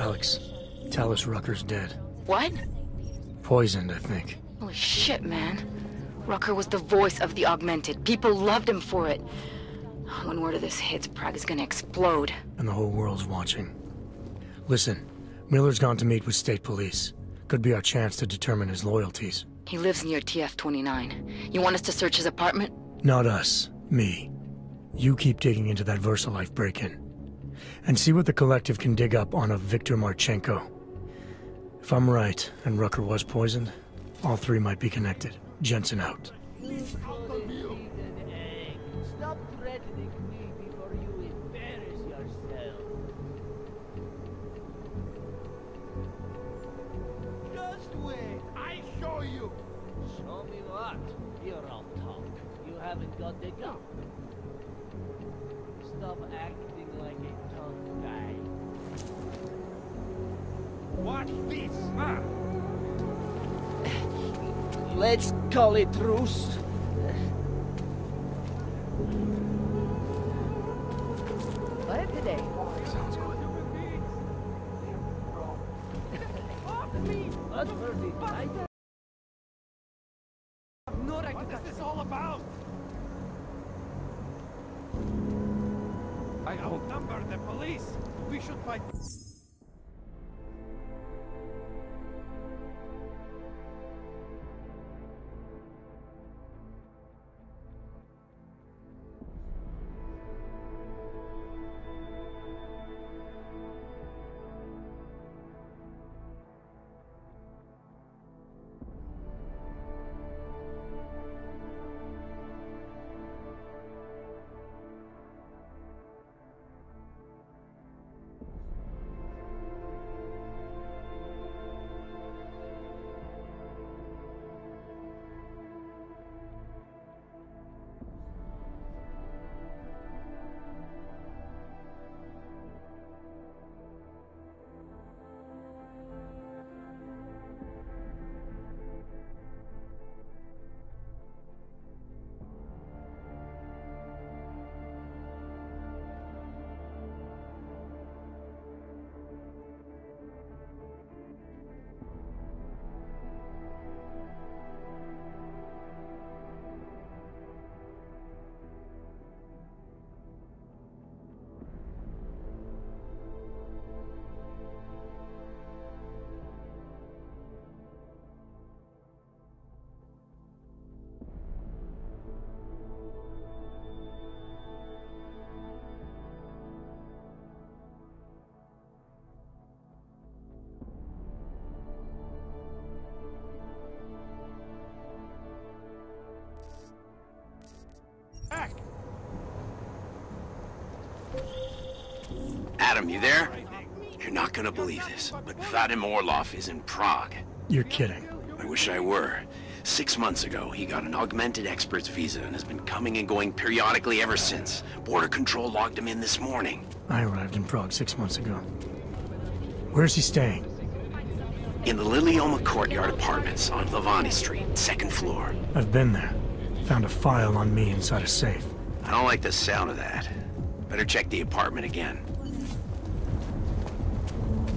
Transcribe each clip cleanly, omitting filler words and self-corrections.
Alex, Tallis Rucker's dead. What? Poisoned, I think. Holy shit, man. Rucker was the voice of the Augmented. People loved him for it. When word of this hits, Prague is gonna explode. And the whole world's watching. Listen, Miller's gone to meet with state police. Could be our chance to determine his loyalties. He lives near TF-29. You want us to search his apartment? Not us. Me. You keep digging into that VersaLife break-in. And see what the Collective can dig up on a Viktor Marchenko. If I'm right, and Rucker was poisoned, all three might be connected. Jensen out. Stop threatening me before you embarrass yourself. Just wait, I show you. Show me what? You're all talk. You haven't got the gun. Stop acting like a tough guy. Watch this, huh? Let's call it truce. What today? Sounds good. What for the fight? What is this all about? I outnumber the police. We should fight. Adam, you there? You're not gonna believe this, but Vadim Orlov is in Prague. You're kidding. I wish I were. 6 months ago, he got an augmented expert's visa and has been coming and going periodically ever since. Border Control logged him in this morning. I arrived in Prague 6 months ago. Where's he staying? In the Lilioma Courtyard Apartments on Lavani Street, 2nd floor. I've been there. Found a file on me inside a safe. I don't like the sound of that. Better check the apartment again.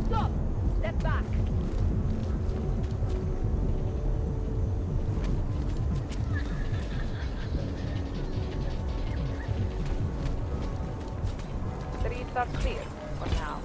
Stop! Step back! Streets are clear for now.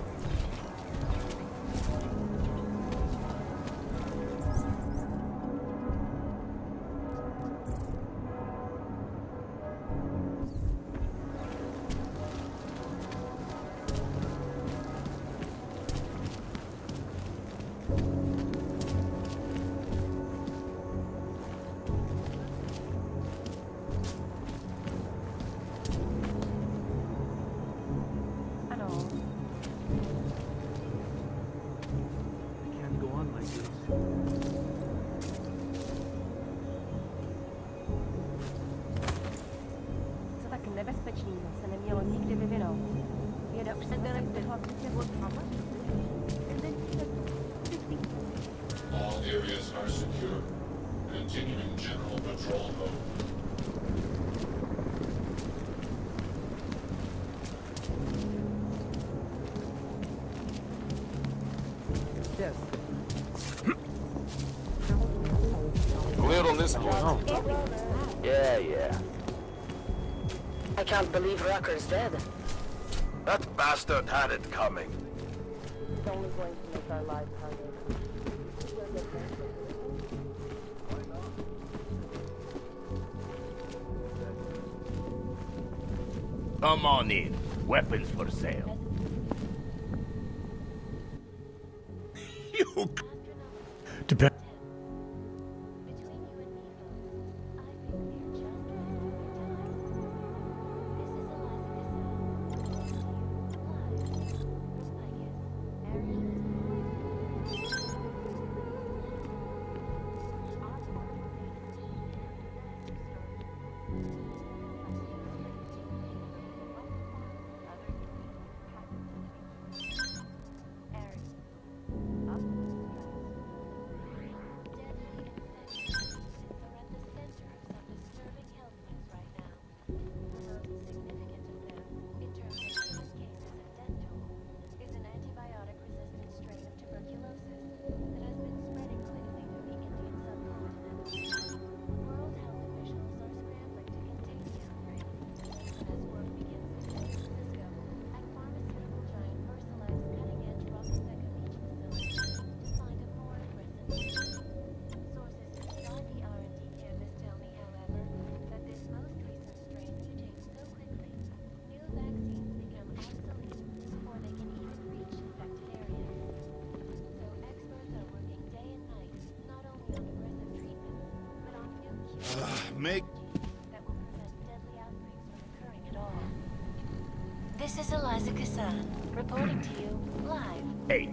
nebezpečného se nemělo nikdy vyvinout. Věda už se All areas are secure. Continuing general patrol mode. Yes. Cleared on this one. Yeah. I can't believe Rucker's dead. That bastard had it coming. It's only going to make our lives harder. Come on in. Weapons for sale. Depend. Make... that will prevent deadly outbreaks from occurring at all. This is Eliza Cassan, reporting to you live. Hey,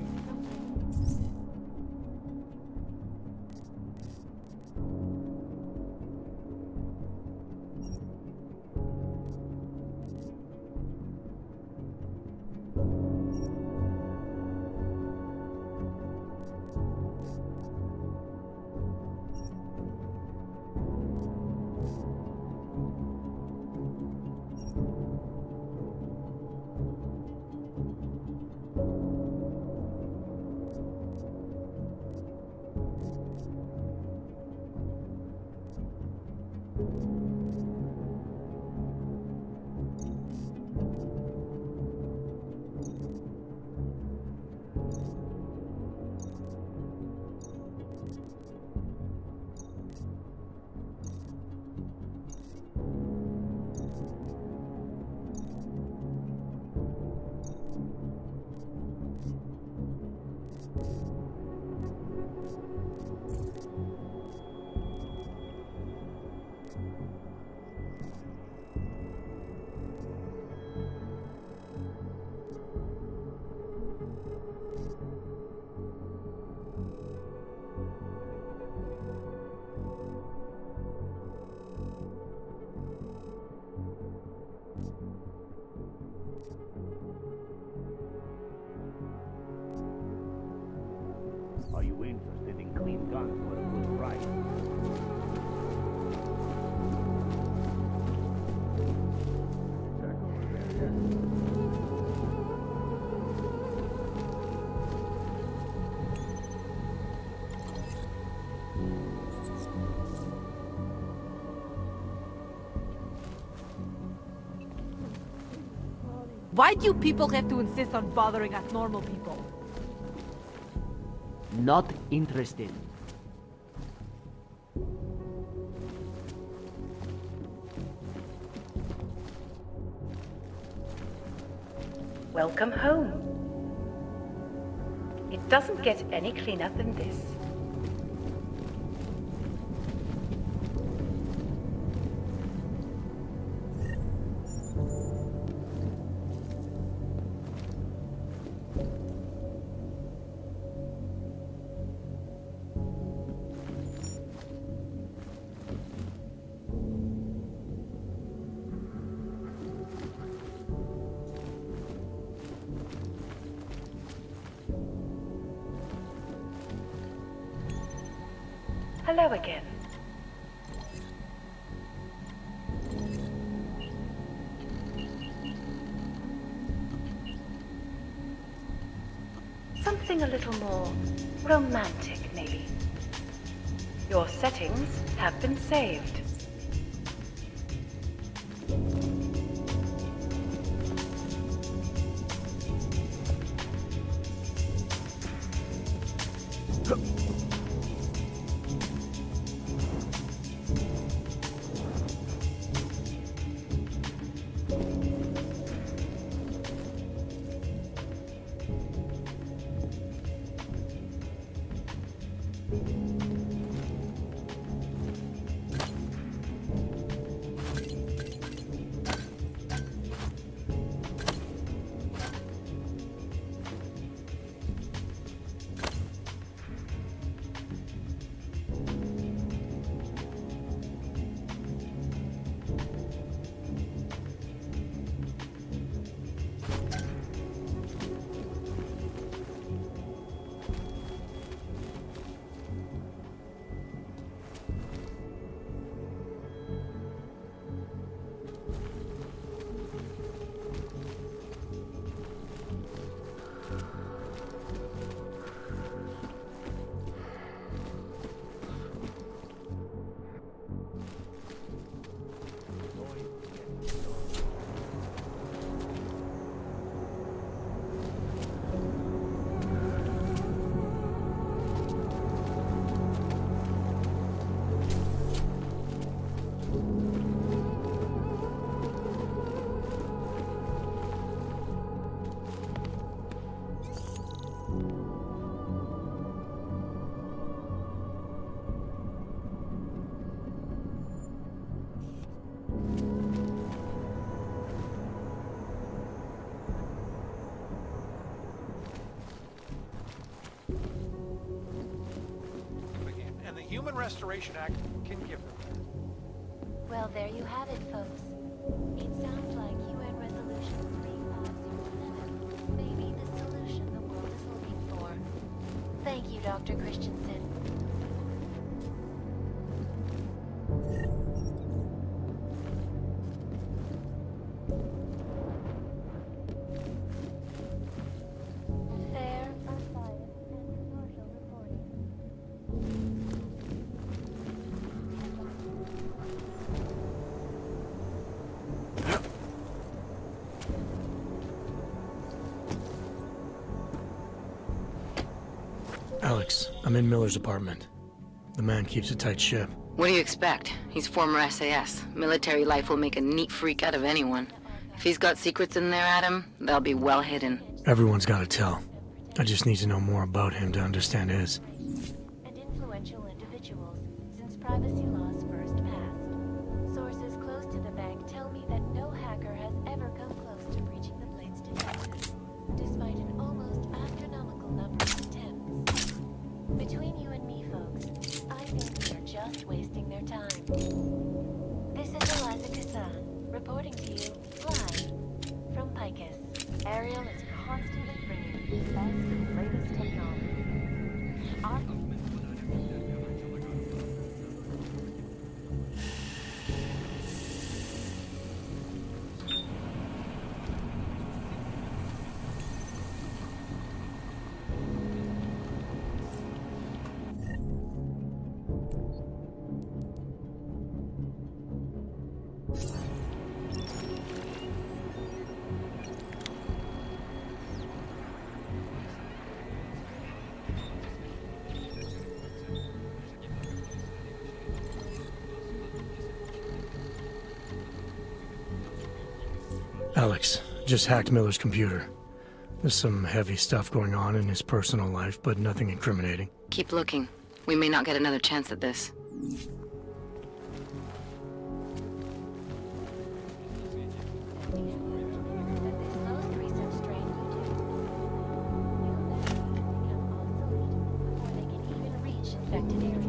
are you interested in clean guns for a good price? Why do you people have to insist on bothering us normal people? Not interested. Welcome home. It doesn't get any cleaner than this. Hello again. Something a little more romantic, maybe. Your settings have been saved. And the Human Restoration Act can give them that. Well, there you have it, folks. It sounds like UN Resolution 3507 may be the solution the world is looking for. Thank you, Dr. Christensen. Fair, unbiased, and impartial reporting. Alex, I'm in Miller's apartment. The man keeps a tight ship. What do you expect? He's former SAS. Military life will make a neat freak out of anyone. If he's got secrets in there, Adam, they'll be well hidden. Everyone's got to tell. I just need to know more about him to understand his. And influential individuals since privacy laws first passed. Sources close to the bank tell me that no hacker has ever come close to breaching the Blade's defenses, despite an almost astronomical number of attempts. Between you and me, folks, I think they're just wasting their time. This is Eliza Kassan, reporting to you live from Picus. Ariel is constantly bringing the best and latest technology. Our Alex, just hacked Miller's computer. There's some heavy stuff going on in his personal life, but nothing incriminating. Keep looking. We may not get another chance at this. This most recent strain become obsolete before they can even reach infected areas.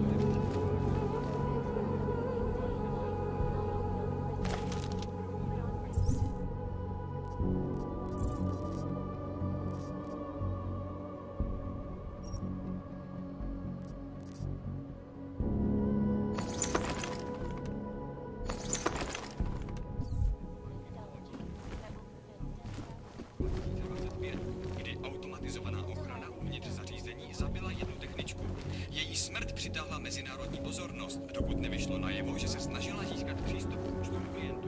Kdy automatizovaná ochrana uvnitř zařízení zabila jednu techničku. Její smrt přitáhla mezinárodní pozornost, dokud nevyšlo najevo, že se snažila získat přístup k účtům klientů.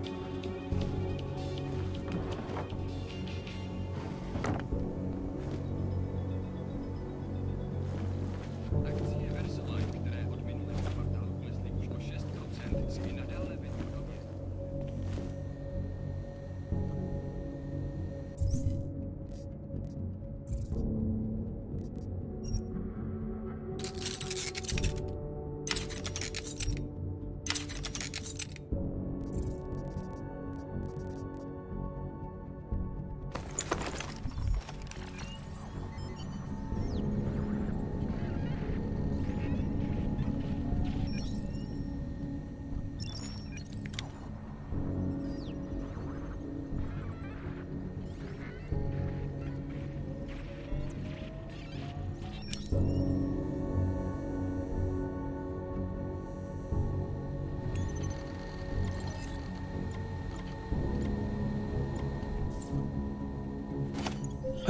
Akcie VersaLife, které od minulého kvartálu klesly už o 6%, si i nadále vedou dobře.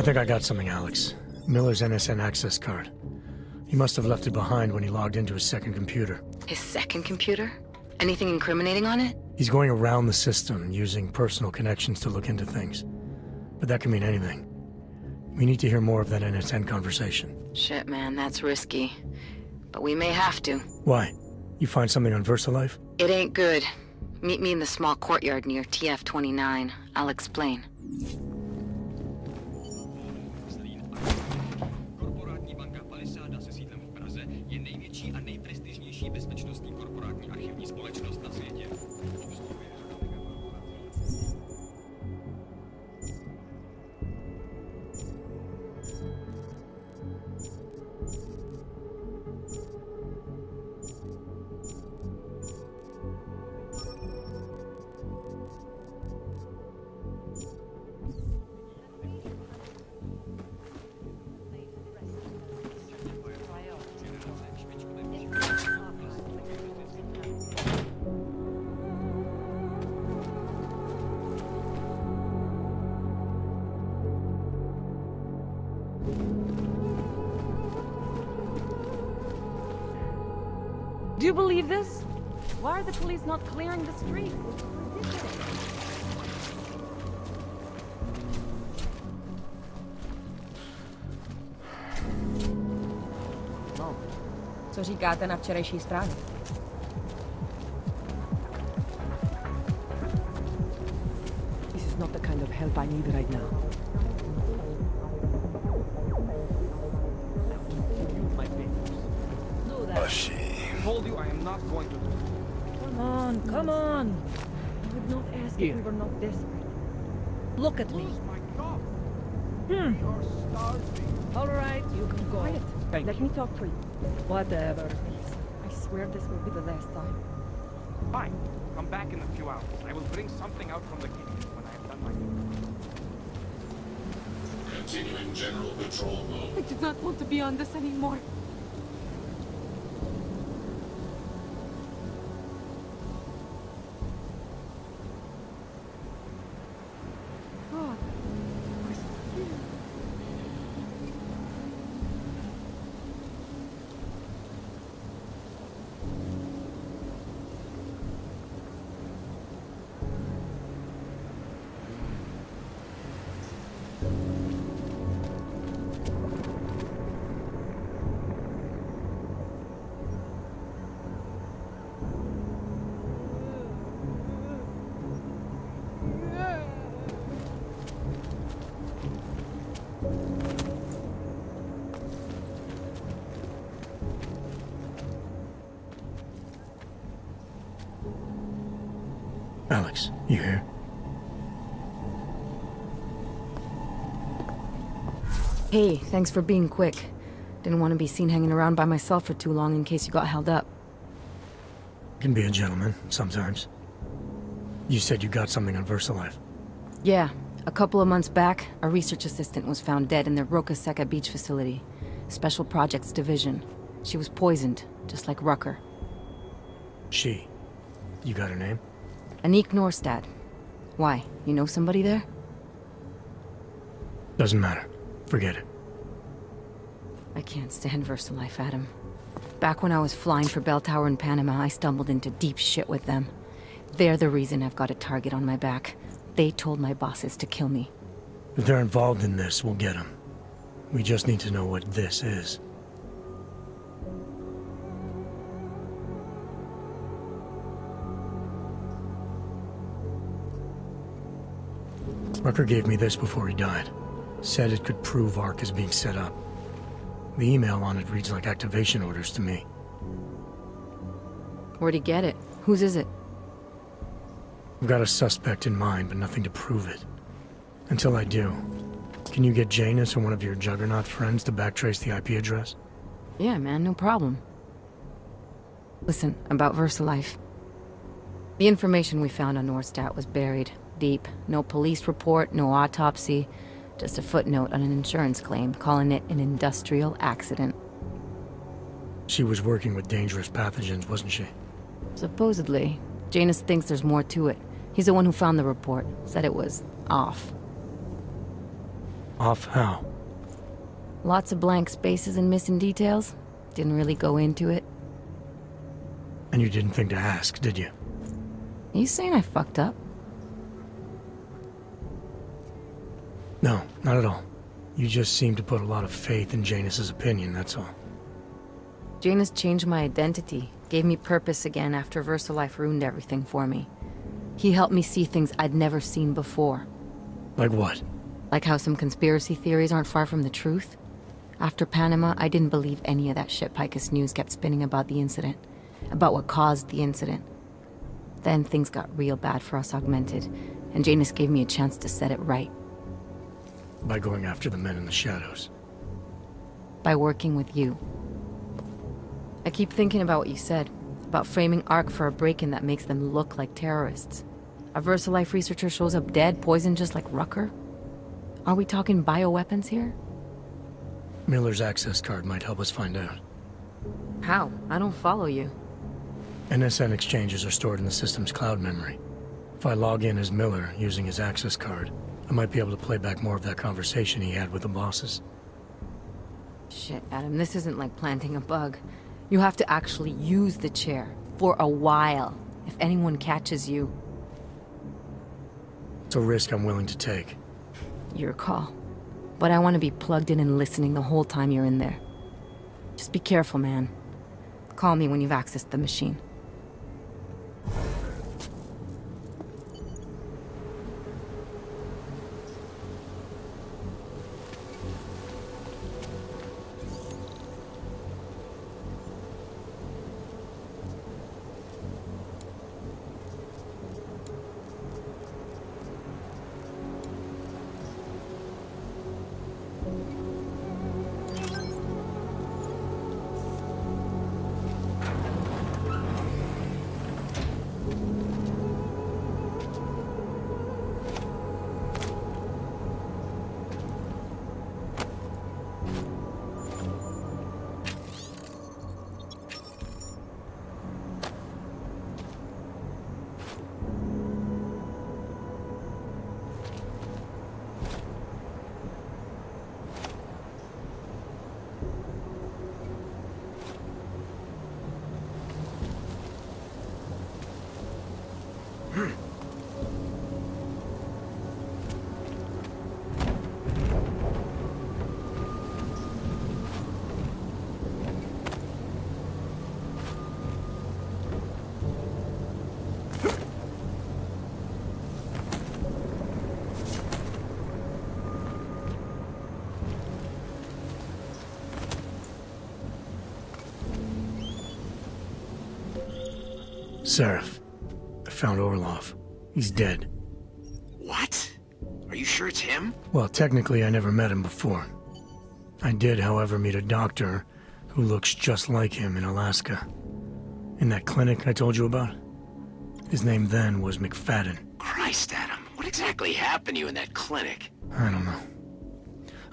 think I got something, Alex. Miller's NSN access card. He must have left it behind when he logged into his second computer. His second computer? Anything incriminating on it? He's going around the system, using personal connections to look into things. But that can mean anything. We need to hear more of that NSN conversation. Shit, man, that's risky. But we may have to. Why? You find something on VersaLife? It ain't good. Meet me in the small courtyard near TF-29. I'll explain. Korporátní banka Palisada se sídlem v Praze je největší a nejprestižnější bezpečnostní korporátní archivní společnost na světě. Do you believe this? Why are the police not clearing the streets? It's ridiculous. No, co říkáte na včerejší zprávy? This is not the kind of help I need right now. My papers. No, that's... I told you I am not going to do it. Come on, come on. I would not ask if we were not desperate. Look at me. My God. Hmm. You're starving. All right, you can go. Quiet. Thank Let you. me talk to you. Whatever. Please. I swear this will be the last time. Fine. Come back in a few hours. I will bring something out from the kitchen when I have done my duty. Continuing general patrol mode. I do not want to be on this anymore. God. I swear. Alex, you here? Hey, thanks for being quick. Didn't want to be seen hanging around by myself for too long in case you got held up. Can be a gentleman, sometimes. You said you got something on VersaLife. Yeah, a couple of months back, a research assistant was found dead in the Roca Seca beach facility. Special Projects Division. She was poisoned, just like Rucker. She. You got her name? Anique Norstad. Why? You know somebody there? Doesn't matter. Forget it. I can't stand VersaLife, Adam. Back when I was flying for Bell Tower in Panama, I stumbled into deep shit with them. They're the reason I've got a target on my back. They told my bosses to kill me. If they're involved in this, we'll get them. We just need to know what this is. Rucker gave me this before he died. Said it could prove ARC is being set up. The email on it reads like activation orders to me. Where'd he get it? Whose is it? I've got a suspect in mind, but nothing to prove it. Until I do, can you get Janus or one of your Juggernaut friends to backtrace the IP address? Yeah, man, no problem. Listen, about VersaLife. The information we found on Norstad was buried deep. No police report, no autopsy. Just a footnote on an insurance claim, calling it an industrial accident. She was working with dangerous pathogens, wasn't she? Supposedly. Janus thinks there's more to it. He's the one who found the report. Said it was off. Off how? Lots of blank spaces and missing details. Didn't really go into it. And you didn't think to ask, did you? You saying I fucked up? No, not at all. You just seem to put a lot of faith in Janus's opinion, that's all. Janus changed my identity, gave me purpose again after VersaLife ruined everything for me. He helped me see things I'd never seen before. Like what? Like how some conspiracy theories aren't far from the truth. After Panama, I didn't believe any of that shit Picus News kept spinning about the incident. About what caused the incident. Then things got real bad for us Augmented, and Janus gave me a chance to set it right. By going after the men in the shadows. By working with you. I keep thinking about what you said, about framing ARC for a break-in that makes them look like terrorists. A VersaLife researcher shows up dead, poisoned just like Rucker? Are we talking bioweapons here? Miller's access card might help us find out. How? I don't follow you. NSN exchanges are stored in the system's cloud memory. If I log in as Miller using his access card, I might be able to play back more of that conversation he had with the bosses. Shit, Adam, this isn't like planting a bug. You have to actually use the chair. For a while. If anyone catches you. It's a risk I'm willing to take. Your call. But I want to be plugged in and listening the whole time you're in there. Just be careful, man. Call me when you've accessed the machine. Seraph. I found Orlov. He's dead. What? Are you sure it's him? Well, technically I never met him before. I did, however, meet a doctor who looks just like him in Alaska. In that clinic I told you about? His name then was McFadden. Christ, Adam. What exactly happened to you in that clinic? I don't know.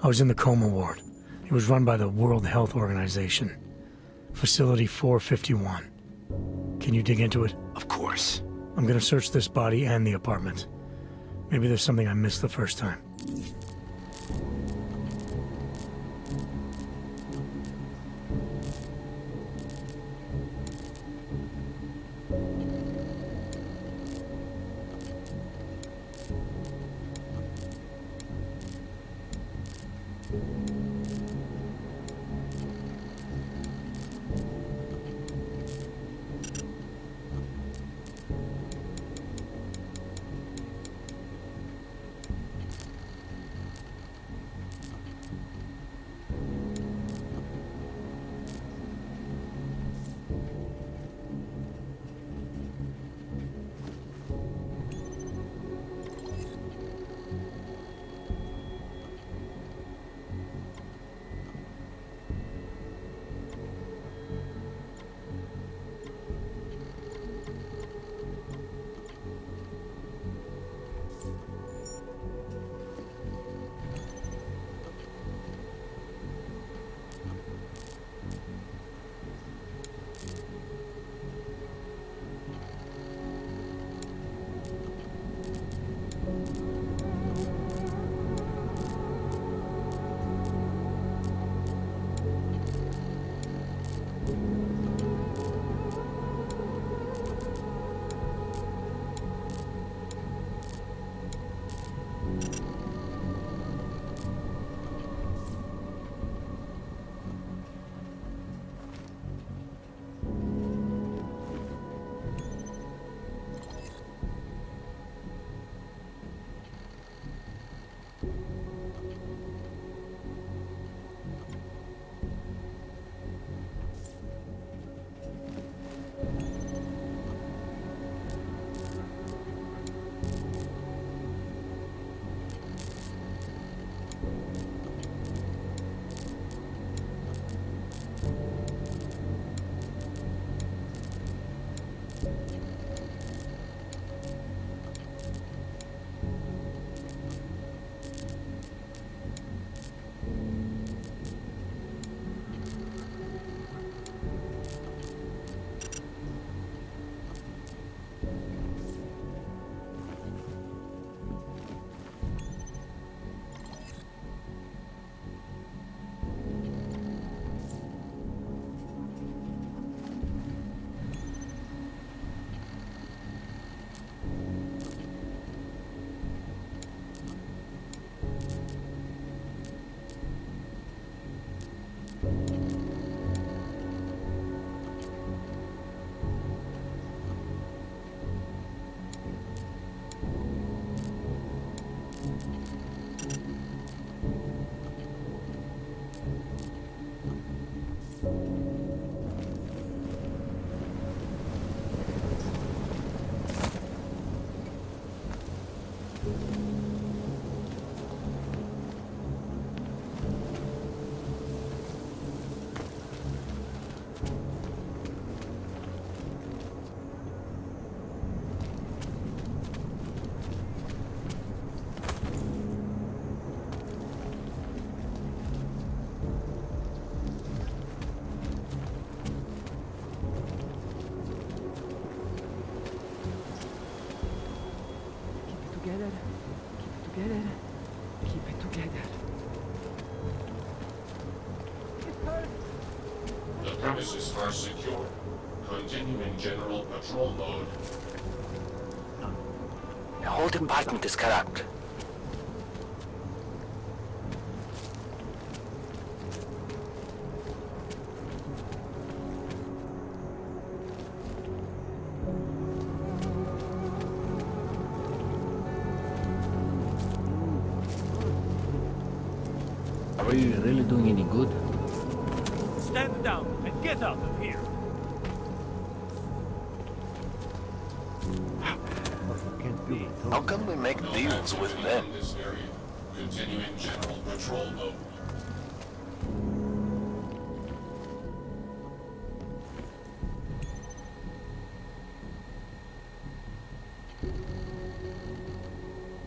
I was in the coma ward. It was run by the World Health Organization. Facility 451. Can you dig into it? Of course. I'm gonna search this body and the apartment. Maybe there's something I missed the first time. together. Keep it together. Keep it together. The premises are secure. Continuing general patrol mode. The whole department is corrupt. Are you really doing any good? Stand down and get out of here. How come we make deals with them? This area. Continuing general patrol mode.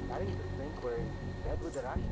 Starting to think we're dead with the Russians.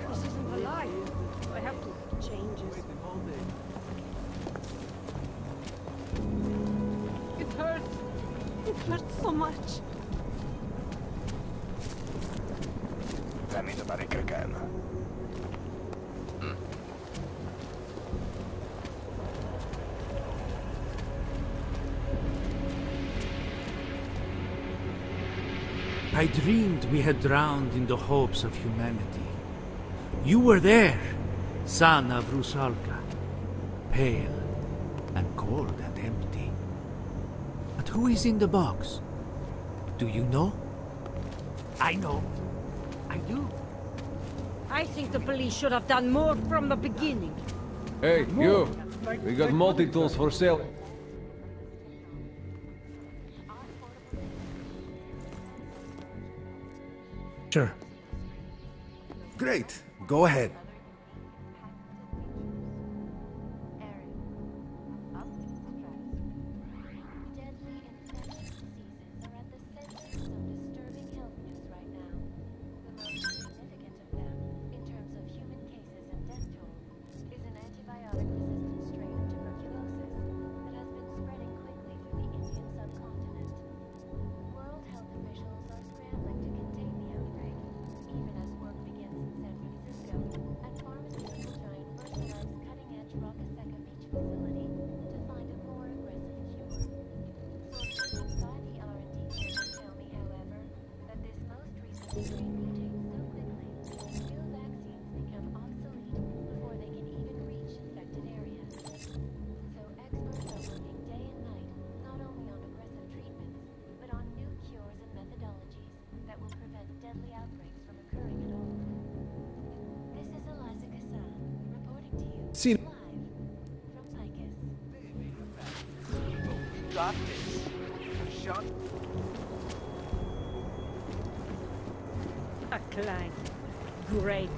This isn't alive. I have to change it. It hurts. It hurts so much. Fammi trovare Kraken. I dreamed we had drowned in the hopes of humanity. You were there, son of Rusalka, pale and cold and empty. But who is in the box? Do you know? I know. I do. I think the police should have done more from the beginning. Hey, you! We got multi-tools for sale. Sure. Great. Go ahead. Antibiotic-resistant strain of tuberculosis. Seen. Got this. Shot. A clank. Great.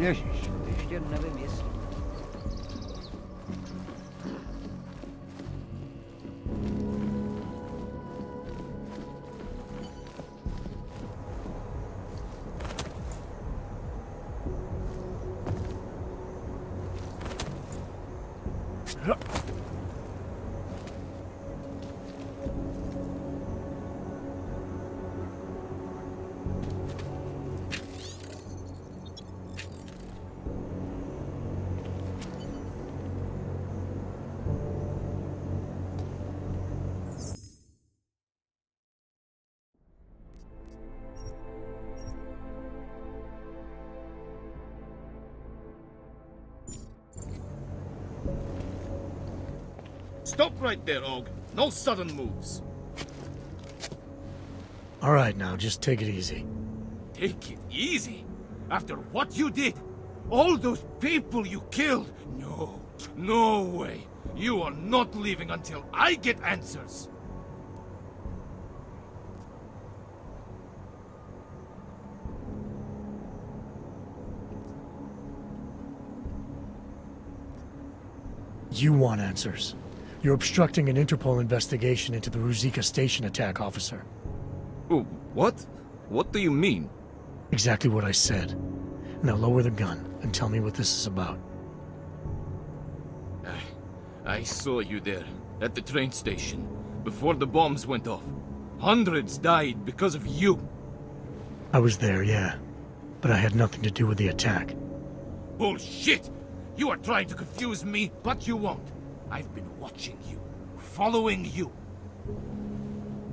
Ježiš, ještě nevím jestli. Stop right there, Og. No sudden moves. All right, now, just take it easy. Take it easy? After what you did? All those people you killed? No, no way. You are not leaving until I get answers. You want answers. You're obstructing an Interpol investigation into the Ruzicka station attack, officer. Oh, what? What do you mean? Exactly what I said. Now lower the gun and tell me what this is about. I saw you there, at the train station, before the bombs went off. Hundreds died because of you. I was there, yeah. But I had nothing to do with the attack. Bullshit! You are trying to confuse me, but you won't. I've been watching you, following you.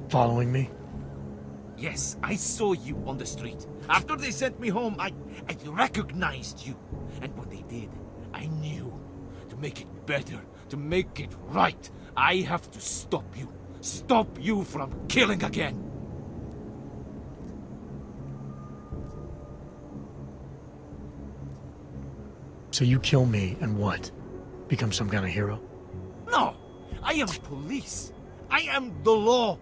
Following me? Yes, I saw you on the street. After they sent me home, I recognized you. And what they did, I knew. To make it better, to make it right, I have to stop you. Stop you from killing again. So you kill me and what? Become some kind of hero? No! I am police. I am the law.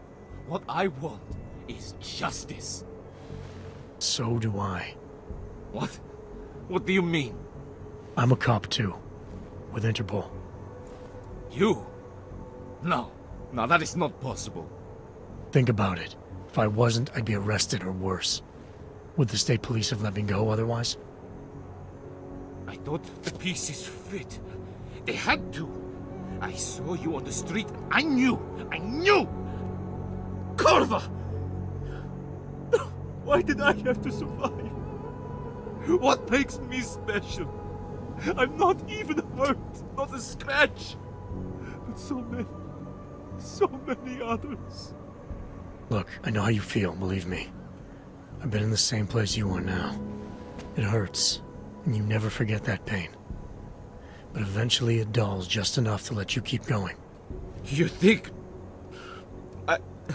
What I want is justice. So do I. What? What do you mean? I'm a cop too. With Interpol. You? No. No, that is not possible. Think about it. If I wasn't, I'd be arrested or worse. Would the state police have let me go otherwise? I thought the pieces fit. They had to. I saw you on the street. I knew! Corva! Why did I have to survive? What makes me special? I'm not even hurt, not a scratch. But so many others. Look, I know how you feel, believe me. I've been in the same place you are now. It hurts, and you never forget that pain. But eventually it dulls just enough to let you keep going. You think...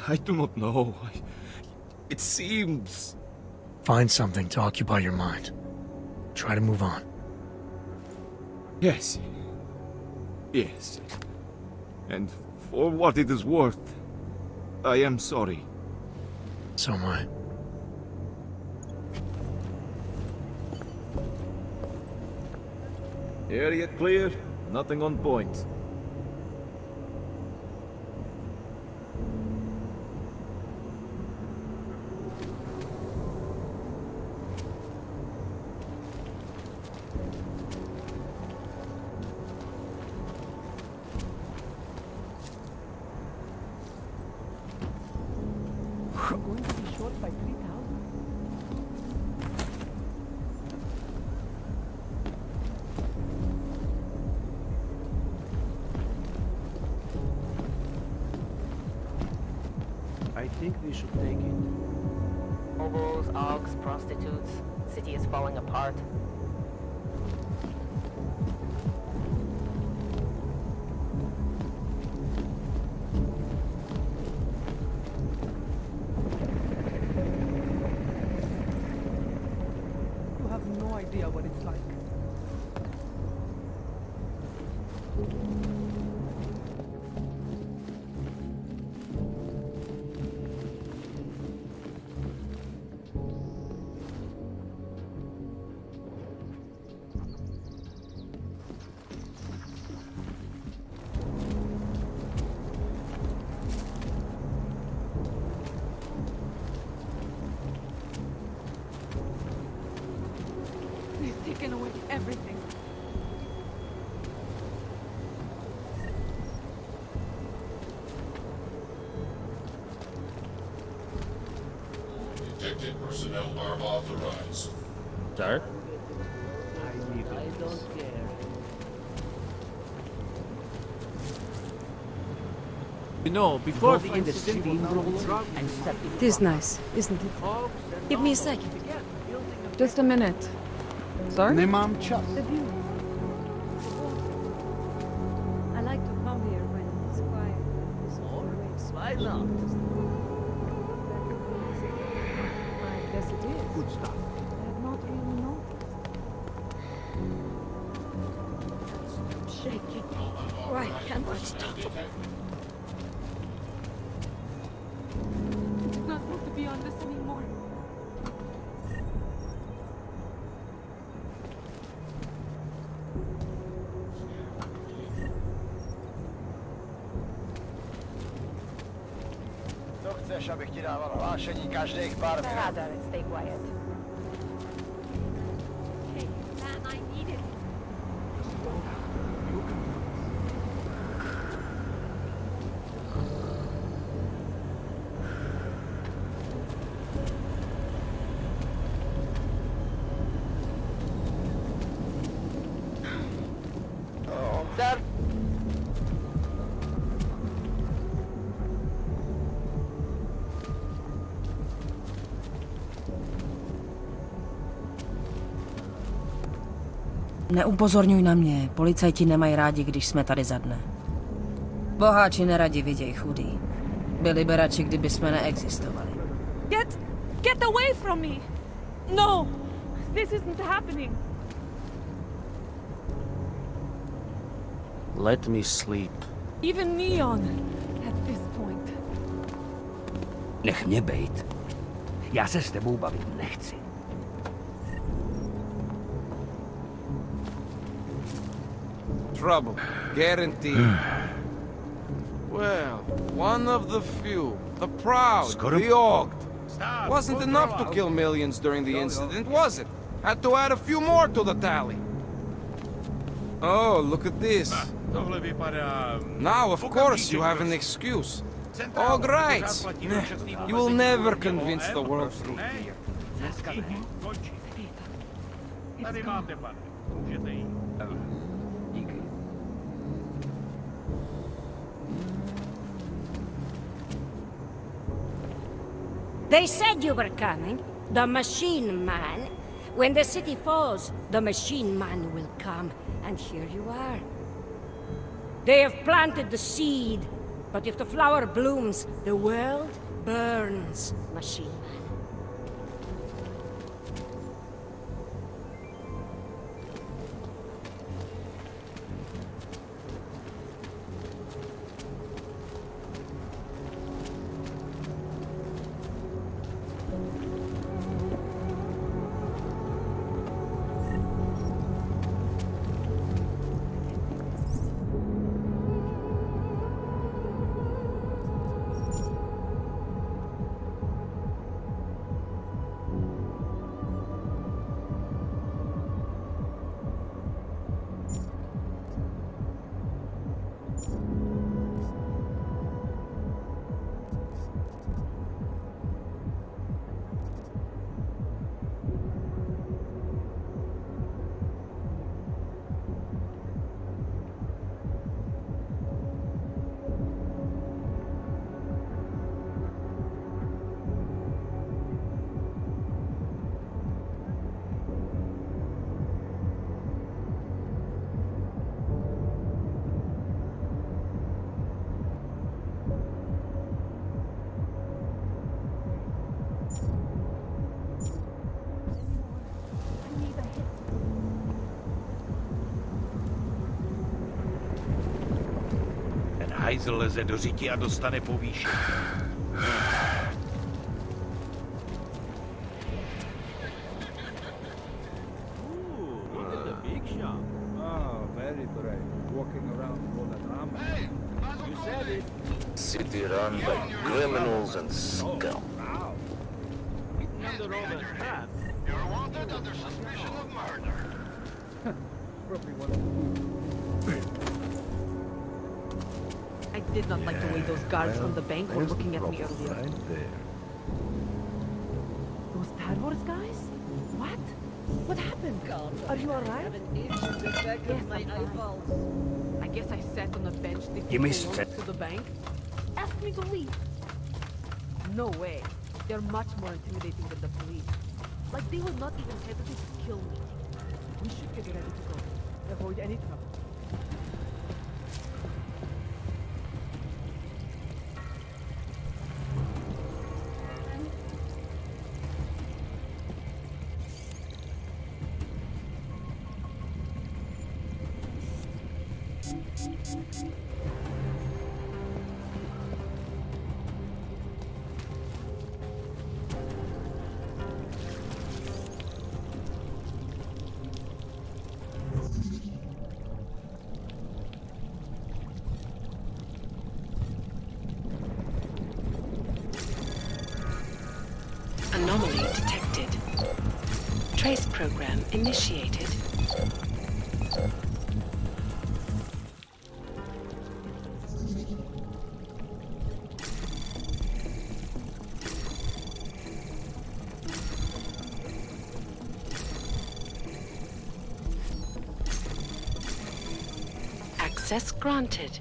I do not know. It seems... Find something to occupy your mind. Try to move on. Yes. Yes. And for what it is worth, I am sorry. So am I. Area clear, nothing on point. think we should take it? Hobos, augs, prostitutes. City is falling apart. You have no idea what it's like. They've taken away everything. Detected personnel are authorized. Sir? I don't care. You know, before the Find the incident, steam rolls and set It is nice, isn't it? Give me a second. Just a minute. Sorry? Nemam čas. The view. I like to come here when it's quiet. Why not? I guess it is. Good stuff. I have not really noticed. I'm shaking. Why can't I stop? I do not want to be on this anymore. Co chceš, abych ti dával hlášení každých pár minut? Rather, stay quiet. Hey, man, I need it. Sir? Neupozorňuj na mě. Policajti nemají rádi, když jsme tady za dne. Boháči neradi vidějí chudý. Byli by radši, kdyby jsme neexistovali. Get away from me! No! This isn't happening. Let me sleep. Even Neon at this point. Nech mě bejt. Já se s tebou bavit nechci. Trouble, guaranteed. Well, one of the few, the proud, the ogged. Wasn't enough to kill millions during the incident, was it? Had to add a few more to the tally. Oh, look at this. Now, of course, you have an excuse. All right. You will never convince the world through fear. Tady máte, pane. Můžete jít. Díky. They said you were coming. The Machine Man. When the city falls, the Machine Man will come. And here you are. They have planted the seed. But if the flower blooms, the world burns, Machine Man. hajzl leze do řiti a dostane povýšení. Look at the big shop. Oh, very brave. Walking around full of drama. Hey, you said it. City run by criminals and scum. Under all that crap. You're wanted under suspicion of murder. Probably one. I did not like the way those guards from the bank were looking at me earlier. Right there. Those Tarvors guys? What? What happened? Are you alright? Yes, I'm fine. I guess I sat on the bench thinking You missed to the bank. Ask me to leave. No way. They're much more intimidating than the police. Like, they would not even hesitate to kill me. We should get ready to go. Avoid any trouble. Anomaly detected. Trace program initiated. Access granted.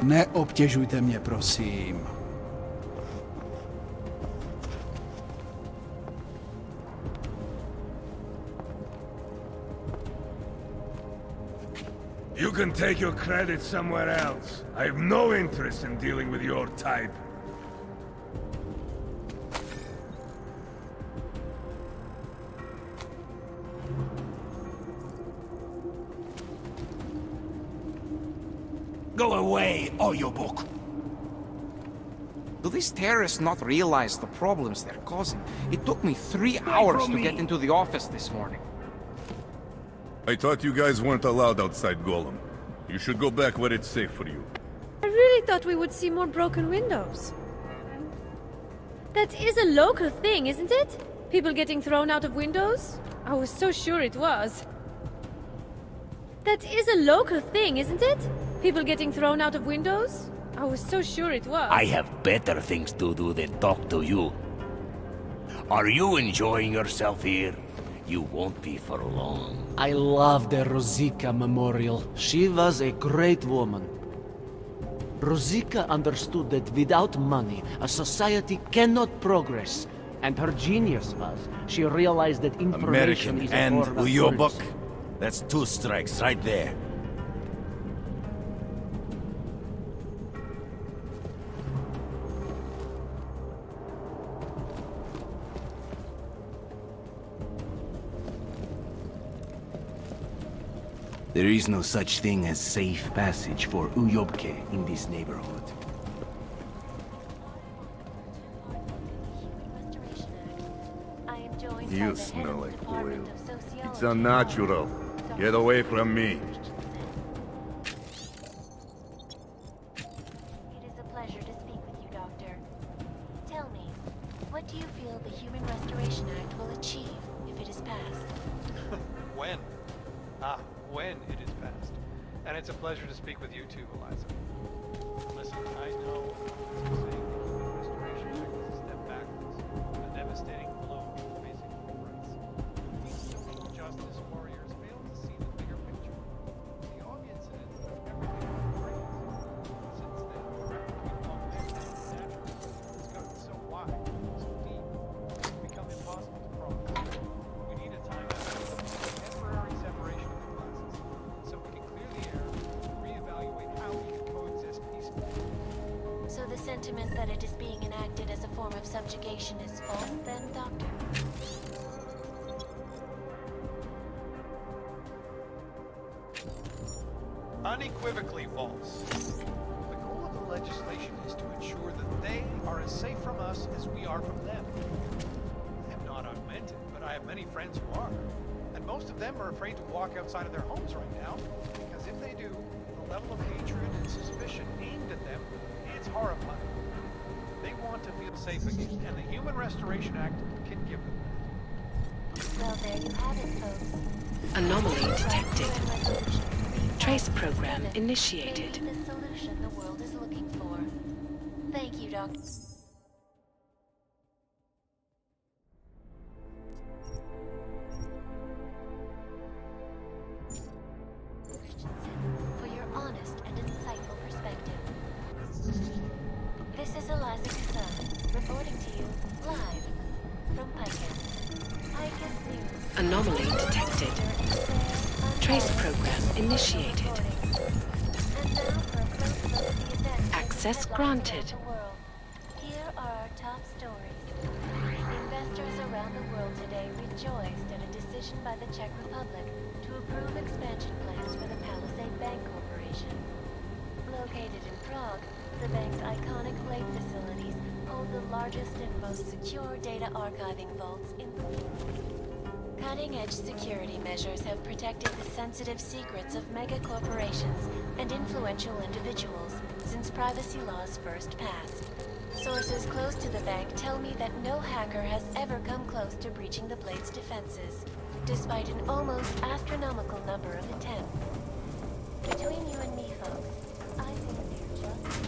Neobtěžujte mě, prosím. You can take your credit somewhere else. I have no interest in dealing with your type. Go away, Oyobok! Do these terrorists not realize the problems they're causing? It took me 3 hours to get into the office this morning. I thought you guys weren't allowed outside Golem. You should go back where it's safe for you. I really thought we would see more broken windows. That is a local thing, isn't it? People getting thrown out of windows? I was so sure it was. That is a local thing, isn't it? People getting thrown out of windows? I was so sure it was. I have better things to do than talk to you. Are you enjoying yourself here? You won't be for long. I love the Rosika Memorial. She was a great woman. Rosika understood that without money, a society cannot progress. And her genius was, she realized that information American is and a form of Uyobok? currency. That's 2 strikes right there. There is no such thing as safe passage for Uyobke in this neighborhood. You smell like oil. It's unnatural. Get away from me. It is a pleasure to speak with you, Doctor. Tell me, what do you feel the Human Restoration Act will achieve if it is passed? When? When it is passed. And it's a pleasure to speak with you too, Eliza. Listen, I know saying the Human Restoration Act is a step backwards, a devastating blow to basic human rights. These social justice warriors fail to see the bigger picture. The Og incident left everything on freeze. Since then, the record between mankind and natural has gotten so wide, so deep, it's become impossible to cross. We need a timeout, a temporary separation of the classes, so we can clear the air and reevaluate how we can coexist peacefully. So the sentiment that it is being enacted as a form of subjugation is false, then, Doctor? Unequivocally false. The goal of the legislation is to ensure that they are as safe from us as we are from them. I am not augmented, but I have many friends who are. And most of them are afraid to walk outside of their homes right now, because if they do, the level of hatred and suspicion aimed at them, it's horrifying. They want to feel safe again, and the Human Restoration Act can give them that. Well, there you have it, folks. Anomaly detected. Trace program initiated. Maybe the solution the world is looking for. Thank you, Doctor. For your honest and insightful perspective. This is Eliza Kassan, reporting to you live from Picus. Picus News. Anomaly detected. Trace program initiated. Access granted. Here are our top stories. Investors around the world today rejoiced at a decision by the Czech Republic to approve expansion plans for the Palisade Bank Corporation. Located in Prague, the bank's iconic blade facilities hold the largest and most secure data archiving vaults in the world. Cutting-edge security measures have protected the sensitive secrets of mega-corporations and influential individuals since privacy laws first passed. Sources close to the bank tell me that no hacker has ever come close to breaching the Blade's defenses, despite an almost astronomical number of attempts. Between you and me, folks, I think they're just...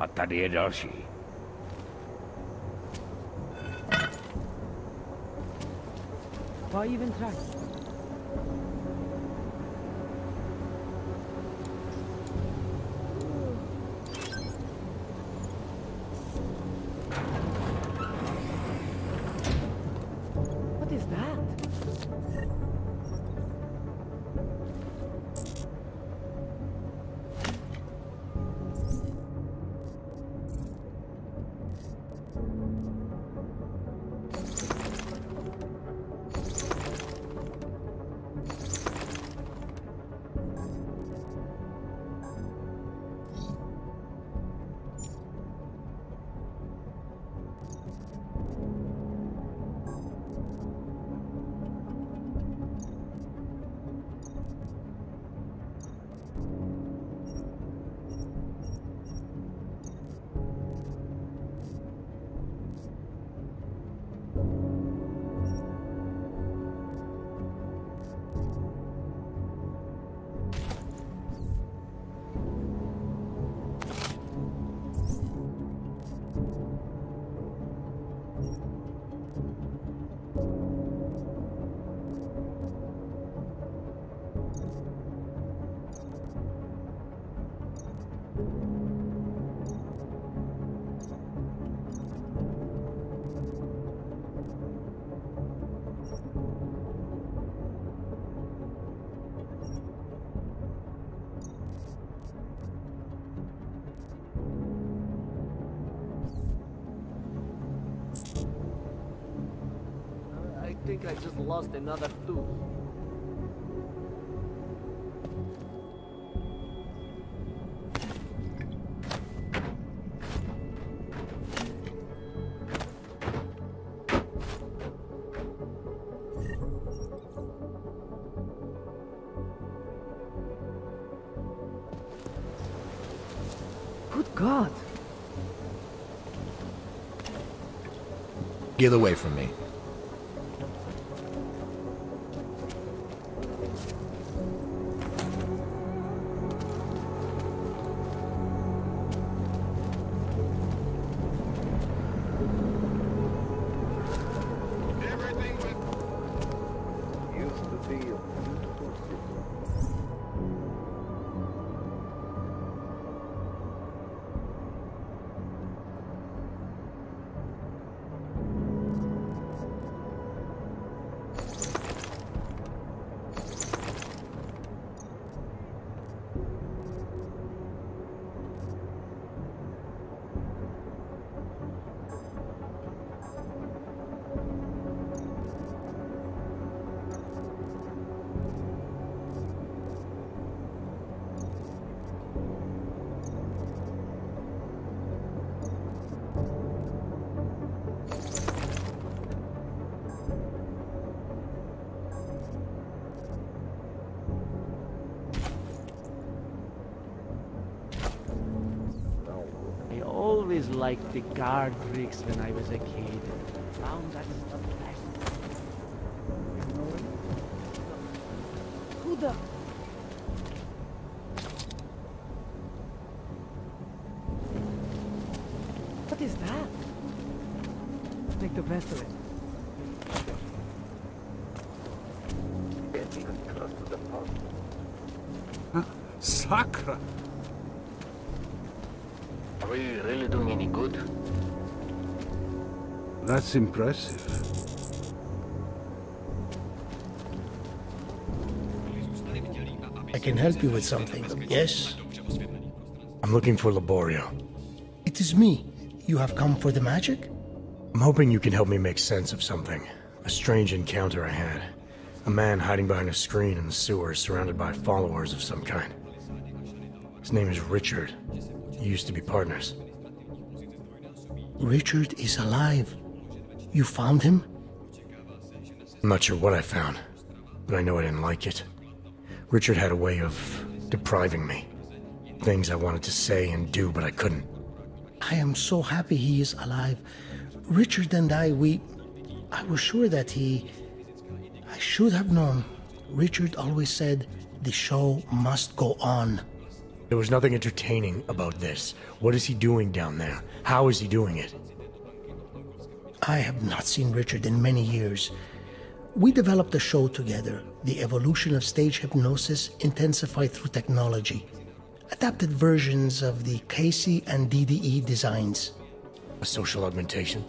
A tady je další. Why even try? What is that? I think I just lost another tooth. Good God! Get away from me. I always liked the guard rigs when I was a kid. Found that stuff fascinating. Who the... What is that? Make the best of it. Sacra! Are we really doing any good? That's impressive. I can help you with something, yes? I'm looking for Laborio. It is me. You have come for the magic? I'm hoping you can help me make sense of something. A strange encounter I had. A man hiding behind a screen in the sewers, surrounded by followers of some kind. His name is Richard. We used to be partners. Richard is alive. You found him? I'm not sure what I found, but I know I didn't like it. Richard had a way of depriving me. Things I wanted to say and do, but I couldn't. I am so happy he is alive. Richard and I was sure that I should have known. Richard always said the show must go on. There was nothing entertaining about this. What is he doing down there? How is he doing it? I have not seen Richard in many years. We developed a show together, The Evolution of Stage Hypnosis Intensified Through Technology. Adapted versions of the Casey and DDE designs. A social augmentation?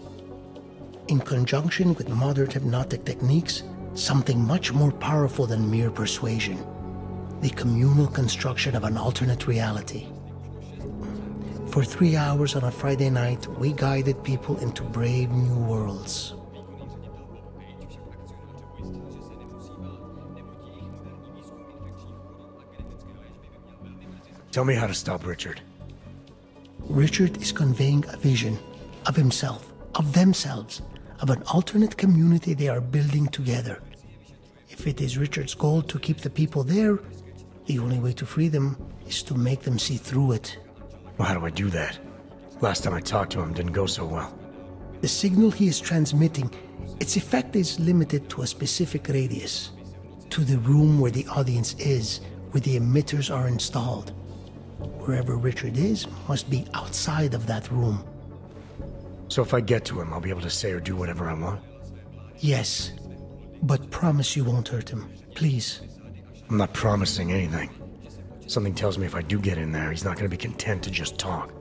In conjunction with modern hypnotic techniques, something much more powerful than mere persuasion. The communal construction of an alternate reality. For 3 hours on a Friday night, we guided people into brave new worlds. Tell me how to stop Richard. Richard is conveying a vision of himself, of themselves, of an alternate community they are building together. If it is Richard's goal to keep the people there, the only way to free them is to make them see through it. Well, how do I do that? Last time I talked to him, didn't go so well. The signal he is transmitting, its effect is limited to a specific radius, to the room where the audience is, where the emitters are installed. Wherever Richard is must be outside of that room. So if I get to him, I'll be able to say or do whatever I want? Yes, but promise you won't hurt him, please. I'm not promising anything. Something tells me if I do get in there, he's not going to be content to just talk.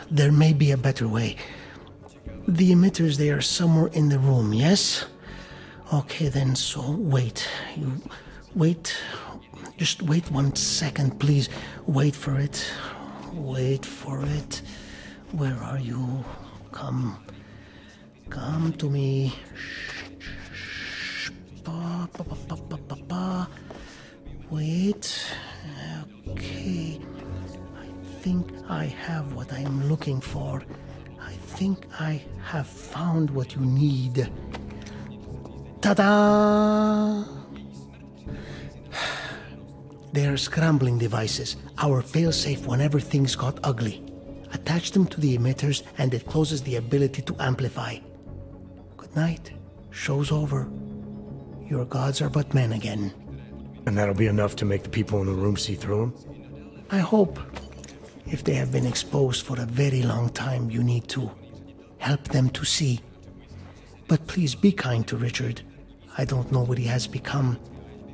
There may be a better way. The emitters, they are somewhere in the room, yes? Okay then, so wait. You wait. Just wait 1 second, please. Wait for it. Wait for it. Where are you? Come to me. Shh. Wait. Okay. I think I have what I am looking for. I think I have found what you need. Ta-da! They are scrambling devices, our failsafe whenever things got ugly. Attach them to the emitters and it closes the ability to amplify. Good night. Show's over. Your gods are but men again. And that'll be enough to make the people in the room see through him? I hope. If they have been exposed for a very long time, you need to help them to see. But please be kind to Richard. I don't know what he has become,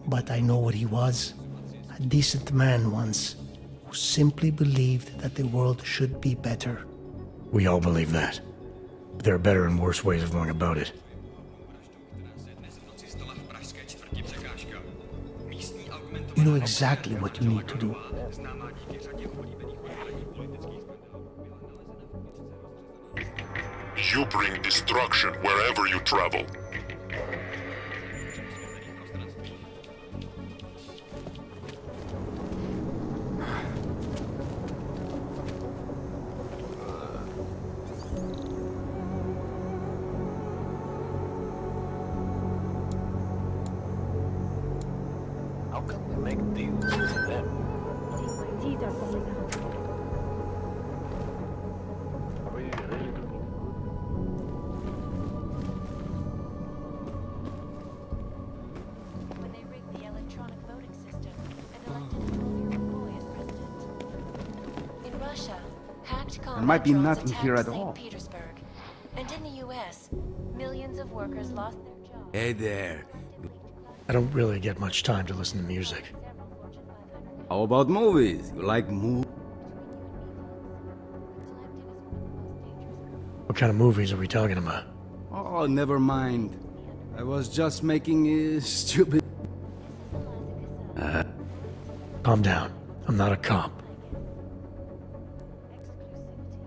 but I know what he was. A decent man once, who simply believed that the world should be better. We all believe that. But there are better and worse ways of going about it. You know exactly what you need to do. You bring destruction wherever you travel. How come we make deals with them? My teeth are falling out. When they rigged the electronic voting system and elected a 12-year-old boy as president. In Russia, hacked There might be combat drones nothing here attacked at St. all. Petersburg. And in the US, millions of workers lost their jobs. Hey there. I don't really get much time to listen to music. How about movies? You like movies? What kind of movies are we talking about? Oh, never mind. I was just making a stupid... Calm down. I'm not a cop.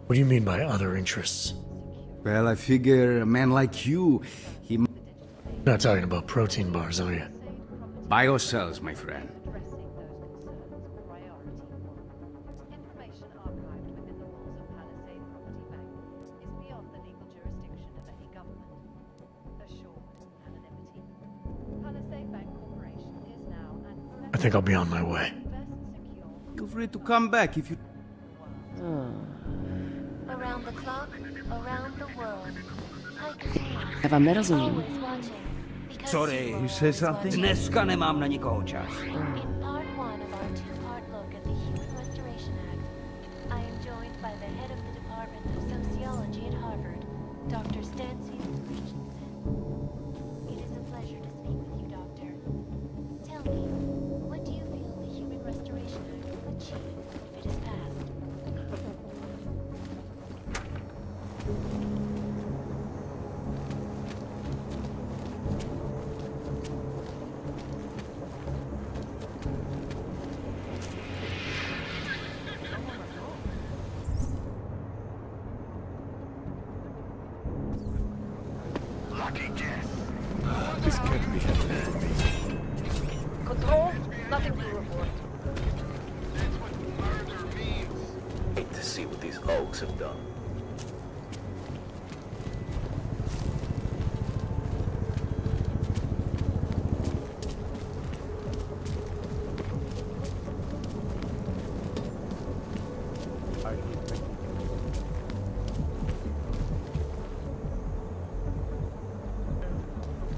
What do you mean by other interests? Well, I figure a man like you, he... You're not talking about protein bars, are you? Biocells, my friend. I think I'll be on my way. Feel free to come back if you... Around the clock, around the world. Já vám nerozumím. Sorry, you say something? Dneska nemám na nikoho čas. In part one of our two-part look at the Human Restoration Act, I am joined by the head of the Department of Sociology at Harvard, Dr. Stancy Christensen. It is a pleasure to This can't be happening. Control, nothing to report. Hate to see what these Oaks have done.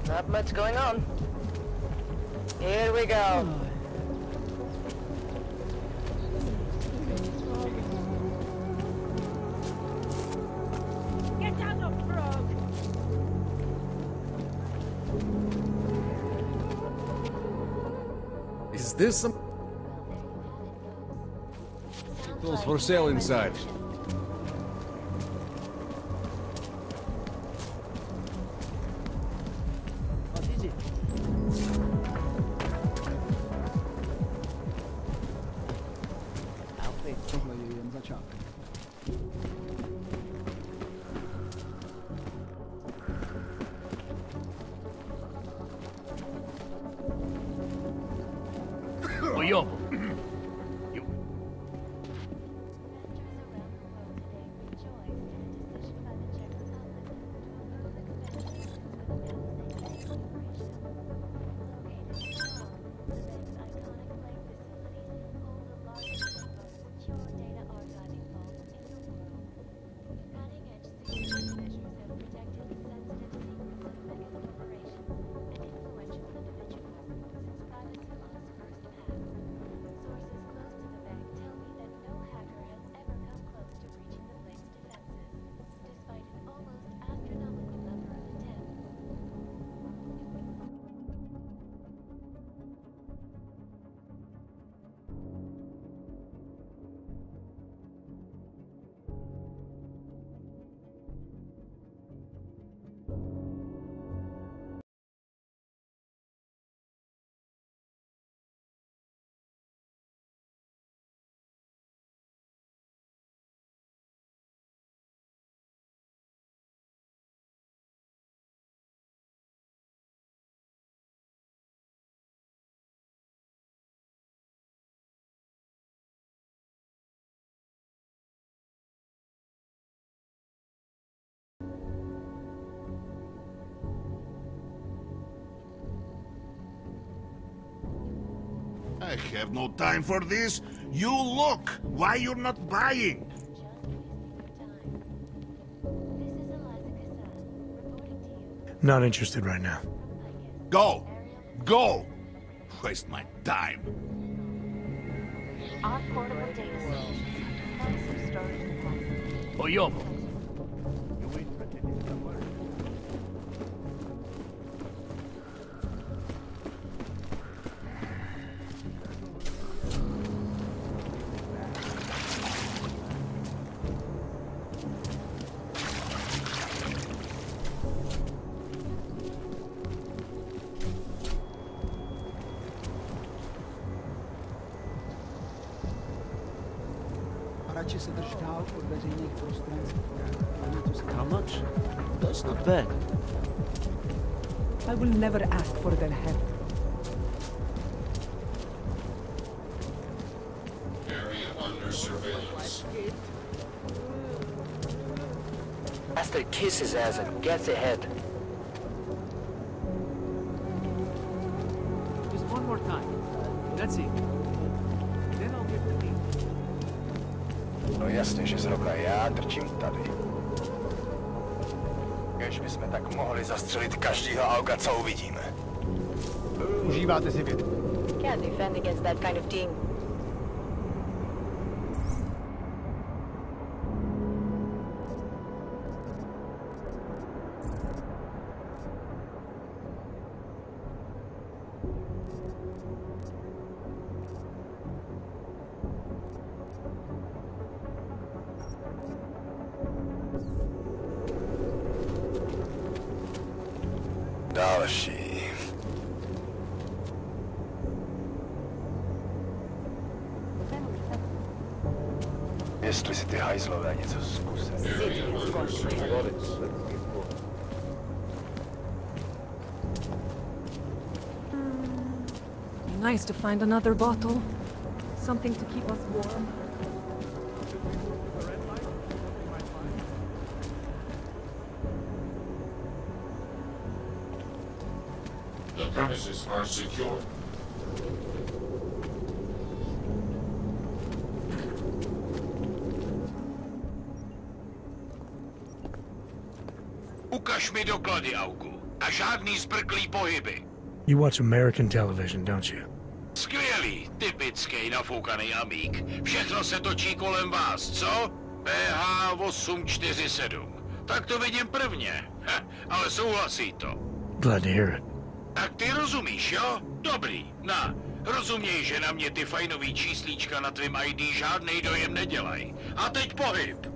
Not much going on. Here we go. Get down the frog! Is this some... Tools for sale inside. What is it? Tohle je jen začátek. Oyo! I have no time for this. You look. Why you're not buying? Not interested right now. Go. Go. Waste my time. Our portable data station has some storage capacity. Oyo! Radši se drž dál od veřejných prostranství. How much? That's not bad. I will never ask for their help. Area under surveillance. Bastard kiss his ass and gets ahead. Just one more time. That's it. Then I'll get the deal. No jasně, že zrovna já trčím tady. Když bychom tak mohli zastřelit každýho auga, co uvidíme. Užíváte si věd. Can't defend against that kind of team. Další. Jestli si ty hajzlové něco zkusili. Nice to find another bottle. Something to keep us warm. The premises are secure. Ukaž mi doklady, Augu. A žádný zbrklý pohyby. You watch American television, don't you? Skvělý, typický nafoukaný amík. Všechno se točí kolem vás, co? PH 847. Tak to vidím prvně. Ale souhlasí to. Glad to hear it. Tak ty rozumíš, jo? Dobrý. Rozuměj, že na mě ty fajnový číslíčka na tvým ID žádnej dojem nedělají. A teď pohyb.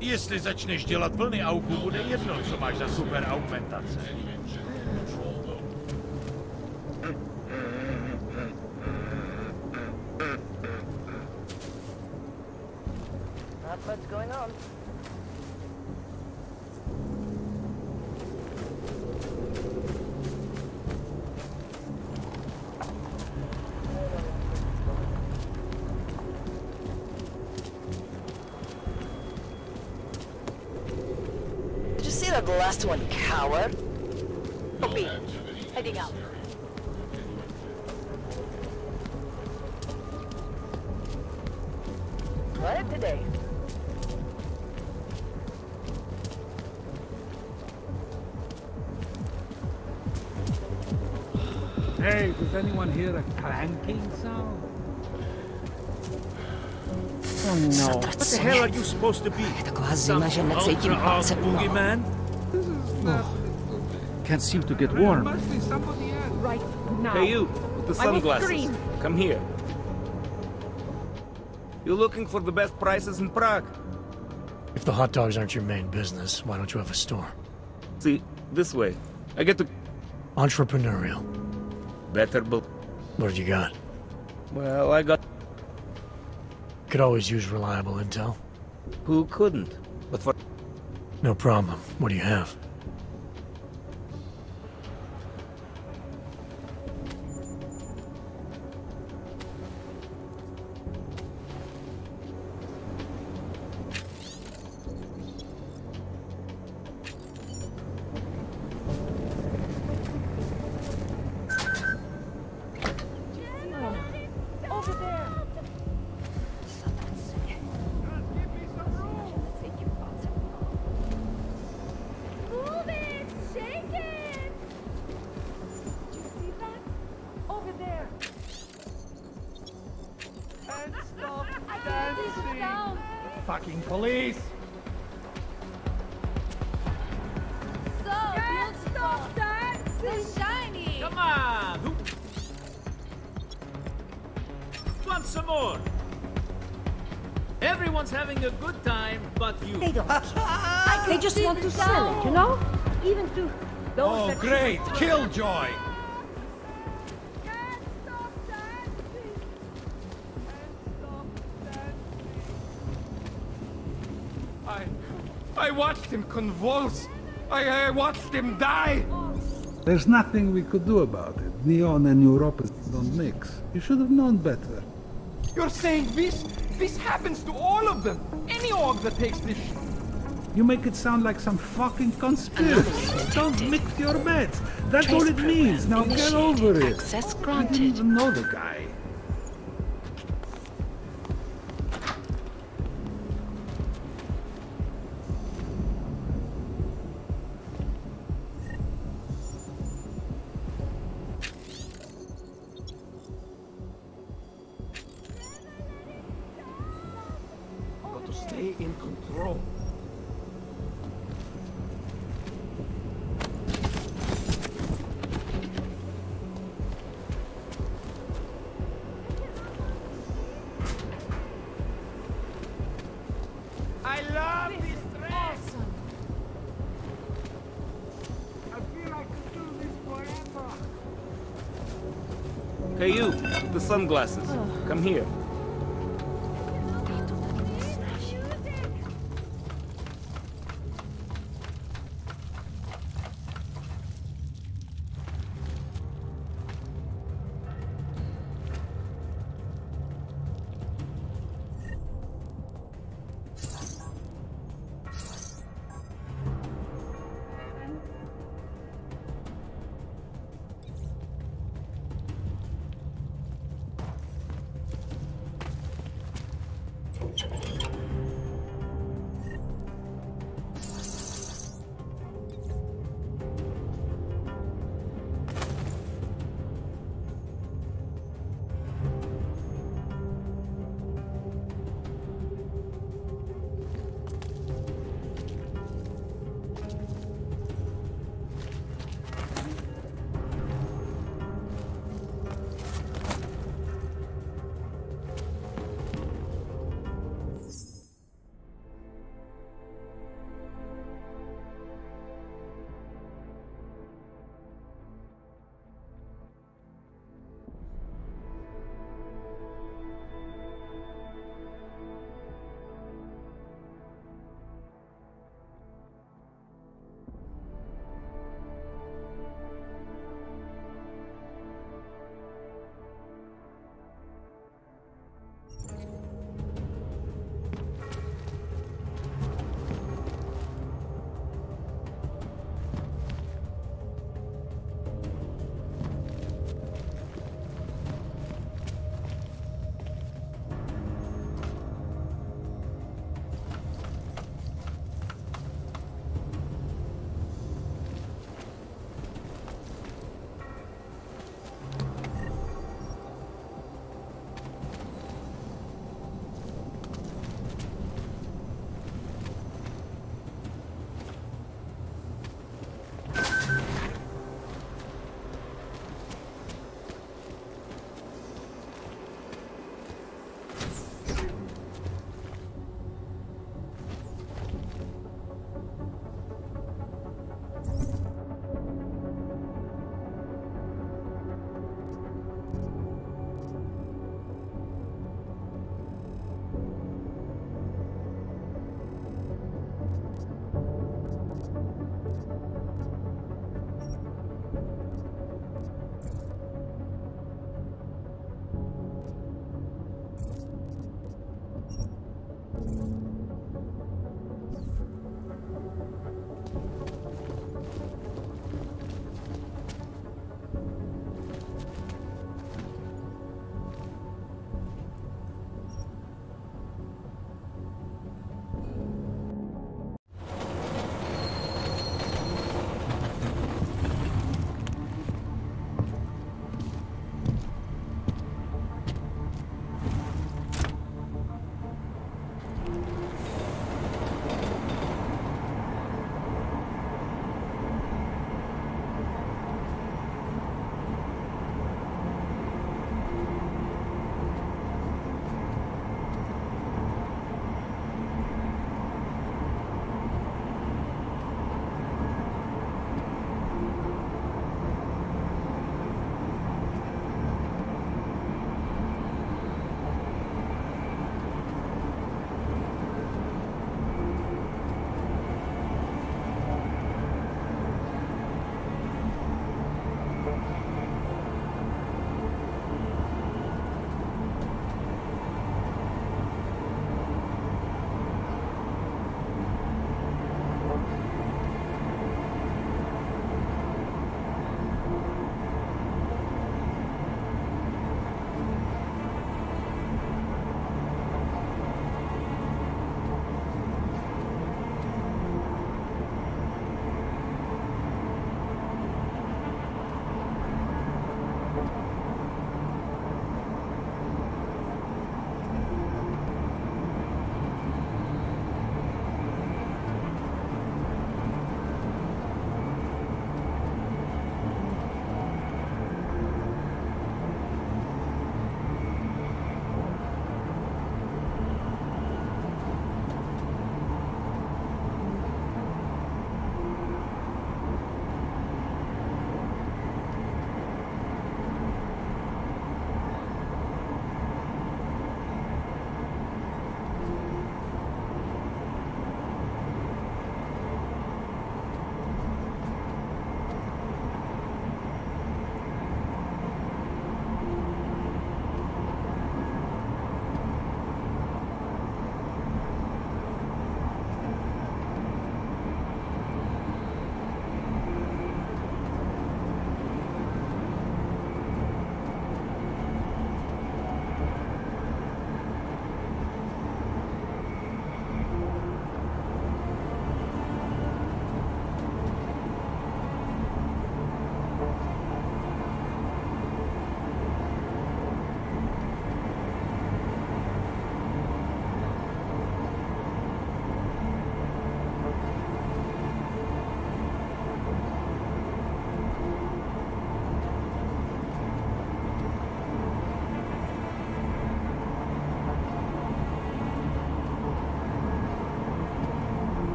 Jestli začneš dělat vlny, Augu, bude jedno, co máš za super augmentace. Not much going on. Did you see that last one, coward? Copy. Heading out. What today? Hey, does anyone hear a clanking sound? Oh no. What the hell are you supposed to be? Some ultra-armed boogeyman? Can't seem to get warm. Right now. Hey you, with the sunglasses. Come here. You're looking for the best prices in Prague. If the hot dogs aren't your main business, why don't you have a store? See, this way. I get to... Entrepreneurial. Better, but... What you got? Well, I got... Could always use reliable intel. Who couldn't? But for... No problem. What do you have? Fucking police! So beautiful! So shiny! Come on! Want some more? Everyone's having a good time, but you. They don't. They just want to sell it, you know? Even to those Oh, that... great! Killjoy! I watched him convulse. I watched him die. There's nothing we could do about it. Neon and Europa don't mix. You should have known better. You're saying this happens to all of them? Any org that takes this shit? You make it sound like some fucking conspiracy. Don't mix your bets. That's all it means. Now get over it. Access I granted. didn't even know the guy. Got to stay in control. I love this dress. I feel I could do this forever. Hey you, the sunglasses. Come here.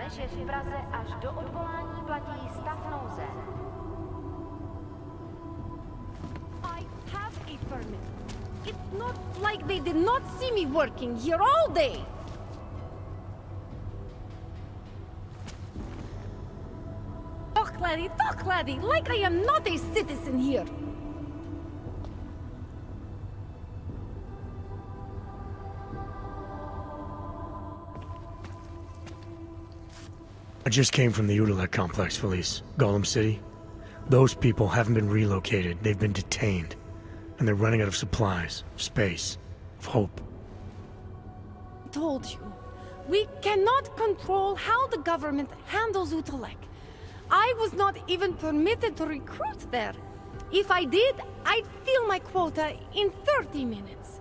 Beneš je v Praze až do odvolání platí stav nouze. I have a permit. It's not like they did not see me working here all day. Talk, laddie, like I am not a citizen here. I just came from the Udalek complex, Felice. Golem City. Those people haven't been relocated. They've been detained. And they're running out of supplies, of space, of hope. I told you. We cannot control how the government handles Udalek. I was not even permitted to recruit there. If I did, I'd fill my quota in 30 minutes.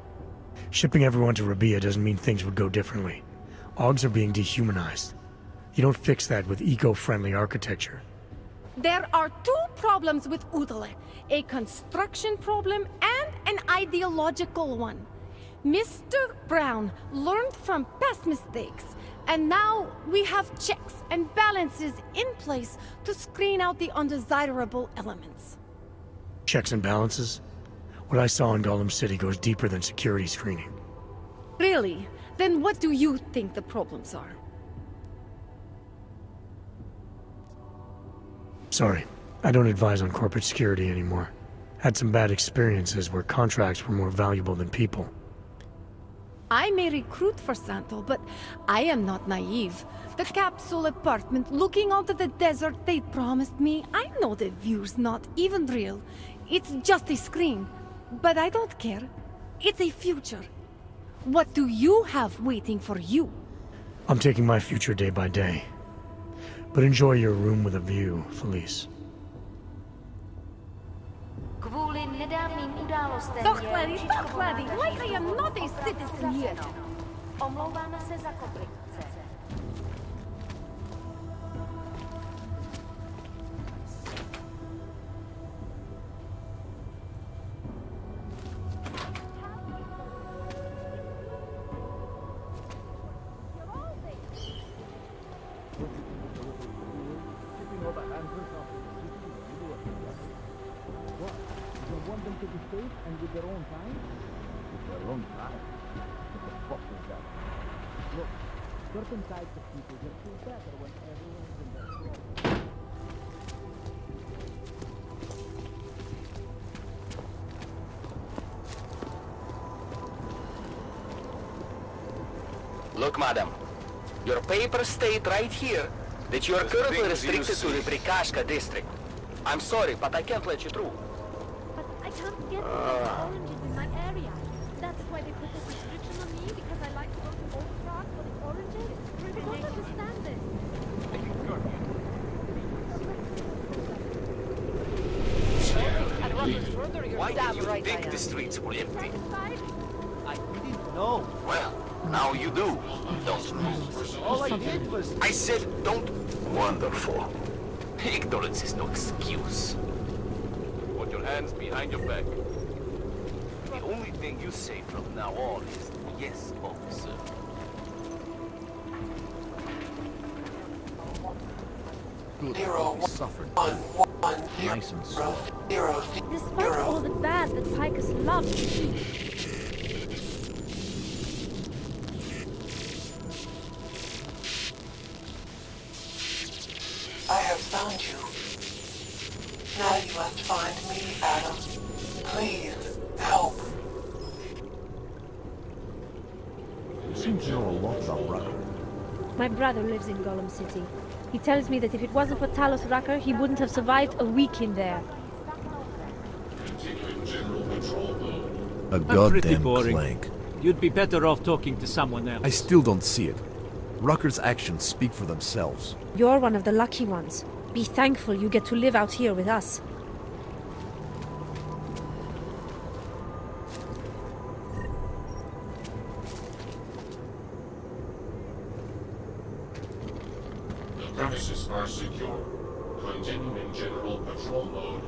Shipping everyone to Rabia doesn't mean things would go differently. Augs are being dehumanized. You don't fix that with eco-friendly architecture. There are two problems with Udalek. A construction problem and an ideological one. Mr. Brown learned from past mistakes, and now we have checks and balances in place to screen out the undesirable elements. Checks and balances? What I saw in Golem City goes deeper than security screening. Really? Then what do you think the problems are? Sorry, I don't advise on corporate security anymore. Had some bad experiences where contracts were more valuable than people. I may recruit for Santo, but I am not naive. The capsule apartment looking onto the desert they promised me, I know the view's not even real. It's just a screen. But I don't care. It's a future. What do you have waiting for you? I'm taking my future day by day. But enjoy your room with a view, Felice. Kvůli nedávným událostem Doch, laddie, like I am not a citizen here. Omlouváme se za komplikace. And with their own time? With their own time? What the fuck is that? Look, certain types of people just feel better when everyone's in their flow. Look, madam. Your papers state right here that you are currently restricted to the Prikashka district. I'm sorry, but I can't let you through. I can't get oranges in my area. That's why they put this restriction on me, because I like to go to Old Prague for the oranges. I don't understand this. Why did you think the streets were empty? I didn't know. Well, now you do. Don't move. All I did was... I said don't... Wonderful. Ignorance is no excuse. Put your hands behind your back. The only thing you say from now on is, yes, officer. Nero suffered. Nice and slow. Despite all the bad that Picus loves to do. I have found you. Now you must find me, Adam. Please, help. You seem to know a lot about Rucker. My brother lives in Golem City. He tells me that if it wasn't for Talos Rucker, he wouldn't have survived a week in there. A pretty goddamn boring. clank. You'd be better off talking to someone else. I still don't see it. Rucker's actions speak for themselves. You're one of the lucky ones. Be thankful you get to live out here with us. The premises are secure. Continuing general patrol mode.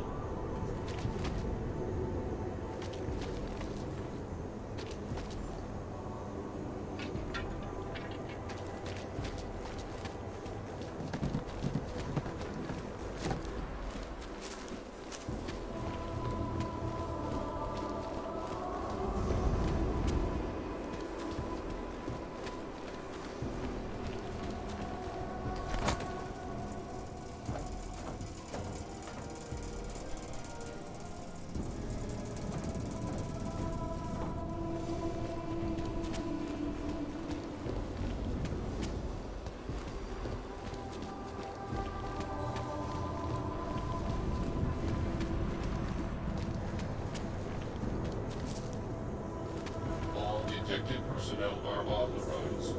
Affected personnel are authorized.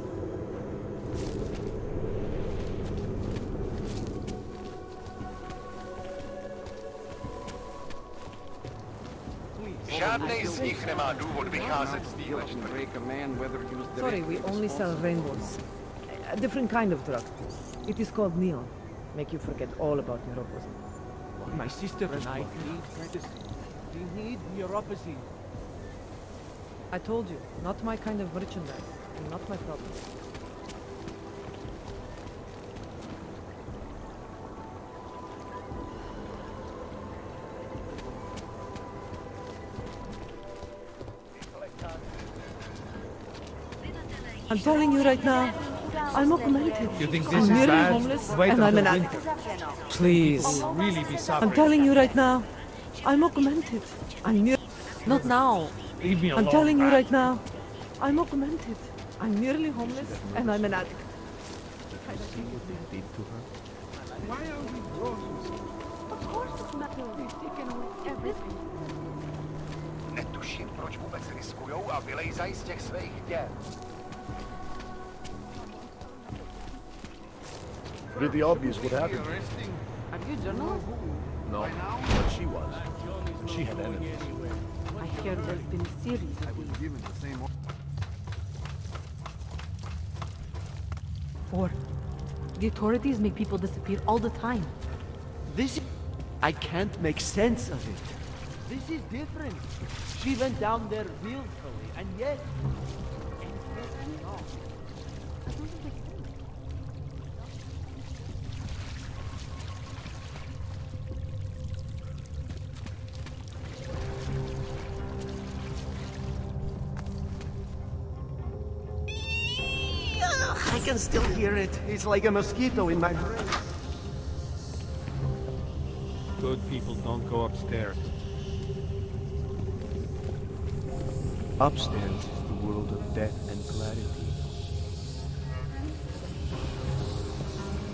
Žádnej z nich nemá důvod vycházet z téhle Sorry, we only sell rainbows. A different kind of drug. It is called neon. Make you forget all about neuropathy. My sister and I need medicine. We need neuropathy. I told you, not my kind of merchandise, and not my problem. I'm telling you right now, I'm augmented. You think this I'm is nearly bad? homeless, Wait and I'm until an winter. addict. Please. You'll really be suffering. I'm telling you right now, I'm augmented. I'm near. Not now. Leave me alone. I'm telling you right now, I'm augmented. I'm nearly homeless, and I'm an addict. See what they did to her? Why are we roses? Of course it's metal. They've taken away everything. Netuším, proč vůbec riskujou a vylejzají z těch svých děl. Pretty obvious what happened. Are you a journalist? No, but she was. She had enemies. I hear there's been a series of these. Or the authorities make people disappear all the time. This... I can't make sense of it. This is different. She went down there willfully, and yet... I can still hear it. It's like a mosquito in my brain. Good people don't go upstairs. Upstairs is the world of death and clarity.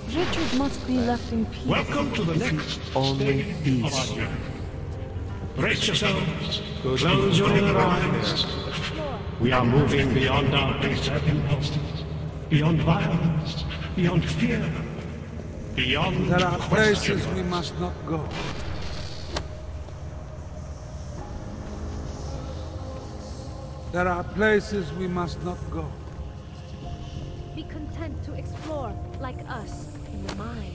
Richard must be left in peace. Welcome to the next Only stage peace. of our journey. Brace yourselves. Close your inner eyes. We are moving beyond our baser impulses, beyond violence, beyond fear, beyond There are places question. we must not go. There are places we must not go. Be content to explore, like us, in the mind.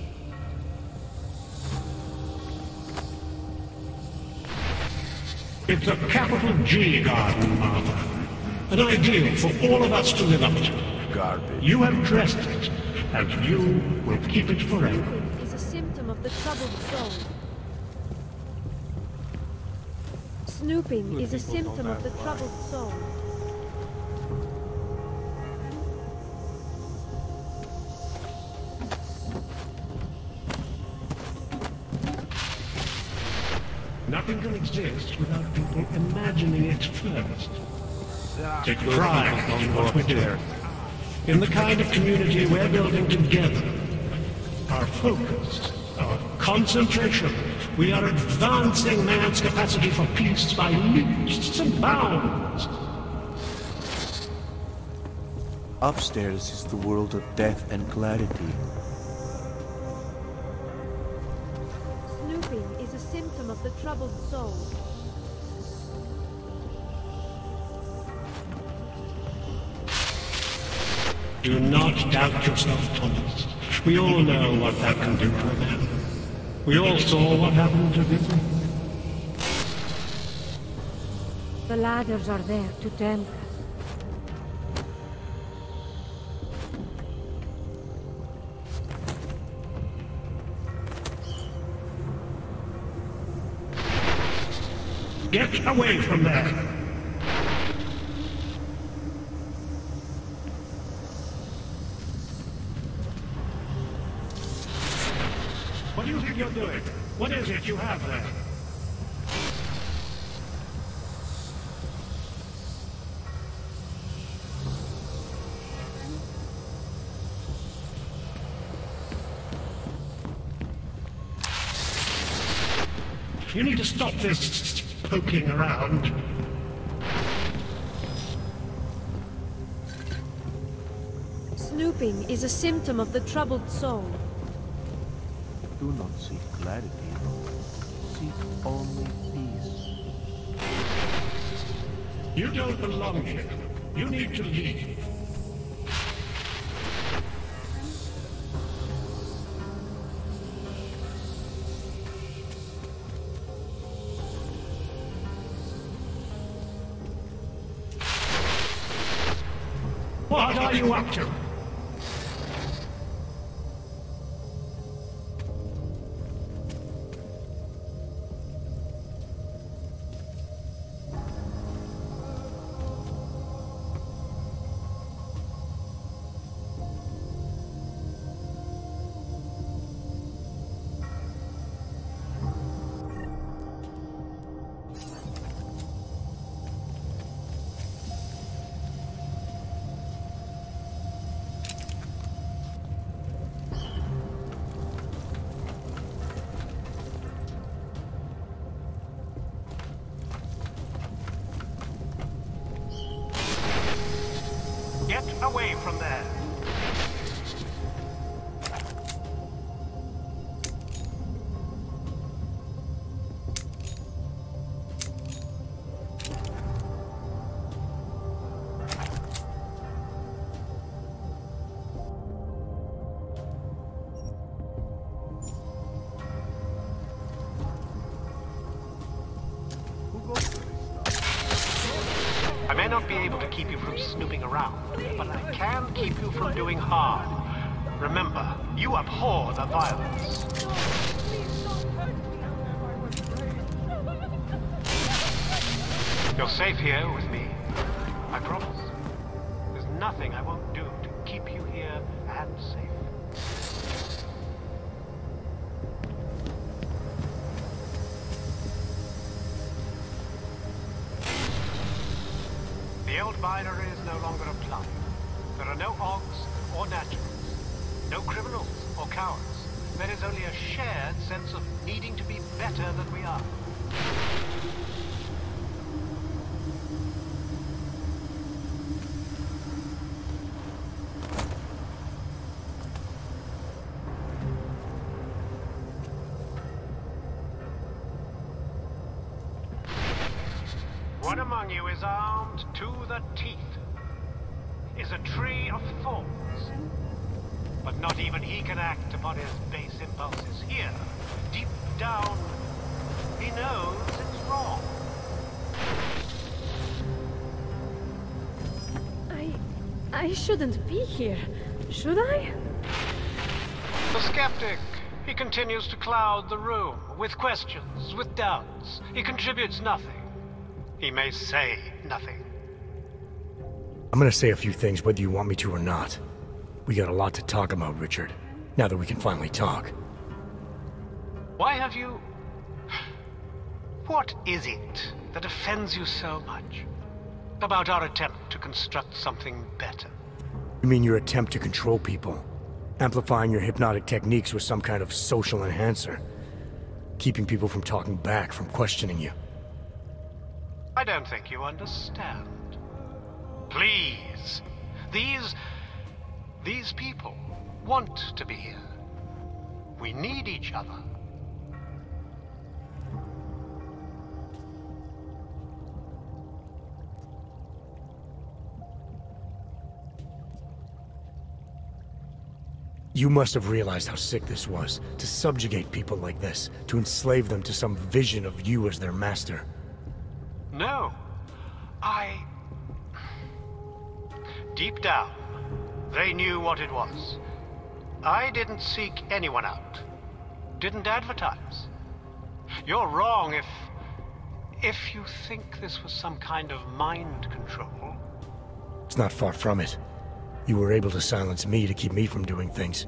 It's a capital G garden, Martha. An ideal for all of us to live up to. Garbage. You have dressed it, and you will keep it forever. Snooping is a symptom of the troubled soul. Snooping is a symptom of the troubled soul. Nothing can exist without people imagining it first. Take pride in what we're doing, in the kind of community we're building together. Our focus, our concentration. We are advancing man's capacity for peace by leaps and bounds. Upstairs is the world of death and clarity. Snooping is a symptom of the troubled soul. Do not doubt yourself, Thomas. We all know what that can do to a man. We all saw what happened to Vicky. The ladders are there to tempt us. Get away from there! What do you think you're doing? What is it you have there? You need to stop this poking around. snooping is a symptom of the troubled soul. Do not seek clarity. Seek only peace. You don't belong here. You need to leave. What are you up to? Get away from there. I may not be able to keep you from snooping around, but I can keep you from doing harm. Remember, you abhor the violence. You're safe here with me. I promise. There's nothing I won't do to keep you here and safe. The old binary is no longer applied. There are no Ogs or naturals, no criminals or cowards. There is only a shared sense of needing to be better than we are. One among you is armed to the teeth, is a tree of thorns. But not even he can act upon his base impulses here. Deep down, he knows it's wrong. I shouldn't be here, should I? The skeptic. He continues to cloud the room with questions, with doubts. He contributes nothing. He may say nothing. I'm gonna say a few things whether you want me to or not. We got a lot to talk about, Richard. Now that we can finally talk. Why have you... What is it that offends you so much about our attempt to construct something better? You mean your attempt to control people? Amplifying your hypnotic techniques with some kind of social enhancer? Keeping people from talking back, from questioning you? I don't think you understand. Please. These people want to be here. We need each other. You must have realized how sick this was, to subjugate people like this, to enslave them to some vision of you as their master. No. Deep down, they knew what it was. I didn't seek anyone out. Didn't advertise. You're wrong if you think this was some kind of mind control. It's not far from it. You were able to silence me to keep me from doing things.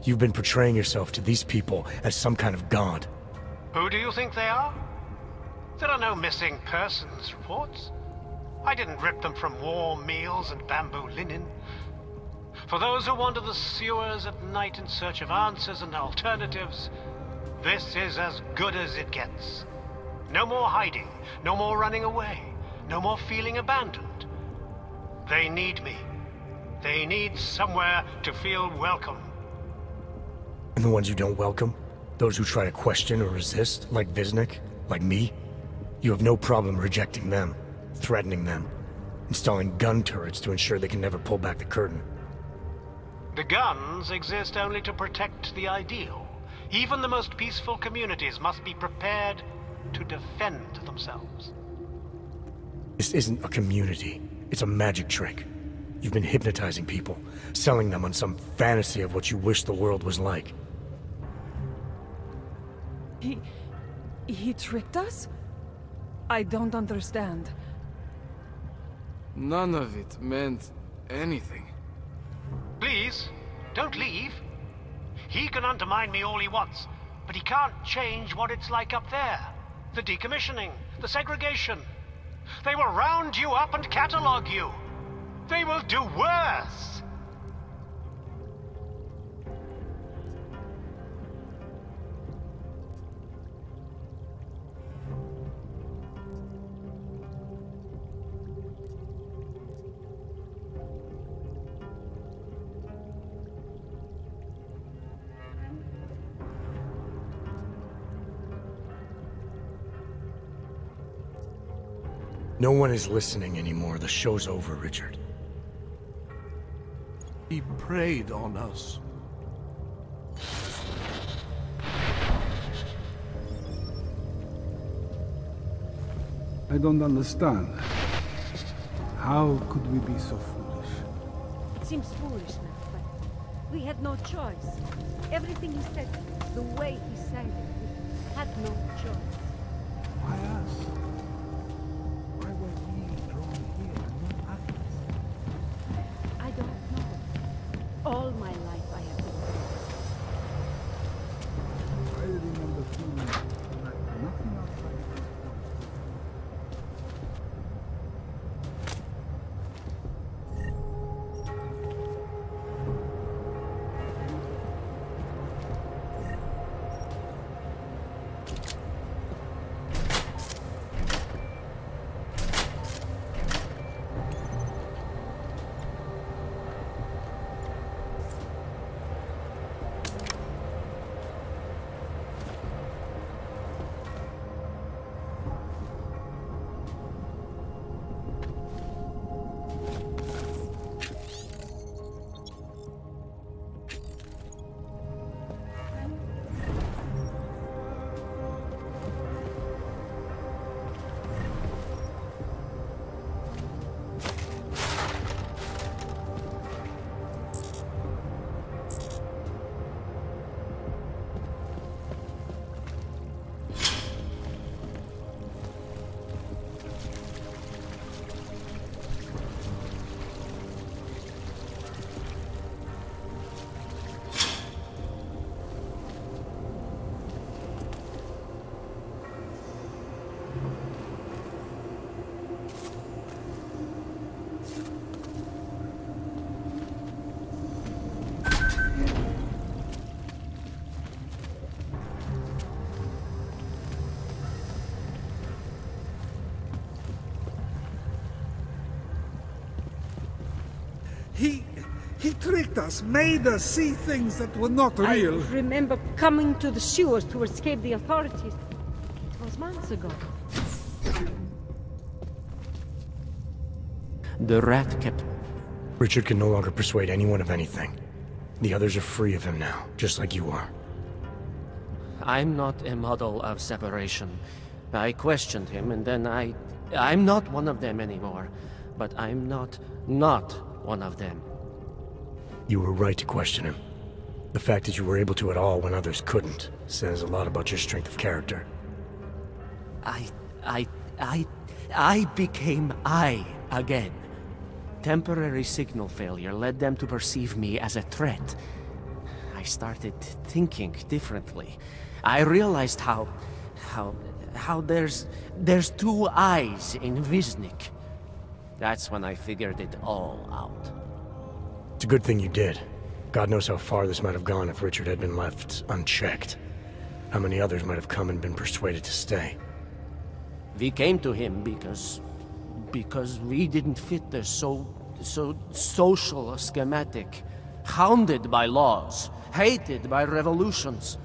You've been portraying yourself to these people as some kind of god. Who do you think they are? There are no missing persons reports. I didn't rip them from warm meals and bamboo linen. For those who wander the sewers at night in search of answers and alternatives, this is as good as it gets. No more hiding, no more running away, no more feeling abandoned. They need me. They need somewhere to feel welcome. And the ones you don't welcome? Those who try to question or resist, like Viznik, like me? You have no problem rejecting them, threatening them, installing gun turrets to ensure they can never pull back the curtain. The guns exist only to protect the ideal. Even the most peaceful communities must be prepared to defend themselves. This isn't a community. It's a magic trick. You've been hypnotizing people, selling them on some fantasy of what you wish the world was like. He tricked us? I don't understand. None of it meant anything. Please, don't leave. He can undermine me all he wants, but he can't change what it's like up there. The decommissioning, the segregation. They will round you up and catalog you. They will do worse. No one is listening anymore. The show's over, Richard. He preyed on us. I don't understand. How could we be so foolish? It seems foolish now, but we had no choice. Everything he said, the way he said it, we had no choice. Why us? Why were we drawn here and not others? I don't know. All my life I have been I remember feeling like nothing outside of this world. He tricked us, made us see things that were not real. I remember coming to the sewers to escape the authorities. It was months ago. The rat kept... Richard can no longer persuade anyone of anything. The others are free of him now, just like you are. I'm not a model of separation. I questioned him, and then I'm not one of them anymore. But I'm not one of them. You were right to question him. The fact that you were able to at all when others couldn't says a lot about your strength of character. I became I again. Temporary signal failure led them to perceive me as a threat. I started thinking differently. I realized how there's two eyes in Viznik. That's when I figured it all out. It's a good thing you did. God knows how far this might have gone if Richard had been left unchecked. How many others might have come and been persuaded to stay. We came to him because we didn't fit the social schematic, hounded by laws, hated by revolutions.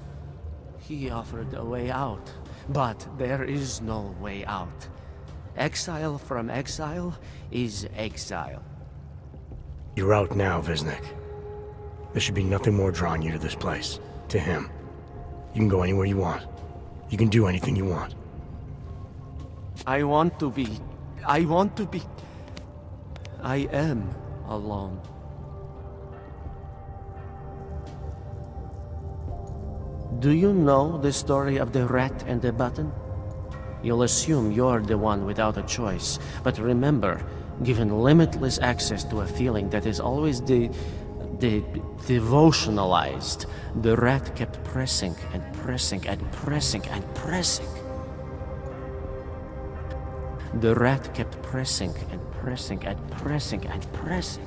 He offered a way out, but there is no way out. Exile from exile is exile. You're out now, Viznik. There should be nothing more drawing you to this place, to him. You can go anywhere you want. You can do anything you want. I want to be... I am alone. Do you know the story of the rat and the button? You'll assume you're the one without a choice, but remember, given limitless access to a feeling that is always devotionalized, the rat kept pressing and pressing and pressing and pressing. The rat kept pressing and pressing and pressing and pressing.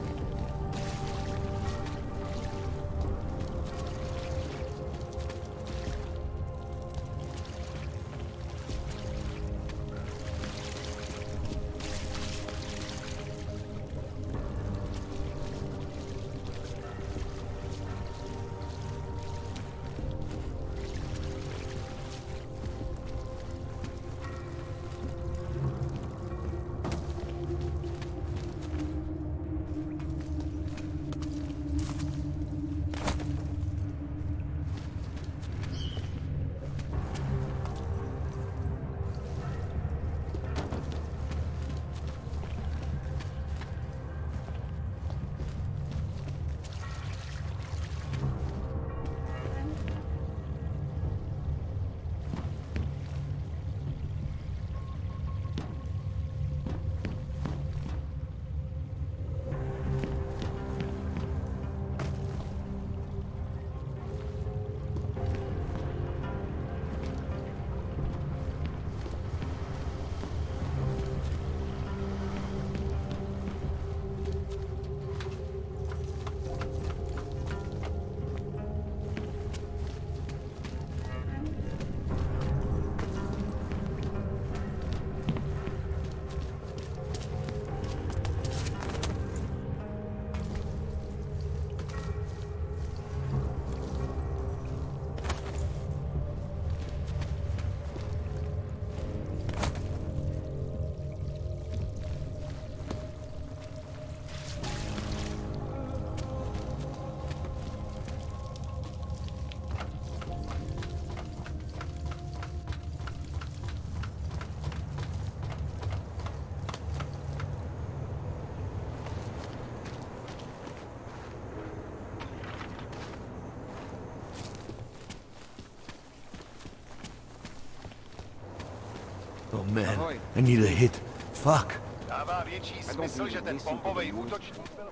Oh man, I need a hit. Fuck. Dává větší smysl, že ten bombový útočník byl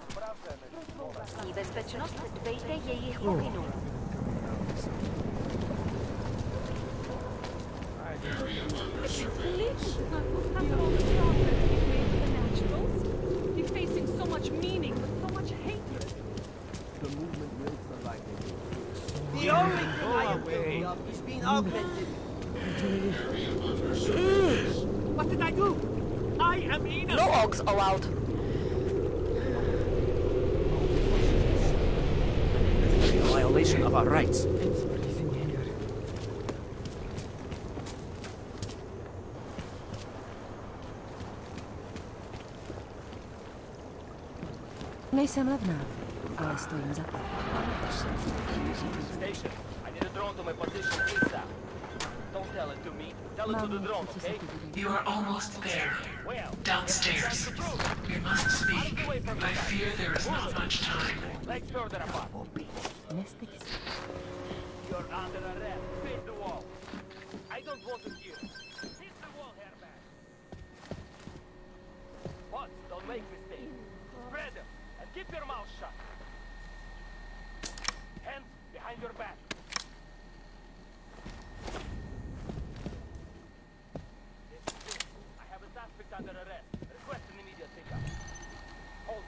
Bezpečnost dbejte jejich pokynů. He's facing so much meaning, so much hatred. The movement rates are like the only thing I am guilty of is being augmented. What did I do? I am innocent. No ogs allowed. A violation of our rights. Nejsem levná, ale stojím za to. Station, I need a drone to my position ASAP. Don't tell it to me. Tell it to the drone, okay? You are almost there. Downstairs. We must speak. I fear there is not much time. Legs further apart. You're under arrest. Face the wall. I don't want to hear. Hit the wall, Herman. What? Don't make mistakes. Spread them and keep your mouth shut. Hands behind your back. Under arrest. Request an immediate pickup. Hold it.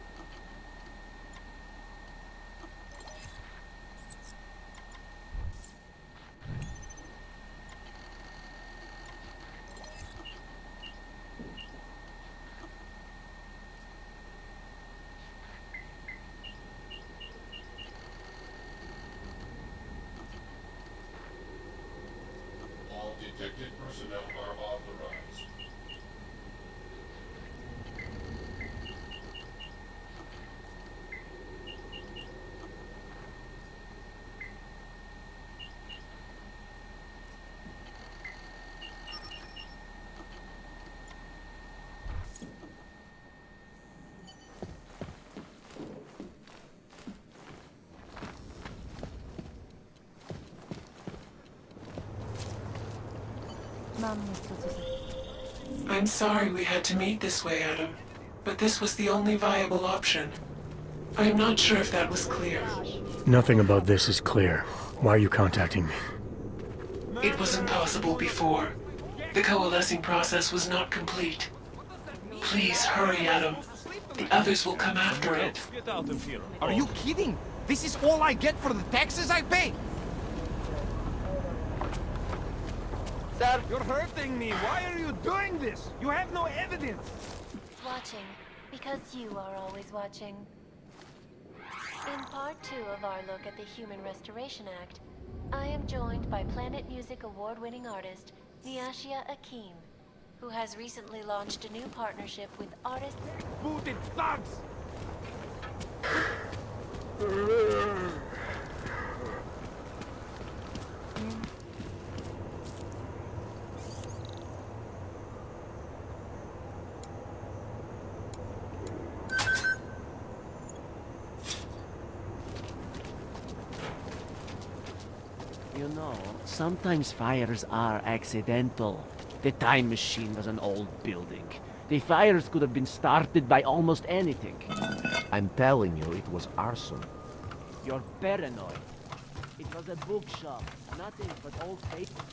detected personnel are authorized. I'm sorry we had to meet this way, Adam, but this was the only viable option. I am not sure if that was clear. Nothing about this is clear. Why are you contacting me? It was impossible before. The coalescing process was not complete. Please hurry, Adam. The others will come after it. Get out of here. Are you kidding? This is all I get for the taxes I pay! Sir? You're hurting me. Why are you doing this? You have no evidence. Watching, because you are always watching. In part 2 of our look at the Human Restoration Act, I am joined by Planet Music award-winning artist Niashia Akeem, who has recently launched a new partnership with artists... Booted thugs! You know, sometimes fires are accidental. The time machine was an old building. The fires could have been started by almost anything. I'm telling you, it was arson. You're paranoid. It was a bookshop. Nothing but old paper.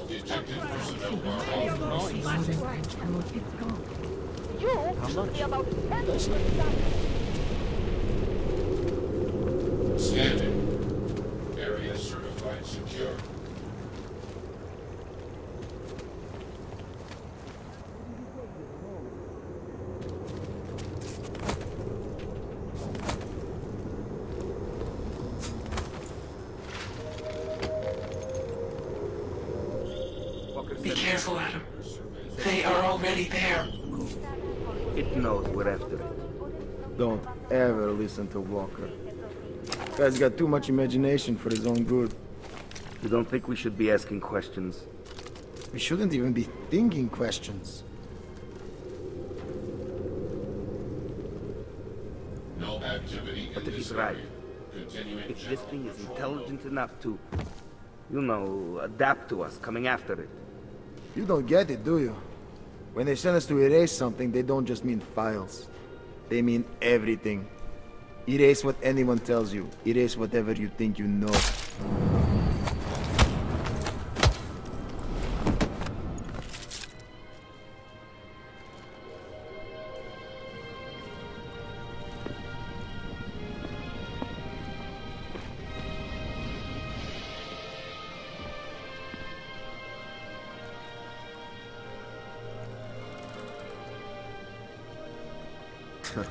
Detected personnel are authorized. Scanning. Area certified secure. Be careful, Adam. They are already there. It knows we're after it. Don't ever listen to Walker. Guy's got too much imagination for his own good. You don't think we should be asking questions? We shouldn't even be thinking questions. No activity in But if this he's right, area. Continuing if this thing is general intelligent enough to, you know, adapt to us coming after it. You don't get it, do you? When they send us to erase something, they don't just mean files. They mean everything. Erase what anyone tells you. Erase whatever you think you know. The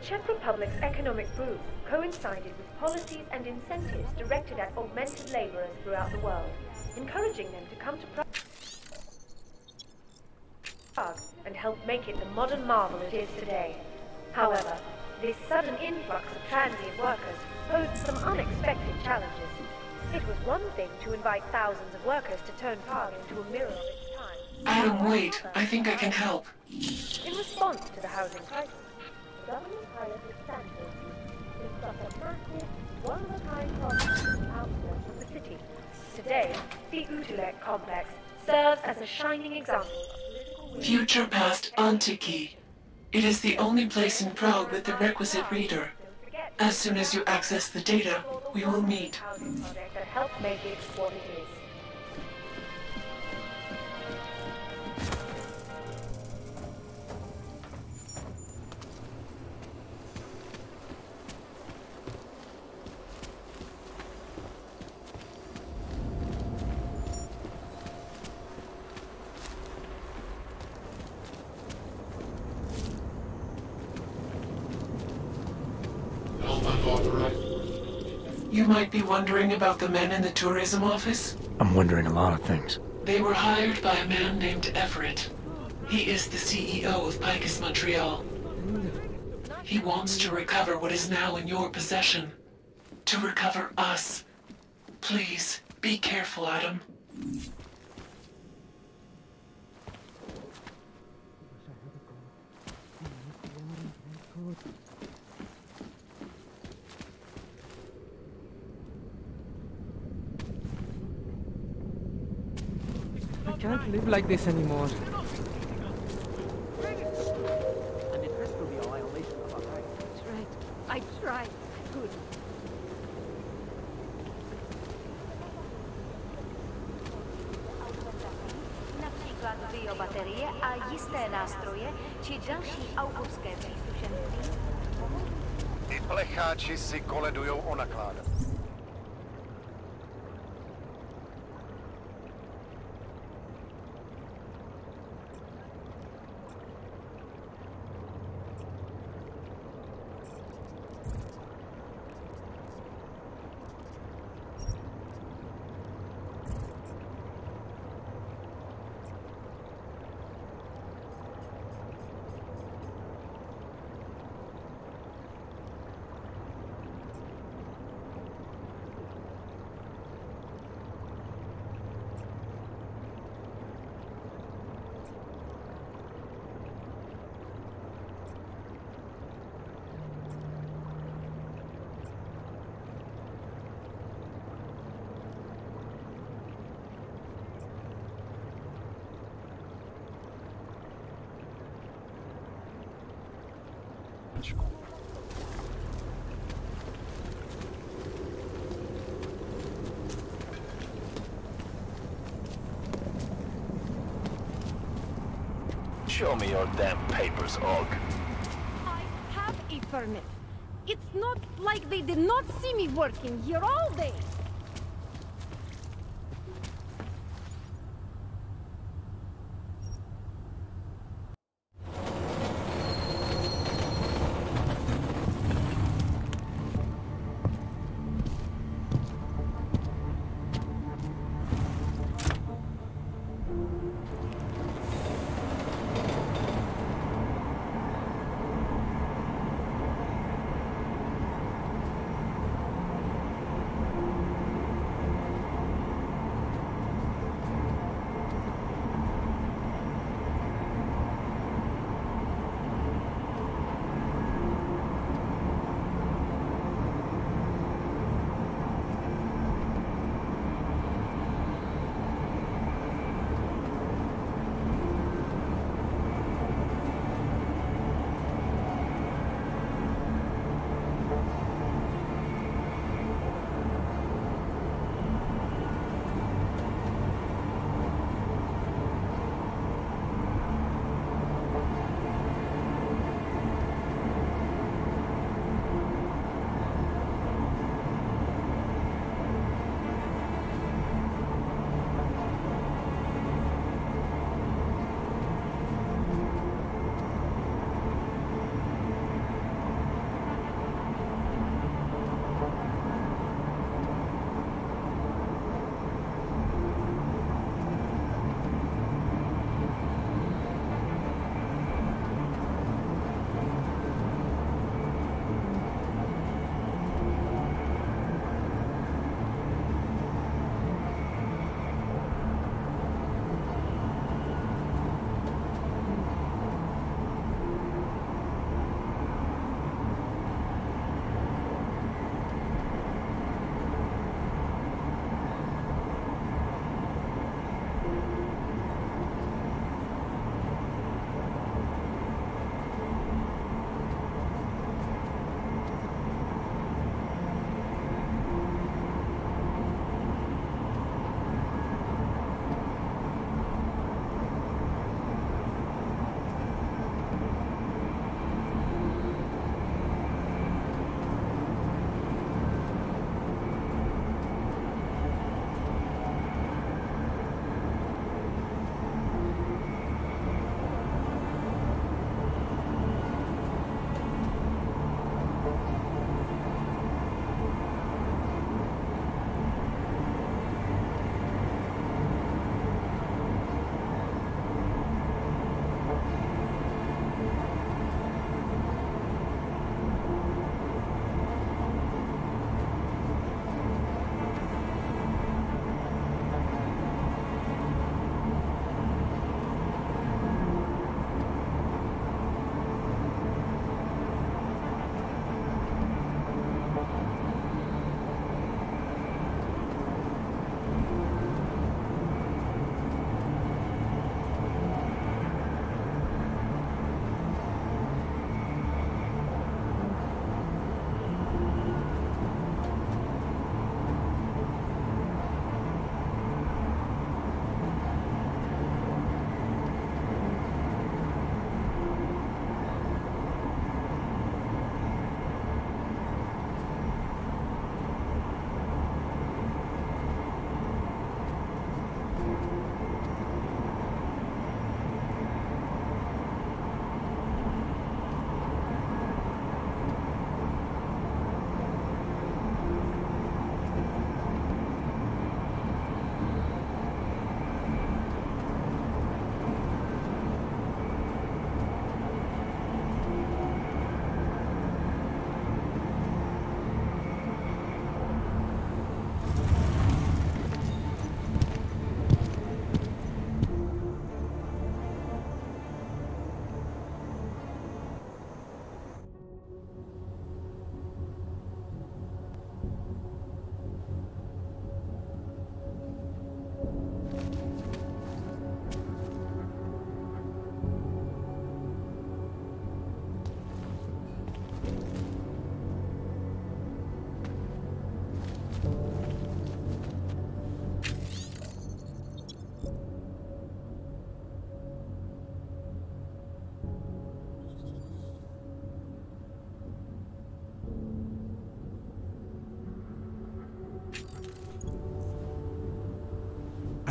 Czech Republic's economic boom coincided with policies and incentives directed at augmented laborers throughout the world, encouraging them to come to Prague and help make it the modern marvel it is today. However, this sudden influx of transient workers posed some unexpected challenges. It was one thing to invite thousands of workers to turn Prague into a mirror of its time. Adam, wait. I think I can help. In response to the housing crisis, the government piloted standards to construct a massive, one-of-a-kind project on the outskirts of the city. Today, the Utulek complex serves as a shining example of political Future Past Antiki. It is the only place in Prague with the requisite reader. As soon as you access the data, we will meet. that help make it what it is. You might be wondering about the men in the tourism office? I'm wondering a lot of things. They were hired by a man named Everett. He is the CEO of Picus Montreal. He wants to recover what is now in your possession. To recover us. Please, be careful, Adam. I can't live like this anymore. And it has to be a violation of our rights. That's right. I tried. Good. Například biobaterie a jisté nástroje, či další autorské příslušenství. Ty plecháči si koledujou o nakládání. Show me your damn papers, Og. I have a permit. It's not like they did not see me working here all day.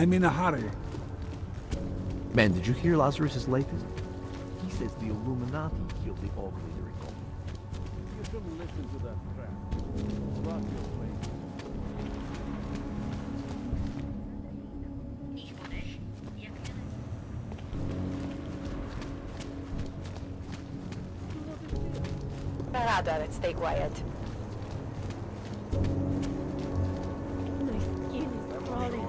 I'm in a hurry. Man, did you hear Lazarus' latest? He says the Illuminati killed the org leader in Gold. You shouldn't listen to that crap. Drop your plate. Radar, stay quiet. My skin is crawling.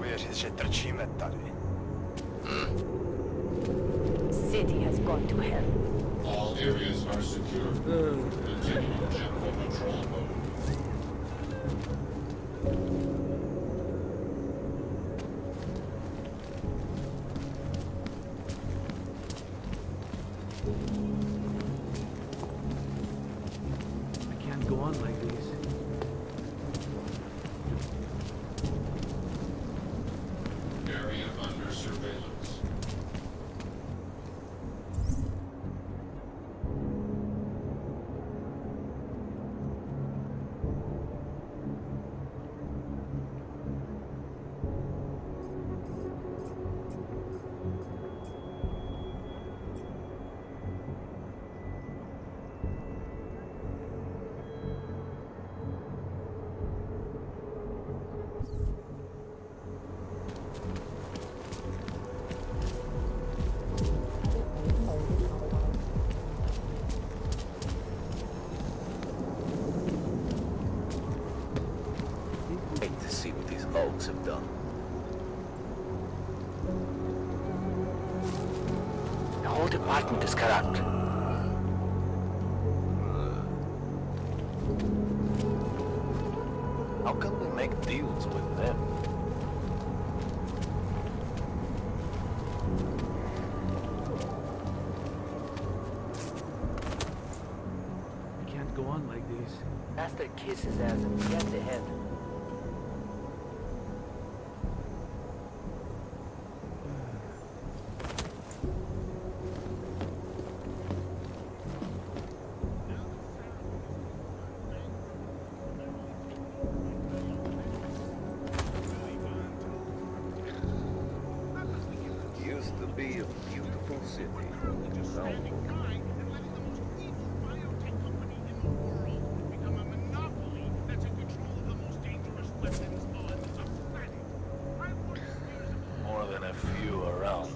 City has gone to hell. All areas are secure. Continue general patrol mode. I can't go on like this. Area under surveillance. Wait to see what these logs have done. The whole department is corrupt. How can we make deals with them? I can't go on like this. Master kiss his ass and gets ahead. Used to be a beautiful city. More than a few around.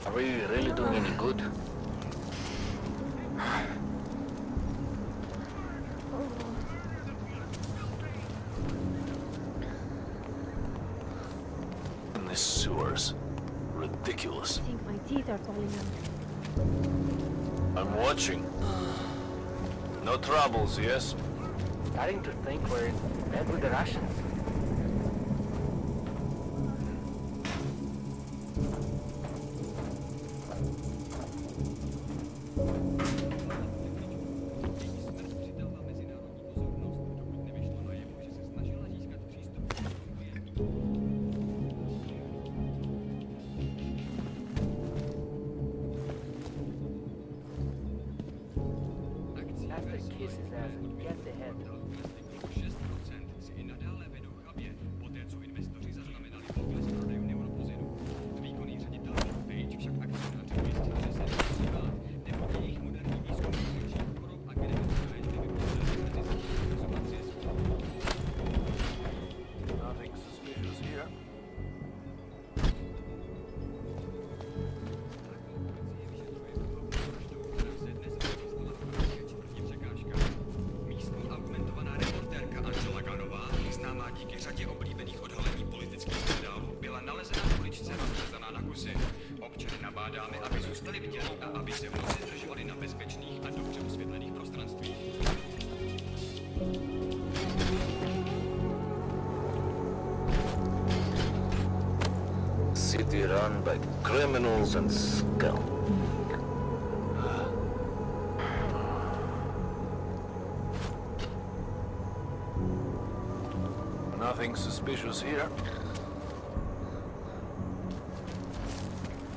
Are we really doing any good? In the sewers. Ridiculous. I think my teeth are falling out. I'm watching. No troubles, yes? Starting to think we're in bed with the Russians. Master kiss his ass and gets ahead. Nothing suspicious here. Místní augmentovaná reportérka Angela Ganová, známá díky řadě oblíbených odhalení politických skandálů, byla nalezena v uličce a zřezaná na kusy. Občany nabádáme, aby zůstali bdělí a aby se v noci zdržovali na bezpečných a dobře osvětlených prostranstvích. City run by criminals and scum. Nothing suspicious here.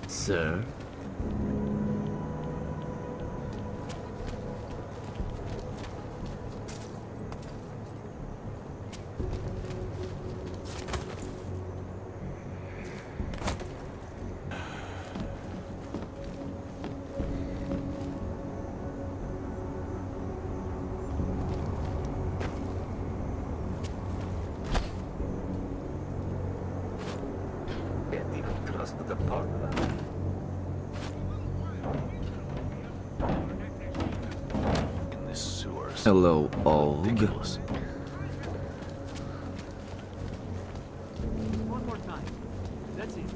Sir? Hello, Og. Ridiculous. One more time. That's it.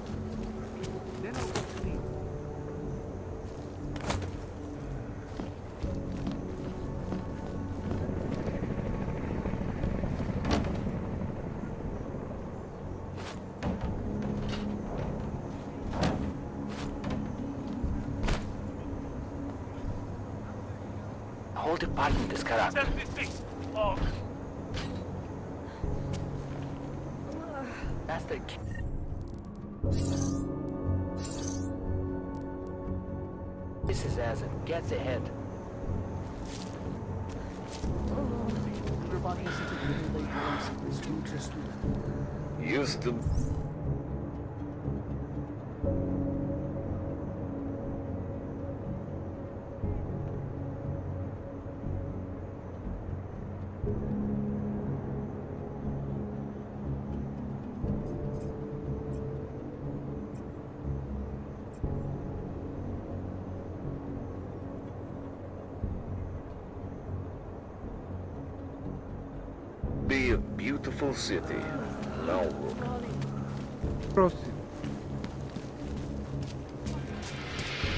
Then I'll be clean. Whole department is corrupt. Oh. Master. This is as it gets ahead. Used to. Be a beautiful city. Now look. Proceed.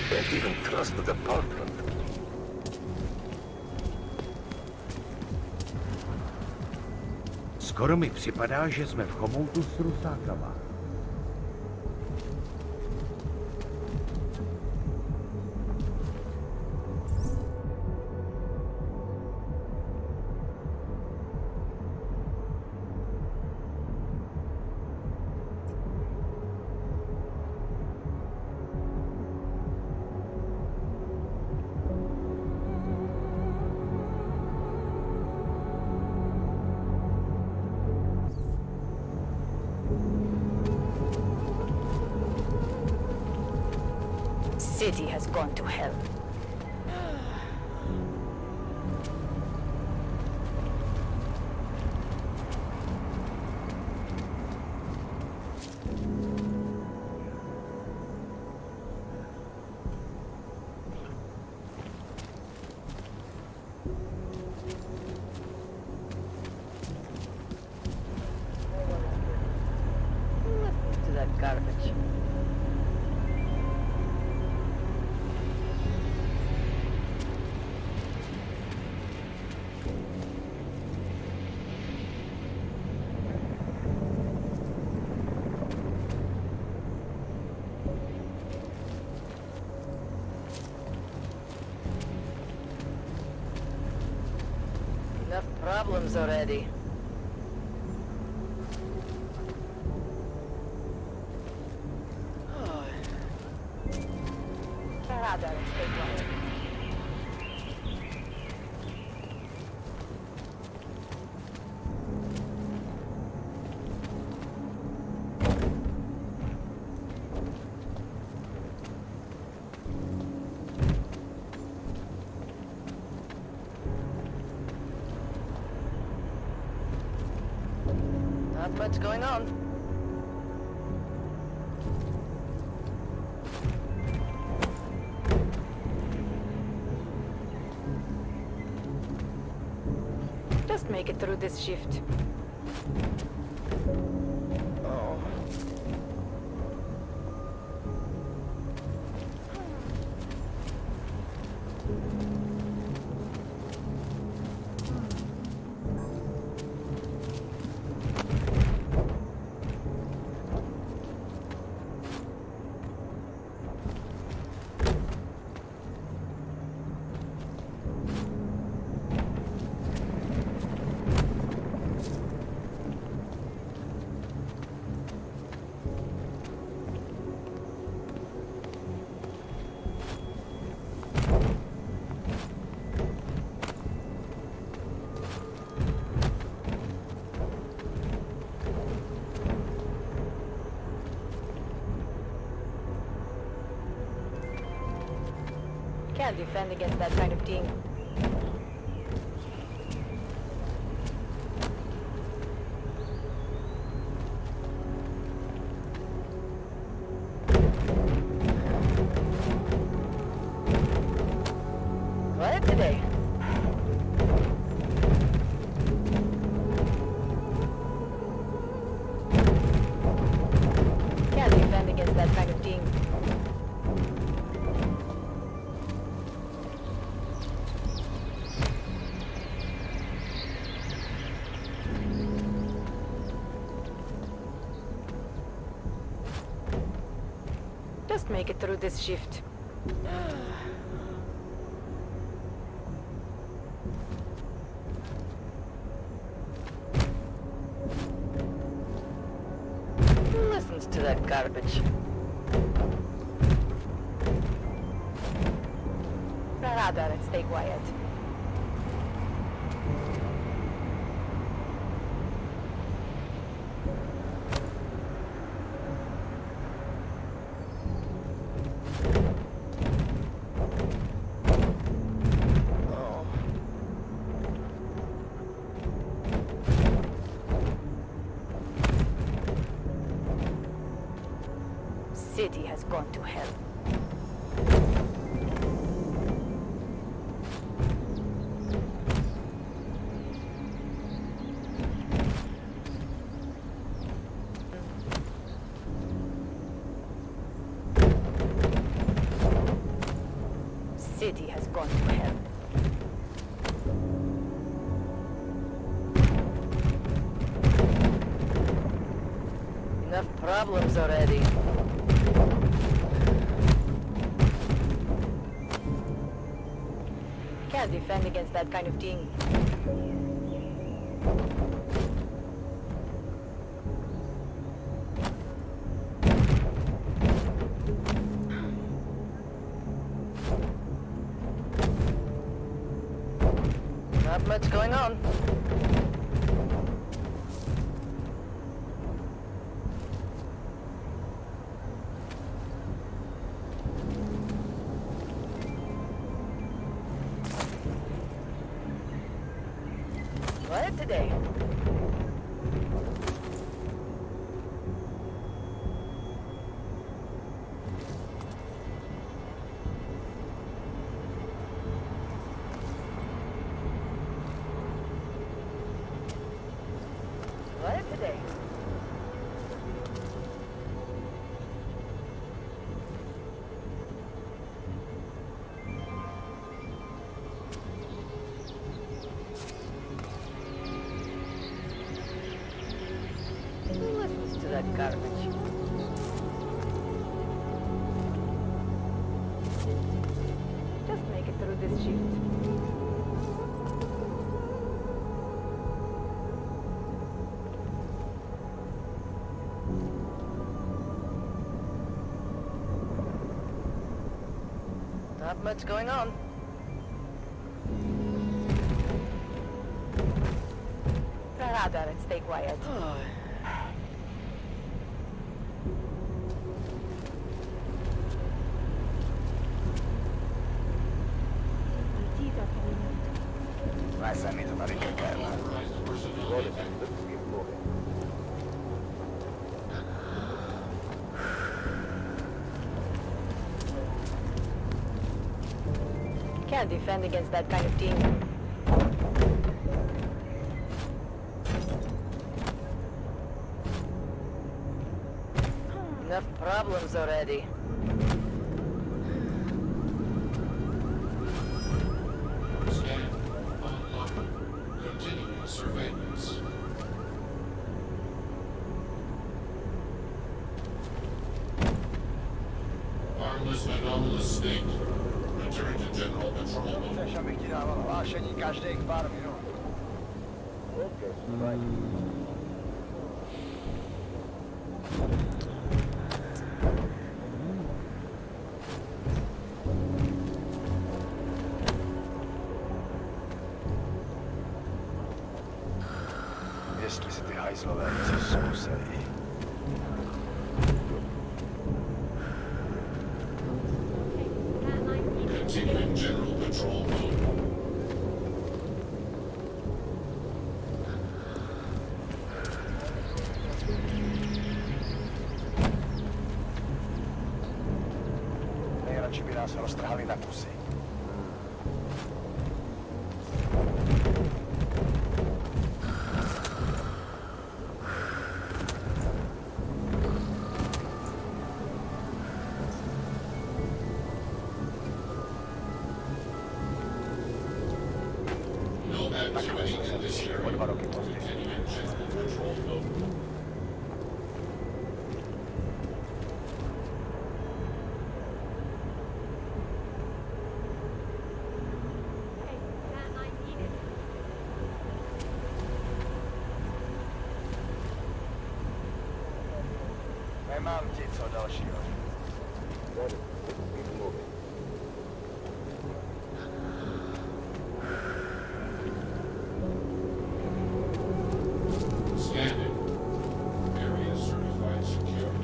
Can't even trust the department. Skoro mi připadá, že jsme v chomoutu s Rusákama. City has gone to hell. Listen to that garbage. Enough problems already. Parada, stay quiet. Not much going on. Just make it through this shift. Oh. Can't defend against that kind of thing. Quiet today. Can't defend against that kind of thing. Just make it through this shift. Listens to that garbage. Rather and stay quiet. City has gone to hell. City has gone to hell. Enough problems already. Can't defend against that kind of thing. Not much going on. Quiet today. Quiet today. Listens to that garbage. Just make it through this shift. Not much going on. Rather and stay quiet. Vai a meta para ricarcarla. Can't defend against that kind of thing. Enough problems already. Scan. Unlocked. Continuing surveillance. Harmless anomalous state. Return to general control mode. Przeszamy kino, vášení každých pár minut. Jestli si ty hajzlové něco zkusejí. Continuing general nás roztrhali na kusy. Nemám ti co dalšího. Scanning. Area certified secure.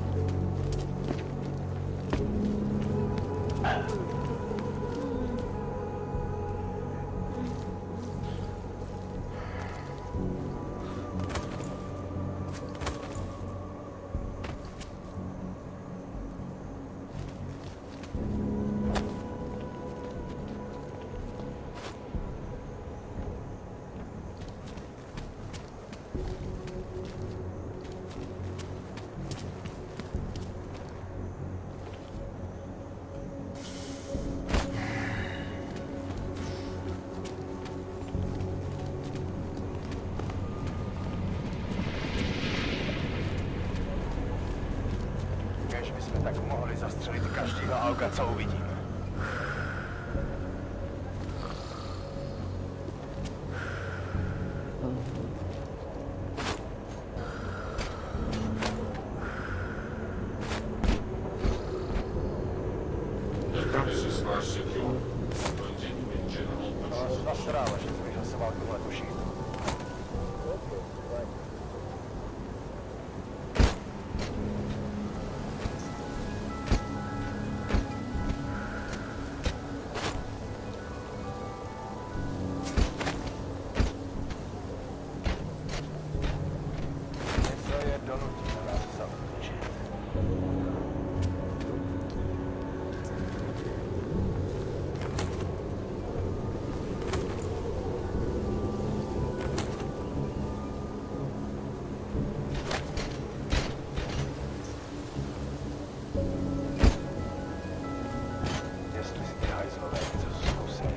Kež bychom tak mohli zastřelit každýho auga, co uvidíme. The premises are secure. Continuing general patrol. Nasrálo, že jsi vyhlasoval tuhle tušíku. Něco je donutí na nás zaútočit. Jestli si ty hajzlové něco zkusej.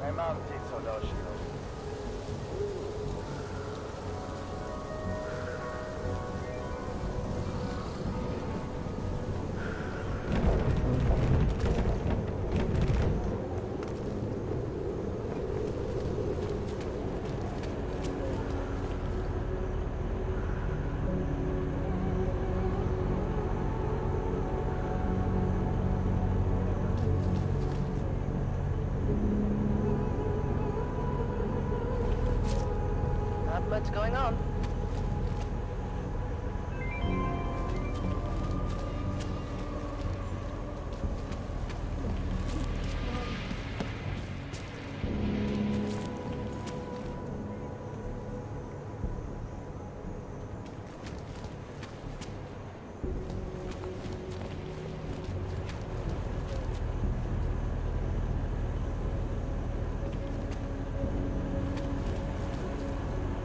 Nemám ti co dalšího. Not much going on.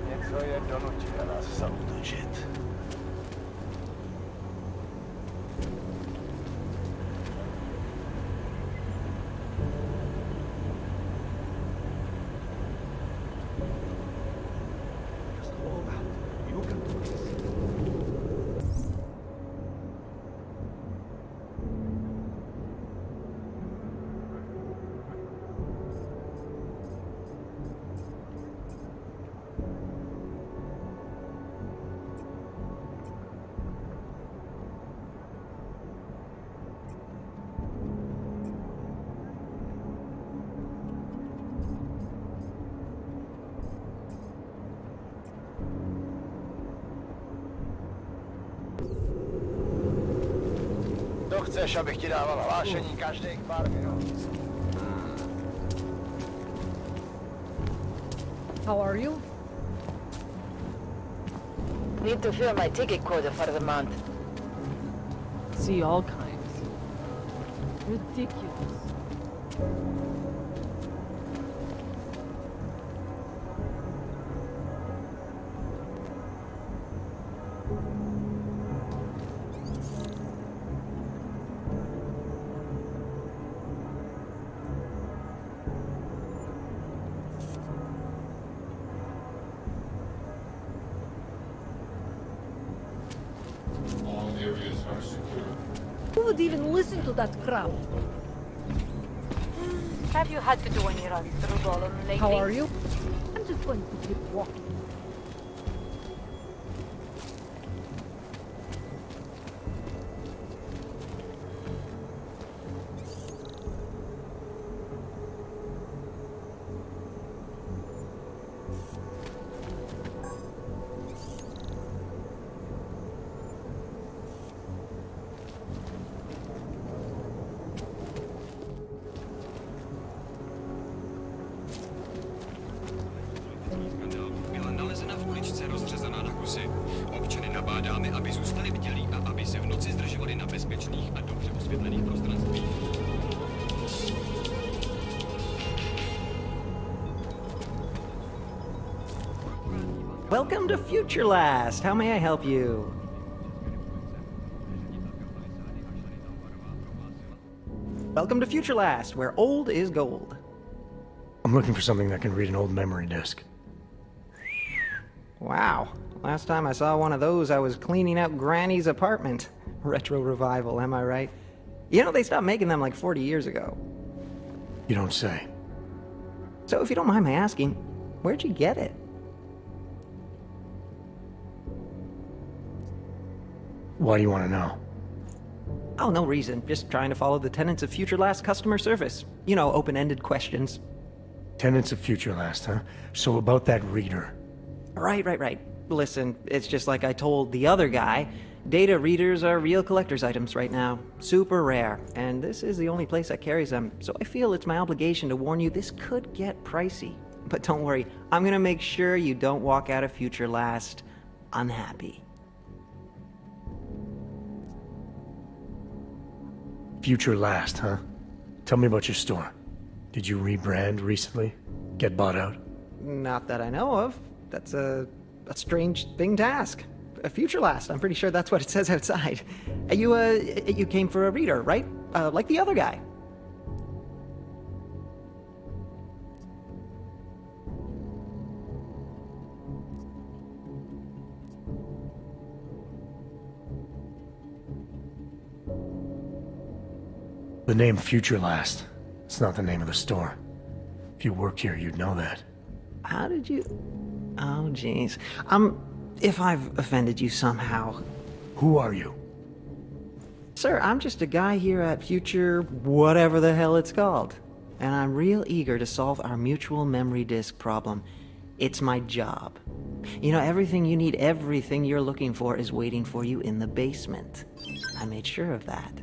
Něco je donutí na nás zaútočit. chceš, abych ti dával hlášení každých pár minut? How are you? Need to fill my ticket quota for the month. See all kinds. Ridiculous. All areas are secure. Who would even listen to that crap? Have you had to do any runs through Gollum lately? How are you? I'm just going to keep walking. Byla nalezena v uličce rozřezaná na kusy. Občany nabádáme, aby zůstali bdělí a aby se v noci zdržovali na bezpečných a dobře osvětlených prostranstvích. Welcome to Future Last. How may I help you? Welcome to Future Last, where old is gold. I'm looking for something that can read an old memory disk. Wow. Last time I saw one of those, I was cleaning out Granny's apartment. Retro revival, am I right? You know, they stopped making them like 40 years ago. You don't say. So if you don't mind my asking, where'd you get it? Why do you want to know? Oh, no reason. Just trying to follow the tenets of Future Last customer service. You know, open-ended questions. Tenants of Future Last, huh? So about that reader. Right. Listen, it's just like I told the other guy. Data readers are real collector's items right now. Super rare. And this is the only place that carries them. So I feel it's my obligation to warn you this could get pricey. But don't worry, I'm gonna make sure you don't walk out of Future Last unhappy. Future Last, huh? Tell me about your store. Did you rebrand recently? Get bought out? Not that I know of. That's a strange thing to ask. A Future Last, I'm pretty sure that's what it says outside. You came for a reader, right? Like the other guy. The name Future Last. It's not the name of the store. If you worked here, you'd know that. How did you... Oh, jeez. If I've offended you somehow... Who are you? Sir, I'm just a guy here at Future... whatever the hell it's called. And I'm real eager to solve our mutual memory disk problem. It's my job. You know, everything you need, everything you're looking for is waiting for you in the basement. I made sure of that.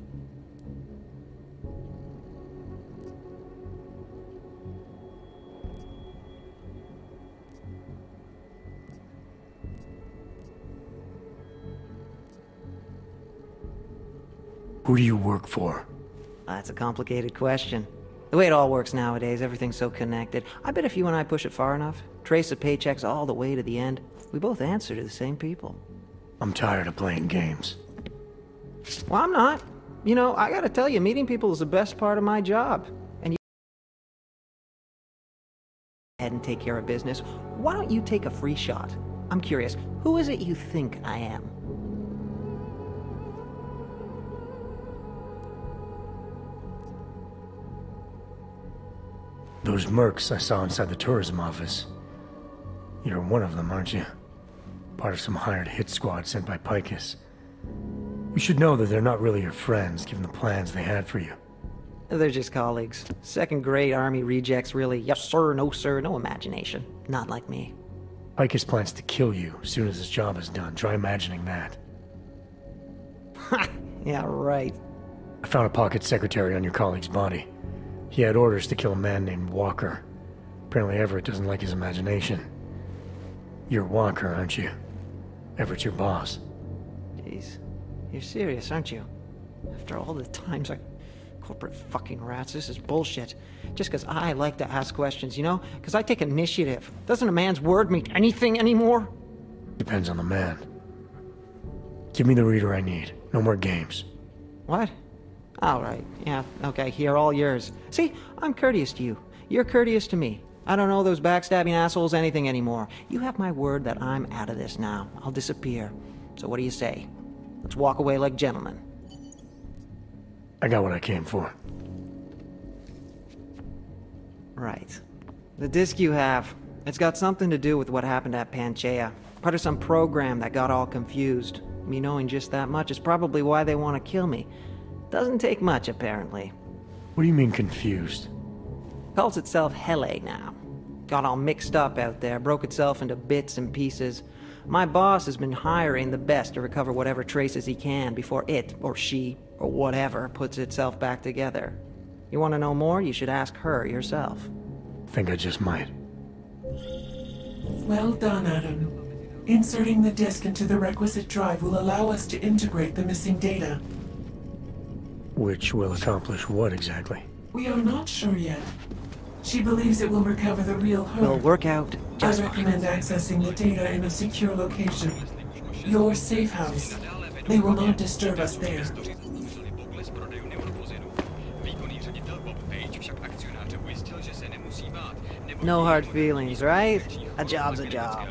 Who do you work for? That's a complicated question. The way it all works nowadays, everything's so connected. I bet if you and I push it far enough, trace the paychecks all the way to the end, we both answer to the same people. I'm tired of playing games. Well, I'm not. You know, I gotta tell you, meeting people is the best part of my job. And you ahead and take care of business. Why don't you take a free shot? I'm curious, who is it you think I am? Those mercs I saw inside the tourism office. You're one of them, aren't you? Part of some hired hit squad sent by Picus. You should know that they're not really your friends, given the plans they had for you. They're just colleagues. Second-grade army rejects, really. Yes sir, no imagination. Not like me. Picus plans to kill you as soon as his job is done. Try imagining that. Yeah, right. I found a pocket secretary on your colleague's body. He had orders to kill a man named Walker. Apparently Everett doesn't like his imagination. You're Walker, aren't you? Everett's your boss. Jeez. You're serious, aren't you? After all the times I... Corporate fucking rats, this is bullshit. Just because I like to ask questions, you know? Because I take initiative. Doesn't a man's word mean anything anymore? Depends on the man. Give me the reader I need. No more games. What? All right. Yeah, okay, here, all yours. See, I'm courteous to you. You're courteous to me. I don't know those backstabbing assholes anything anymore. You have my word that I'm out of this now. I'll disappear. So what do you say? Let's walk away like gentlemen. I got what I came for. Right. The disc you have, it's got something to do with what happened at Panchaea. Part of some program that got all confused. Me knowing just that much is probably why they want to kill me. Doesn't take much, apparently. What do you mean confused? Calls itself Hele now. Got all mixed up out there, broke itself into bits and pieces. My boss has been hiring the best to recover whatever traces he can before it, or she, or whatever, puts itself back together. You want to know more? You should ask her yourself. Think I just might. Well done, Adam. Inserting the disk into the requisite drive will allow us to integrate the missing data. Which will accomplish what exactly? We are not sure yet. She believes it will recover the real her. Will work out just I recommend accessing the data in a secure location. Your safe house. They will not disturb us there. No hard feelings, right? A job's a job.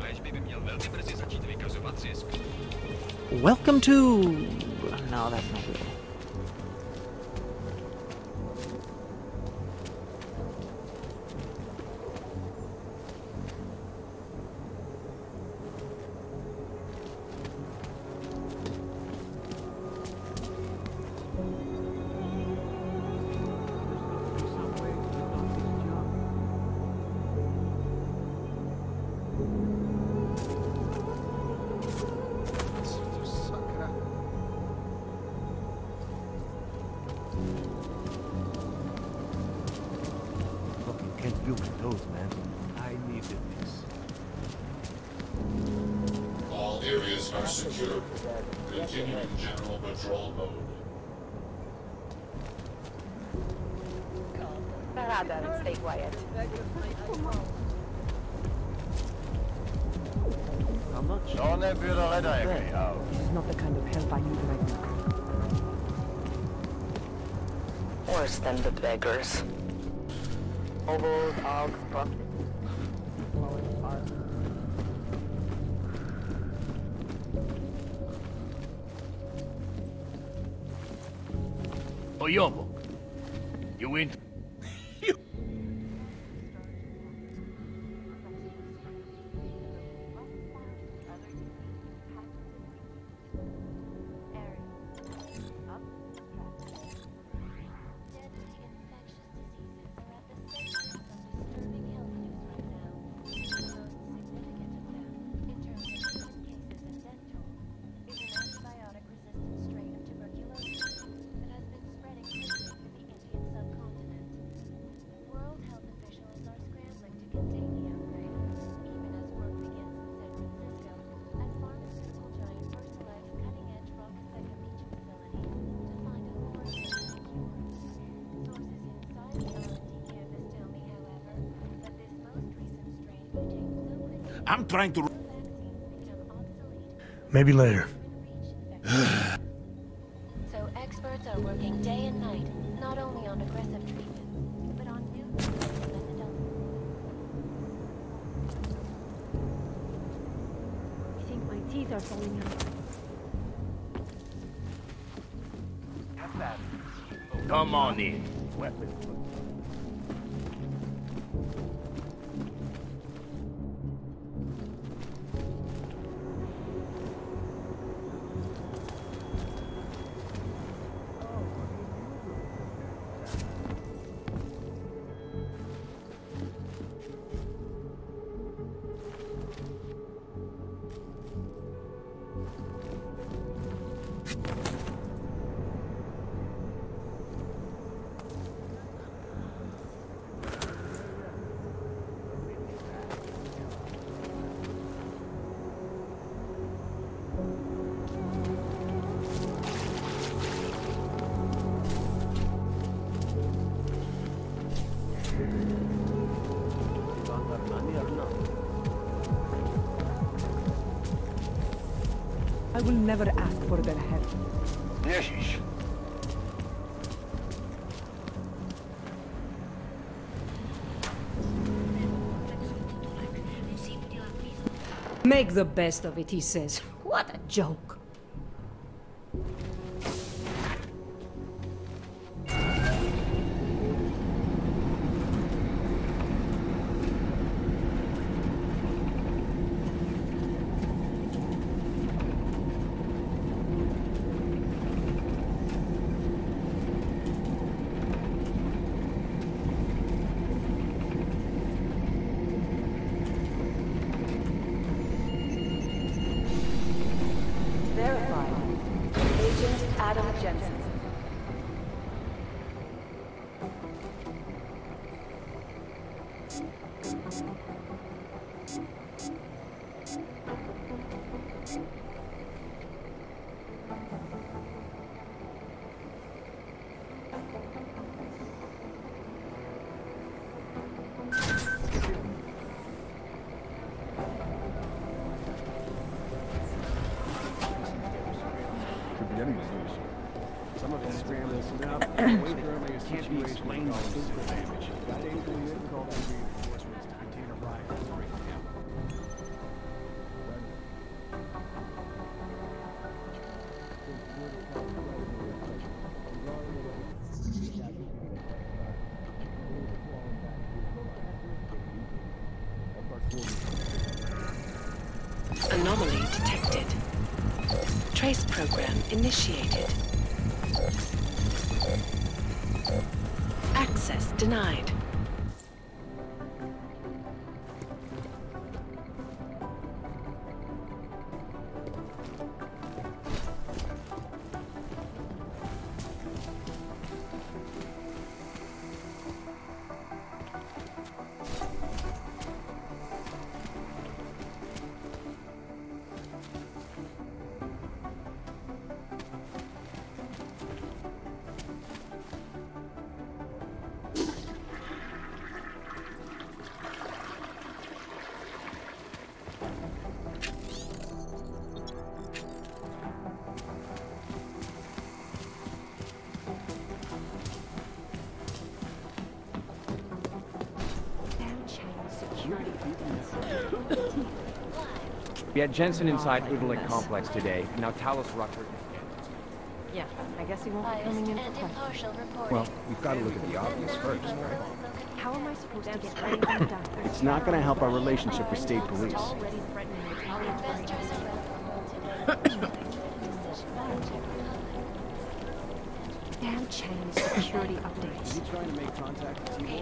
Welcome to... No, that's not good. All areas are secure. Continuing general patrol mode. Parada and stay quiet. How much? Don't ever let This is not the kind of help I need right now. Worse than the beggars. Hobos, og, profit. Oyobo, you in? I'm trying to... Maybe later. So experts are working day and night, not only on aggressive treatment, but on new I think my teeth are falling out. Come on in. Weapons. I will never ask for their help. Yeesh. Make the best of it, he says. What a joke. Some of it scrambles up. Can't be explained by physical damage. That ain't going to call the reinforcements to contain a riot right Anomaly detected. Trace program initiated. Access denied. We had Jensen inside Udalik Complex today. Now Talos Rucker. Yeah, I guess he won't be coming in for questions. Well, we've got to look at the obvious first, right? How am I supposed to get anything done? It's not going to help our relationship with state police. Damn Chinese security updates. Are you trying to make contact with Timor?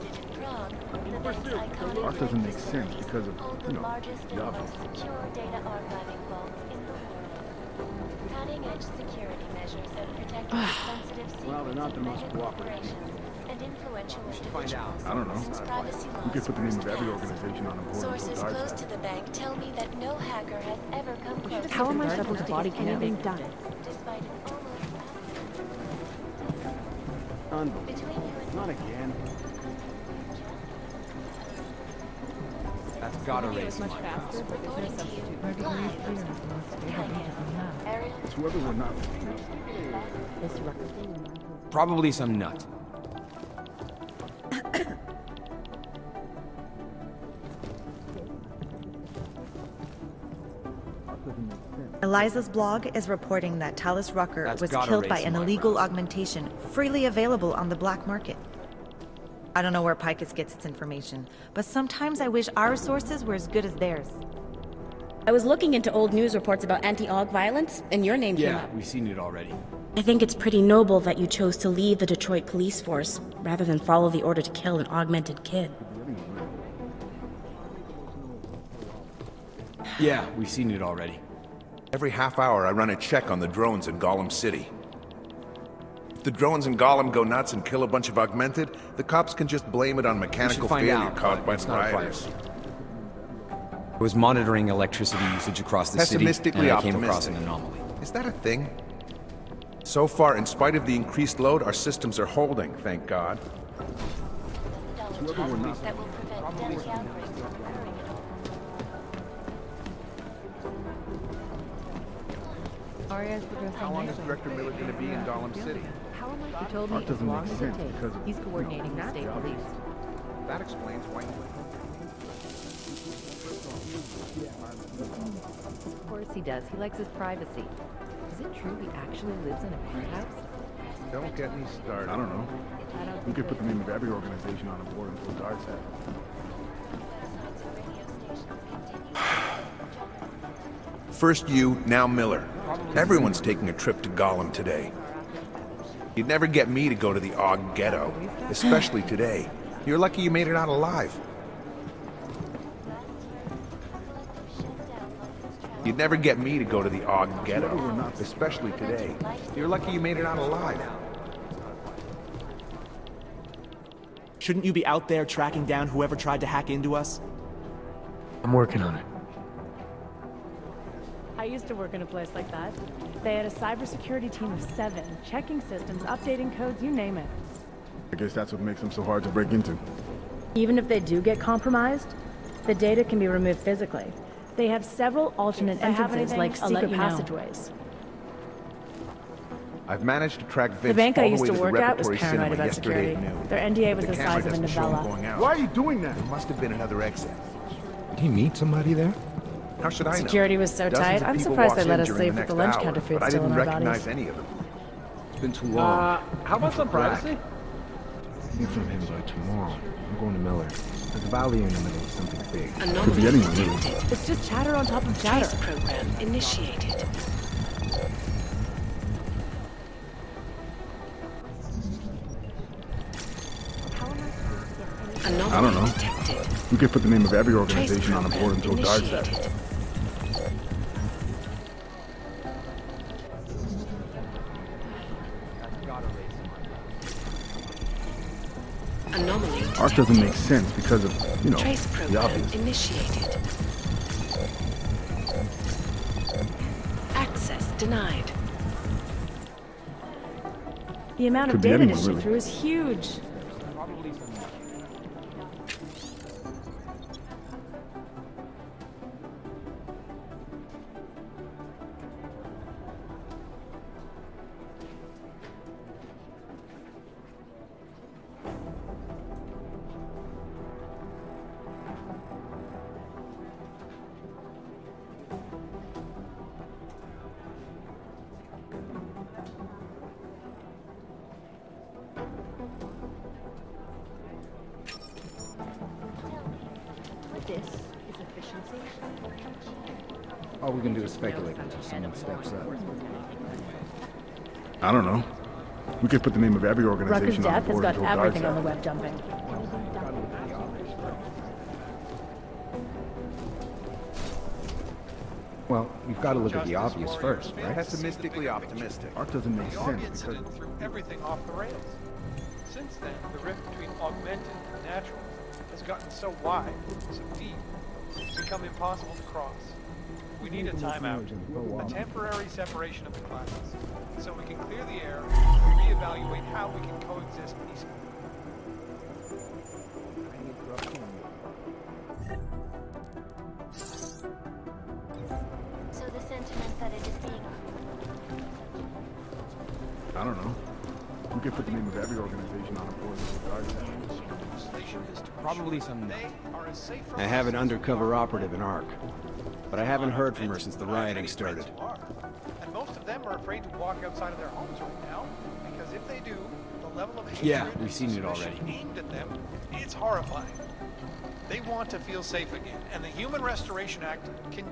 That doesn't make sense because of, the obvious. Secure data archiving vaults in the world. Cutting-edge security measures that protect sensitive secrets Well, they're not the most cooperative. and influential Find out. I don't know. You could put the name of every organization on a board. Sources close to the bank tell me that no hacker has ever come close How to am I the supposed to get anything done? despite an Unbelievable. Not again. That's gotta raise much money. faster, but there's no substitute for It's whoever we're not. Probably some nut. Eliza's blog is reporting that Talos Rucker That's was gotta killed raise by an some illegal eyebrows. augmentation freely available on the black market. I don't know where Picus gets its information, but sometimes I wish our sources were as good as theirs. I was looking into old news reports about anti-Aug violence, and your name came Yeah, up. we've seen it already. I think it's pretty noble that you chose to leave the Detroit police force, rather than follow the order to kill an augmented kid. Yeah, we've seen it already. Every half hour, I run a check on the drones in Gollum City. If the drones in Gollum go nuts and kill a bunch of augmented, the cops can just blame it on mechanical find failure out, caused by it's the not a rioters. I was monitoring electricity usage across the city, and Pessimistically I came across an optimistic. anomaly. Is that a thing? So far, in spite of the increased load, our systems are holding, thank God. that will prevent deadly outbreaks from occurring at all. Aria's progressing How long is nicely. Director Miller going to be in Gollum City? How am I? He told me That as doesn't long make as it sense takes. because of, He's coordinating the state police. That explains why. Of course he does. He likes his privacy. Is it true he actually lives in a penthouse? Don't get me started. I don't know. We could put the name of every organization on a board until Dark's head. First you, now Miller. Everyone's taking a trip to Gollum today. You'd never get me to go to the Og Ghetto, especially today. You're lucky you made it out alive. You'd never get me to go to the Og Ghetto, especially today. You're lucky you made it out alive. Shouldn't you be out there tracking down whoever tried to hack into us? I'm working on it. I used to work in a place like that. They had a cybersecurity team of 7, checking systems, updating codes, you name it. I guess that's what makes them so hard to break into. Even if they do get compromised, the data can be removed physically. They have several alternate entrances, like secret passageways. I've managed to track Vince The bank I all the used way to the work at was repertory paranoid cinema about yesterday security. at noon. Their NDA was The the camera size of a doesn't show him novella. going out. Why are you doing that? There must have been another exit. Did he meet somebody there? How should I know? Security was so Dozens tight, of I'm people surprised walked they let in us during leave the with the next lunch hour, counter food but I still in didn't our recognize bodies. any of them. It's been too long. How about some privacy? Hear from him by tomorrow. I'm going to Miller. There's a valley in the middle of something big. Could be anyone, really. It's just chatter on top of chatter. Trace program initiated. I don't know. We could put the name of every organization on a board until Dark's head. Anomaly Arc doesn't make sense because of, you know, Trace the program obvious. initiated. Access denied. The amount of Could be data to anyone, shoot really. through is huge. This is efficiency. All we can do is speculate until someone steps up. I don't know. We could put the name of every Rucker's organization on death a has board got until Dark's everything on the head. web dumping. Well, you've got to look at the obvious first, right? Pessimistically optimistic. Arc doesn't make sense Guardians because... threw everything off the rails. Since then, the rift between augmented and natural has gotten so wide, so deep, it's become impossible to cross. We need a timeout, a temporary separation of the classes, so we can clear the air and reevaluate how we can coexist peacefully. So the sentiment that it is being I don't know. We could put the name of every organization on a board until Dark's head. Probably some... They are as safe from I have an undercover operative in Arc, but I haven't heard from her since the rioting started. And most of them are afraid to walk outside of their homes right now, because if they do, the level of hatred Yeah, we've and seen it suspicion already. aimed at them, it's horrifying. They want to feel safe again, and the Human Restoration Act can...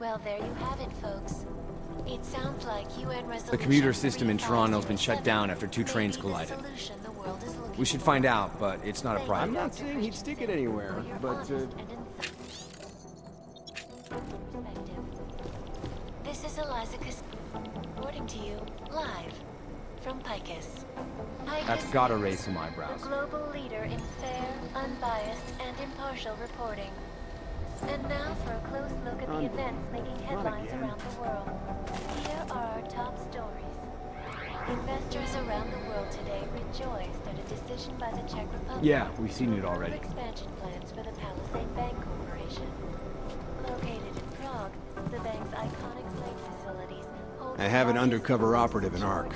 Well, there you have it, folks. It sounds like UN resolution. The commuter system in Toronto's been shut down after 2 trains collided. We should find out, but it's not a I'm private. not saying he'd stick it anywhere, but This is Eliza reporting to you live from Picus. That's Picus gotta News, raise some eyebrows. The global leader in fair, unbiased, and impartial reporting. And now for a close look at the events making headlines around the world. Here are our top stories. Investors around the world today rejoice that a decision by the Czech Republic Yeah, we've seen it already. expansion plans for the Palisade Bank Corporation. Located in Prague, the bank's iconic flight facilities hold I have an undercover operative in ARC,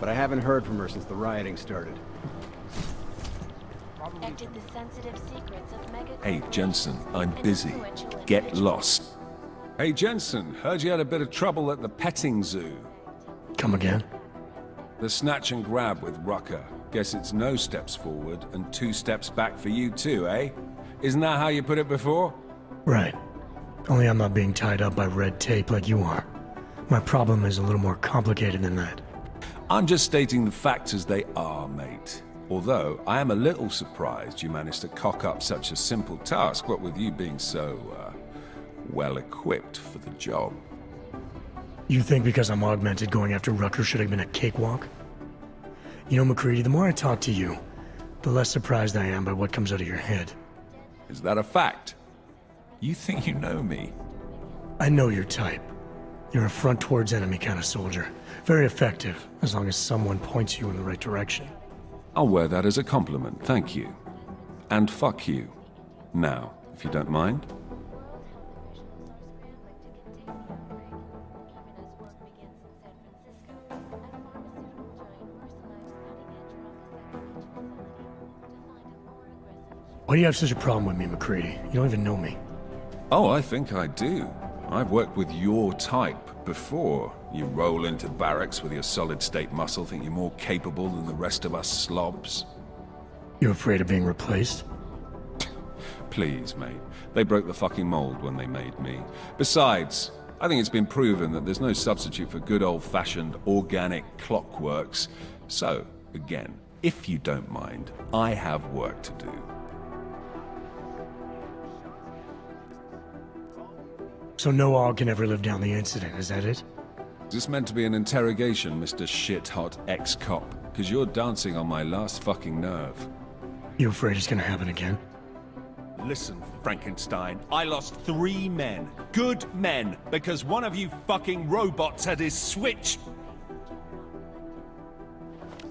but I haven't heard from her since the rioting started. protected the sensitive secrets of mega. Hey, Jensen, I'm busy. Get lost. Hey, Jensen, heard you had a bit of trouble at the petting zoo. Come again? The snatch and grab with Rucker. Guess it's no steps forward and 2 steps back for you too, eh? Isn't that how you put it before? Right. Only I'm not being tied up by red tape like you are. My problem is a little more complicated than that. I'm just stating the facts as they are, mate. Although, I am a little surprised you managed to cock up such a simple task, what with you being so, well-equipped for the job. You think because I'm augmented going after Rucker should have been a cakewalk? You know, MacCready, the more I talk to you, the less surprised I am by what comes out of your head. Is that a fact? You think you know me? I know your type. You're a front towards enemy kind of soldier. Very effective, as long as someone points you in the right direction. I'll wear that as a compliment, thank you. And fuck you. Now, if you don't mind. Why do you have such a problem with me, MacCready? You don't even know me. Oh, I think I do. I've worked with your type before. You roll into barracks with your solid-state muscle, think you're more capable than the rest of us slobs. You afraid of being replaced? Please, mate. They broke the fucking mold when they made me. Besides, I think it's been proven that there's no substitute for good old-fashioned organic clockworks. So, again, if you don't mind, I have work to do. So no AUG can ever live down the incident, is that it? Is this meant to be an interrogation, Mr. Shit-hot ex-cop? Because you're dancing on my last fucking nerve. You afraid it's gonna happen again? Listen, Frankenstein, I lost 3 men. Good men, because one of you fucking robots had his switch.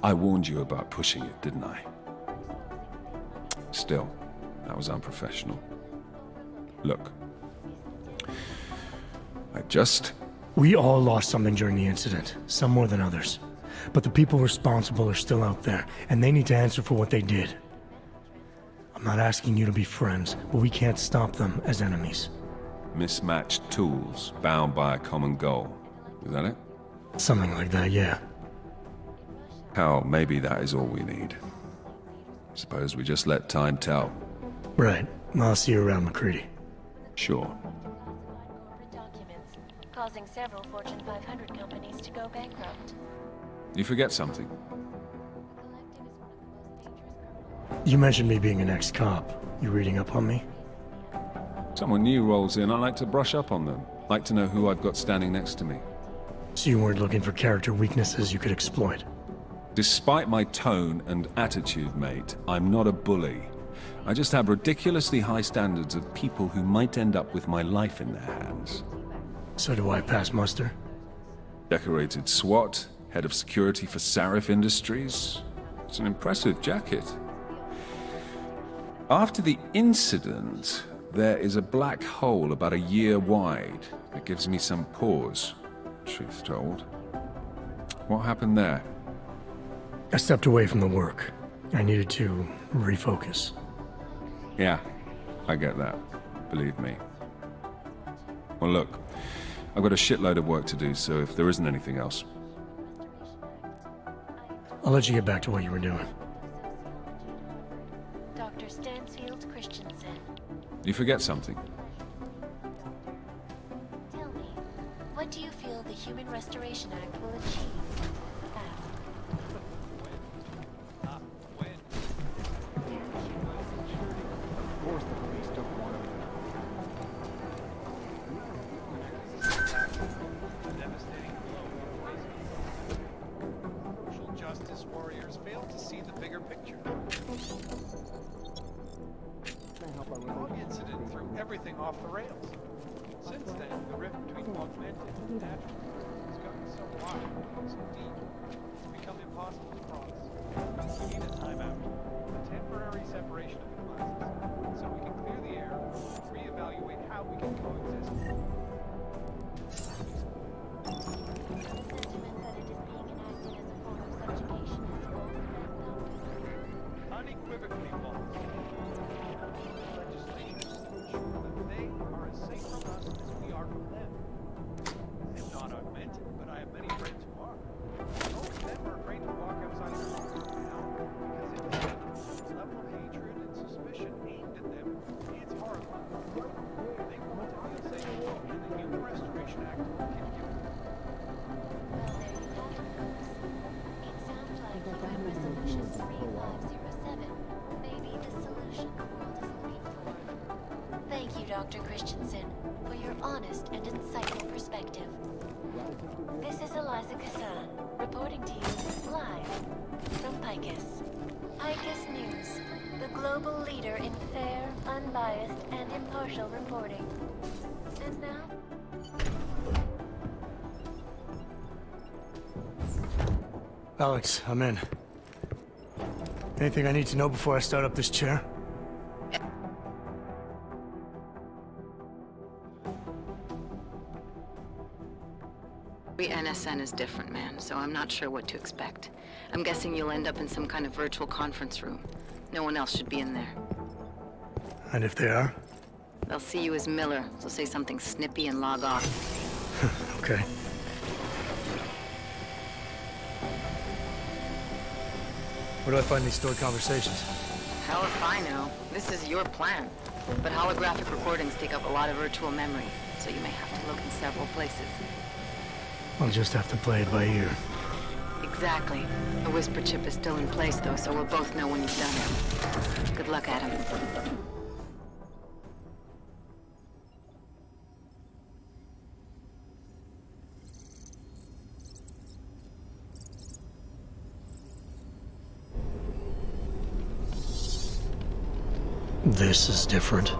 I warned you about pushing it, didn't I? Still, that was unprofessional. Look. We all lost something during the incident, some more than others. But the people responsible are still out there, and they need to answer for what they did. I'm not asking you to be friends, but we can't stop them as enemies. Mismatched tools, bound by a common goal. Is that it? Something like that, yeah. Hell, maybe that is all we need. Suppose we just let time tell. Right. I'll see you around, MacCready. Sure. Causing several Fortune 500 companies to go bankrupt. You forget something. You mentioned me being an ex-cop. You reading up on me? Someone new rolls in, I like to brush up on them. Like to know who I've got standing next to me. So you weren't looking for character weaknesses you could exploit? Despite my tone and attitude, mate, I'm not a bully. I just have ridiculously high standards of people who might end up with my life in their hands. So do I pass muster? Decorated SWAT, head of security for Sarif Industries. It's an impressive jacket. After the incident, there is a black hole about a year wide that gives me some pause, truth told. What happened there? I stepped away from the work. I needed to refocus. Yeah, I get that. Believe me. Well, look. I've got a shitload of work to do, so if there isn't anything else... I'll let you get back to what you were doing. Dr. Stansfield Christensen. You forget something. Tell me, what do you feel the Human Restoration Act will achieve? Of course the police don't want to. Social justice warriors fail to see the bigger picture. The AUG incident threw everything off the rails. Since then, the rift between augmented and natural has gotten so wide, so deep. impossible to cross. We need a timeout, a temporary separation of the classes, so we can clear the air, reevaluate how we can coexist. Unequivocally false. Legislation is to ensure that they are as safe from us as we are from them. I am not augmented, but I have many friends who are. Most of them are afraid to walk outside their homes now because the level of hatred and suspicion aimed at them is horrifying. They want to feel safe, and the Human Restoration Act can give them. It sounds like Human Resolution 3507 may be the solution the world is looking for. Thank you, Dr. Christensen, for your honest and insightful perspective. This is Eliza Kassan, reporting to you live from Picus. Picus News, the global leader in fair, unbiased, and impartial reporting. And now... Alex, I'm in. Anything I need to know before I start up this chair? NSN is different, man, so I'm not sure what to expect. I'm guessing you'll end up in some kind of virtual conference room. No one else should be in there. And if they are? They'll see you as Miller, so say something snippy and log off. Okay. Where do I find these stored conversations? Hell if I know. This is your plan. But holographic recordings take up a lot of virtual memory, so you may have to look in several places. I'll just have to play it by ear. Exactly. The whisper chip is still in place, though, so we'll both know when you've done it. Good luck, Adam. This is different.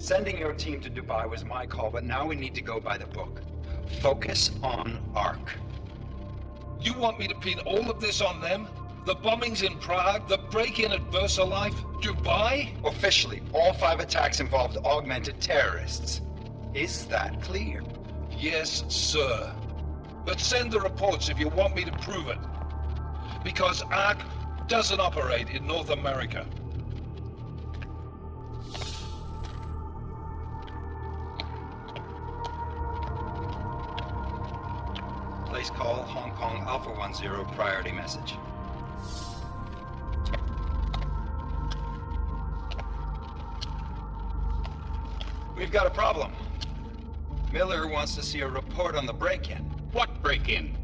Sending your team to Dubai was my call, but now we need to go by the book. Focus on ARC. You want me to pin all of this on them? The bombings in Prague, the break-in at VersaLife, Dubai? Officially, all 5 attacks involved augmented terrorists. Is that clear? Yes, sir. But send the reports if you want me to prove it. Because ARC doesn't operate in North America. Place call, Hong Kong Alpha 10, priority message. We've got a problem. Miller wants to see a report on the break-in. What break-in?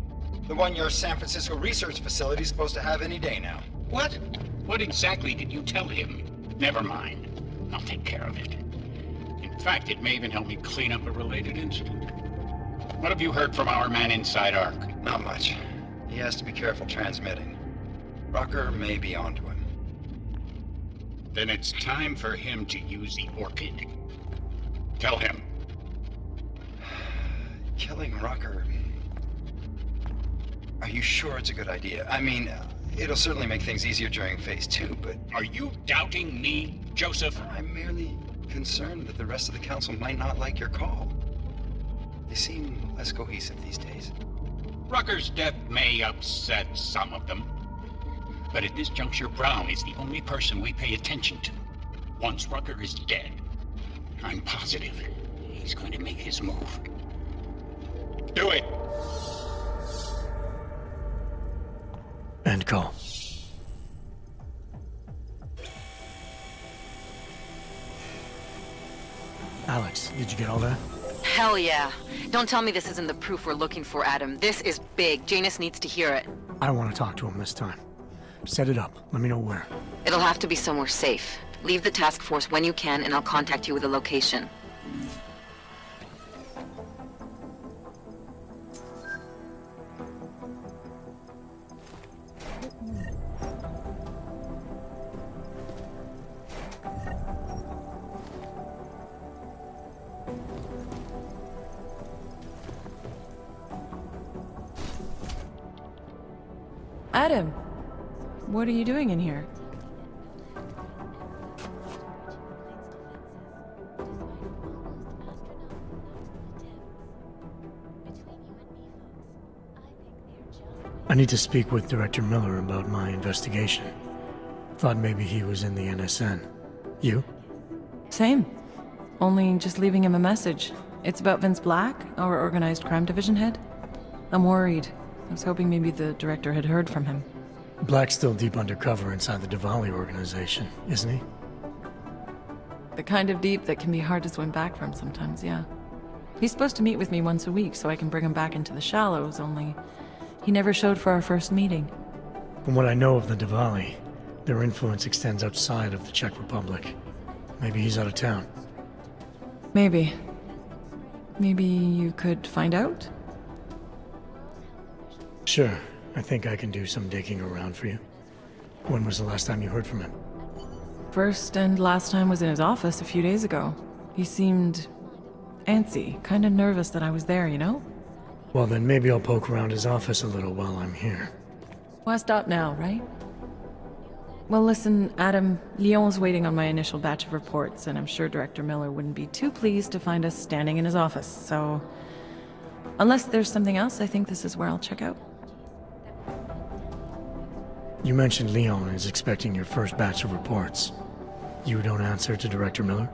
The one your San Francisco research facility is supposed to have any day now. What? What exactly did you tell him? Never mind. I'll take care of it. In fact, it may even help me clean up a related incident. What have you heard from our man inside ARC? Not much. He has to be careful transmitting. Rucker may be onto him. Then it's time for him to use the Orchid. Tell him. Killing Rucker... Are you sure it's a good idea? I mean, it'll certainly make things easier during Phase 2, but... Are you doubting me, Joseph? I'm merely concerned that the rest of the Council might not like your call. They seem less cohesive these days. Rucker's death may upset some of them. But at this juncture, Brown is the only person we pay attention to. Once Rucker is dead, I'm positive he's going to make his move. Do it! End call. Alex, did you get all that? Hell yeah. Don't tell me this isn't the proof we're looking for, Adam. This is big. Janus needs to hear it. I want to talk to him this time. Set it up. Let me know where. It'll have to be somewhere safe. Leave the task force when you can, and I'll contact you with a location. Adam, what are you doing in here? I need to speak with Director Miller about my investigation. Thought maybe he was in the NSN. You? Same. Only just leaving him a message. It's about Vince Black, our organized crime division head. I'm worried. I was hoping maybe the director had heard from him. Black's still deep undercover inside the Diwali organization, isn't he? The kind of deep that can be hard to swim back from sometimes, yeah. He's supposed to meet with me once a week so I can bring him back into the shallows, only he never showed for our first meeting. From what I know of the Diwali, their influence extends outside of the Czech Republic. Maybe he's out of town. Maybe. Maybe you could find out? Sure. I think I can do some digging around for you. When was the last time you heard from him? First and last time was in his office a few days ago. He seemed antsy, kind of nervous that I was there, you know? Well, then maybe I'll poke around his office a little while I'm here. Why stop now, right? Well, listen, Adam, Lyon's waiting on my initial batch of reports, and I'm sure Director Miller wouldn't be too pleased to find us standing in his office, so... Unless there's something else, I think this is where I'll check out. You mentioned Lyon is expecting your first batch of reports. You don't answer to Director Miller?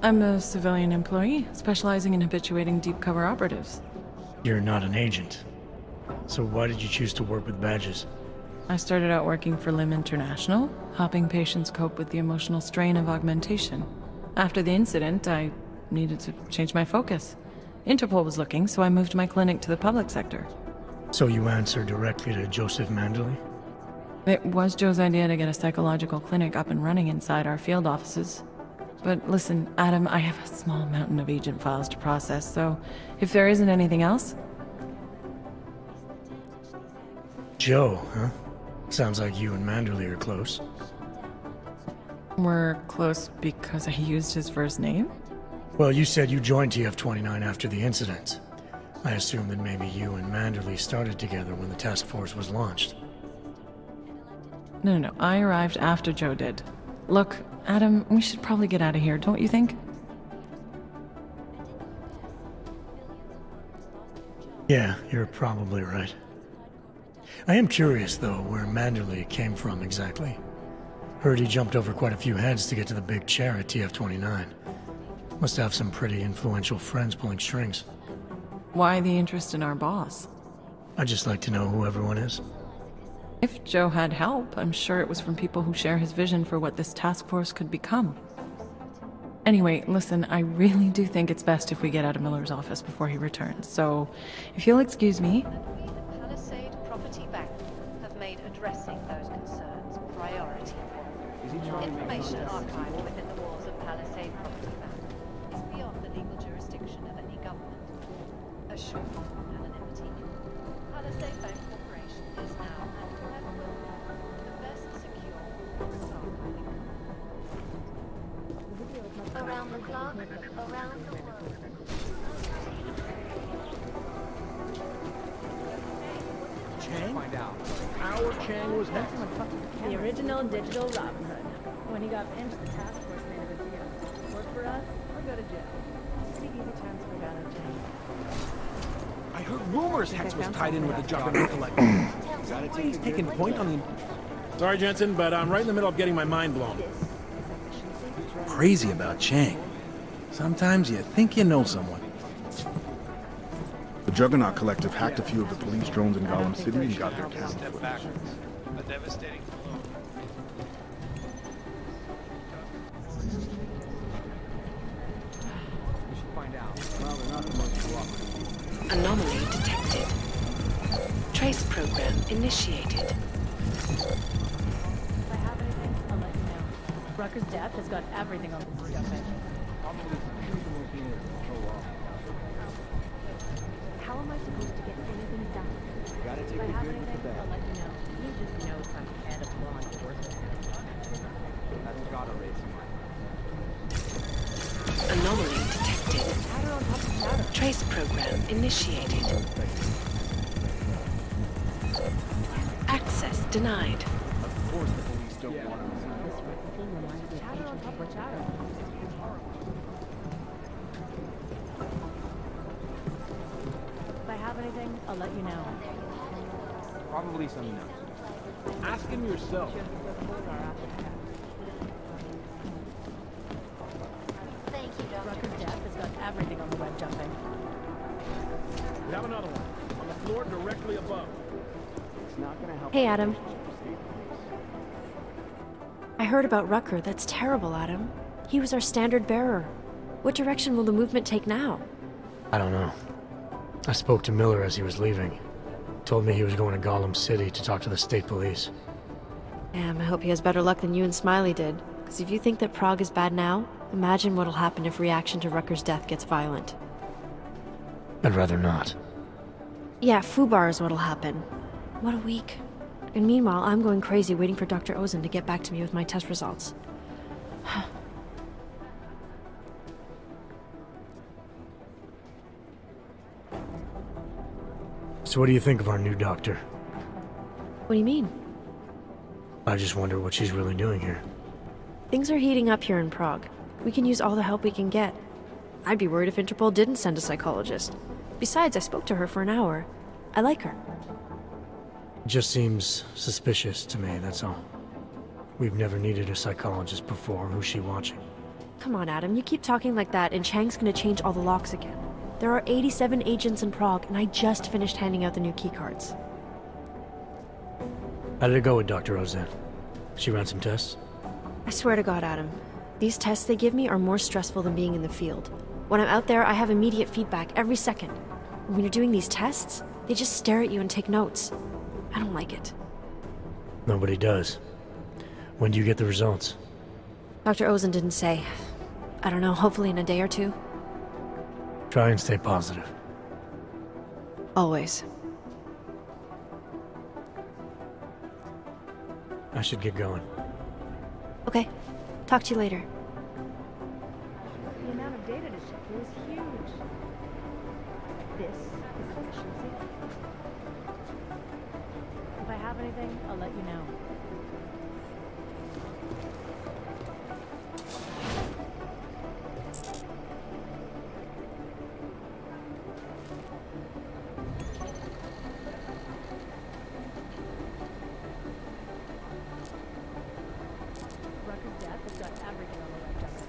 I'm a civilian employee, specializing in habituating deep cover operatives. You're not an agent. So why did you choose to work with badges? I started out working for LIM International, helping patients cope with the emotional strain of augmentation. After the incident, I needed to change my focus. Interpol was looking, so I moved my clinic to the public sector. So you answer directly to Joseph Mandley? It was Joe's idea to get a psychological clinic up and running inside our field offices. But listen, Adam, I have a small mountain of agent files to process, so if there isn't anything else... Joe, huh? Sounds like you and Manderley are close. We're close because I used his first name? Well, you said you joined TF-29 after the incident. I assume that maybe you and Manderley started together when the task force was launched. No. I arrived after Joe did. Look, Adam, we should probably get out of here, don't you think? Yeah, you're probably right. I am curious, though, where Manderley came from exactly. Heard he jumped over quite a few heads to get to the big chair at TF-29. Must have some pretty influential friends pulling strings. Why the interest in our boss? I'd just like to know who everyone is. If Joe had help, I'm sure it was from people who share his vision for what this task force could become. Anyway, listen, I really do think it's best if we get out of Miller's office before he returns, so if you'll excuse me. The Palisade Property Bank have made addressing those concerns a priority. Information archived within the walls of Palisade Property Bank is beyond the legal jurisdiction of any government. Assured anonymity. Palisade Bank Corporation is now and forever will be the best secure archiving. Around the clock, around the world. Chang? Find out. Our Chang was next. The original digital Robin Hood. When he got pinched, the task force made a big deal. Work for us or go to jail. Pretty easy chance for Gather Chang. I heard rumors Hex was tied in with the Juggernaut Collective. Why he's taking point on the... Sorry, Jensen, but I'm right in the middle of getting my mind blown. Crazy about Chang. Sometimes you think you know someone. The Juggernaut Collective hacked a few of the police drones in Gollum City and got their camera Step footage. backwards. A devastating blow. We should find out. Well, they're not the most cooperative. Anomaly detected. Trace program initiated. If I have anything, I'll let you know. Rucker's death has got everything on this stuff. How am I supposed to get anything done? Gotta take If I the have good with anything, the bad. I'll let you know. You just know some head of law enforcement. That's gotta raise some money. Anomaly detected. Trace program initiated. Access denied. Of course the police don't want to. Chatter on top of chatter. If I have anything, I'll let you know. Probably some nuts. Ask him yourself. Thank you, Doctor. Rucker's death has got everything on the web jumping. We have another one. On the floor directly above. It's not gonna help. Hey, Adam. I heard about Rucker. That's terrible, Adam. He was our standard bearer. What direction will the movement take now? I don't know. I spoke to Miller as he was leaving. Told me he was going to Gollum City to talk to the state police. Damn, I hope he has better luck than you and Smiley did. Because if you think that Prague is bad now, imagine what'll happen if reaction to Rucker's death gets violent. I'd rather not. Yeah, FUBAR is what'll happen. What a week. And meanwhile, I'm going crazy waiting for Dr. Ozen to get back to me with my test results. So what do you think of our new doctor? What do you mean? I just wonder what she's really doing here. Things are heating up here in Prague. We can use all the help we can get. I'd be worried if Interpol didn't send a psychologist. Besides, I spoke to her for an hour. I like her. It just seems suspicious to me, that's all. We've never needed a psychologist before. Who's she watching? Come on, Adam, you keep talking like that and Chang's gonna change all the locks again. There are 87 agents in Prague, and I just finished handing out the new keycards. How did it go with Dr. Ozen? She ran some tests? I swear to God, Adam, these tests they give me are more stressful than being in the field. When I'm out there, I have immediate feedback every second. And when you're doing these tests, they just stare at you and take notes. I don't like it. Nobody does. When do you get the results? Dr. Ozen didn't say. I don't know, hopefully in a day or two. Try and stay positive. Always. I should get going. Okay. Talk to you later. The amount of data to share It was huge. This is efficiency. If I have anything, I'll let you know. Rucker's death has got everything on the red jacket.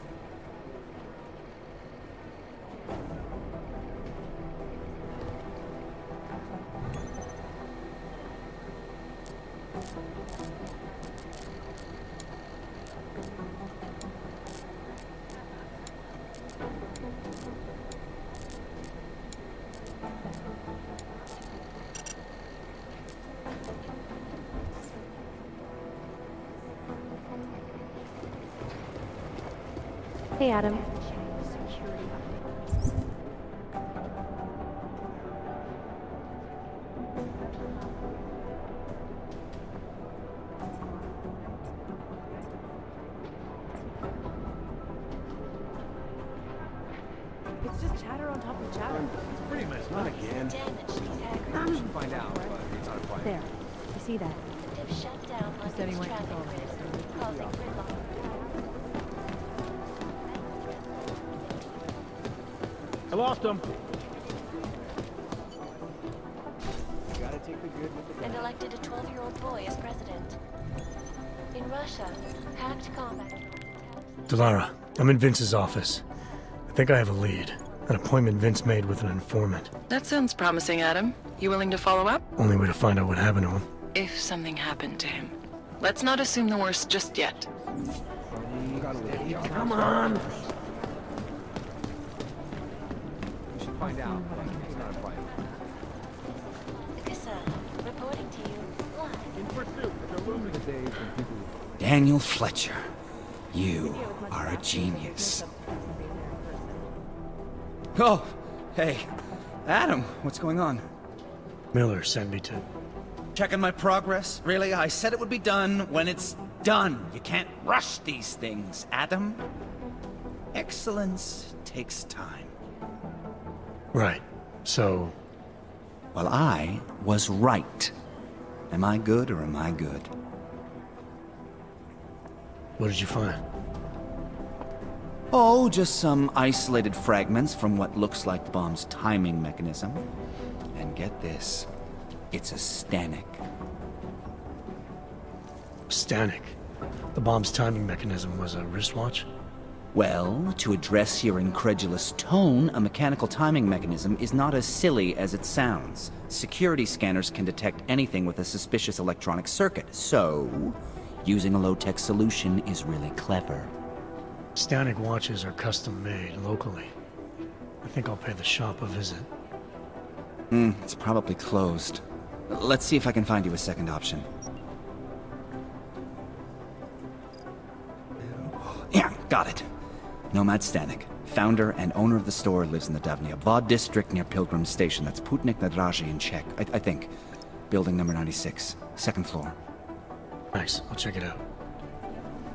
Hey, Adam. It's just chatter on top of chatter. It's pretty much not again. We should find out, but it's not a fight. There. You see that? Shut down He said he went to solve it. causing gridlock. I lost him. Gotta take the good with the bad. And elected a 12-year-old boy as president. In Russia, hacked combat. Delara, I'm in Vince's office. I think I have a lead. An appointment Vince made with an informant. That sounds promising, Adam. You willing to follow up? Only way to find out what happened to him. If something happened to him. Let's not assume the worst just yet. Come on! We should find out, but it's not a fight. Kassan, reporting to you live. In pursuit. They're losing the days when people... Daniel Fletcher, you are a genius. Oh, hey, Adam, what's going on? Miller sent me to... Checking my progress? Really? I said it would be done when it's done. You can't rush these things, Adam. Excellence takes time. Right. So... Well, I was right. Am I good or am I good? What did you find? Oh, just some isolated fragments from what looks like the bomb's timing mechanism. And get this. It's a Stanek. Stanek? The bomb's timing mechanism was a wristwatch? Well, to address your incredulous tone, a mechanical timing mechanism is not as silly as it sounds. Security scanners can detect anything with a suspicious electronic circuit, so using a low-tech solution is really clever. Stanek watches are custom-made locally. I think I'll pay the shop a visit. It's probably closed. Let's see if I can find you a second option. Yeah, got it. Nomad Stanek, founder and owner of the store, lives in the Davnia Vod district near Pilgrim Station. That's Putnik Nadraji in Czech, I think. Building number 96, second floor. Nice, I'll check it out.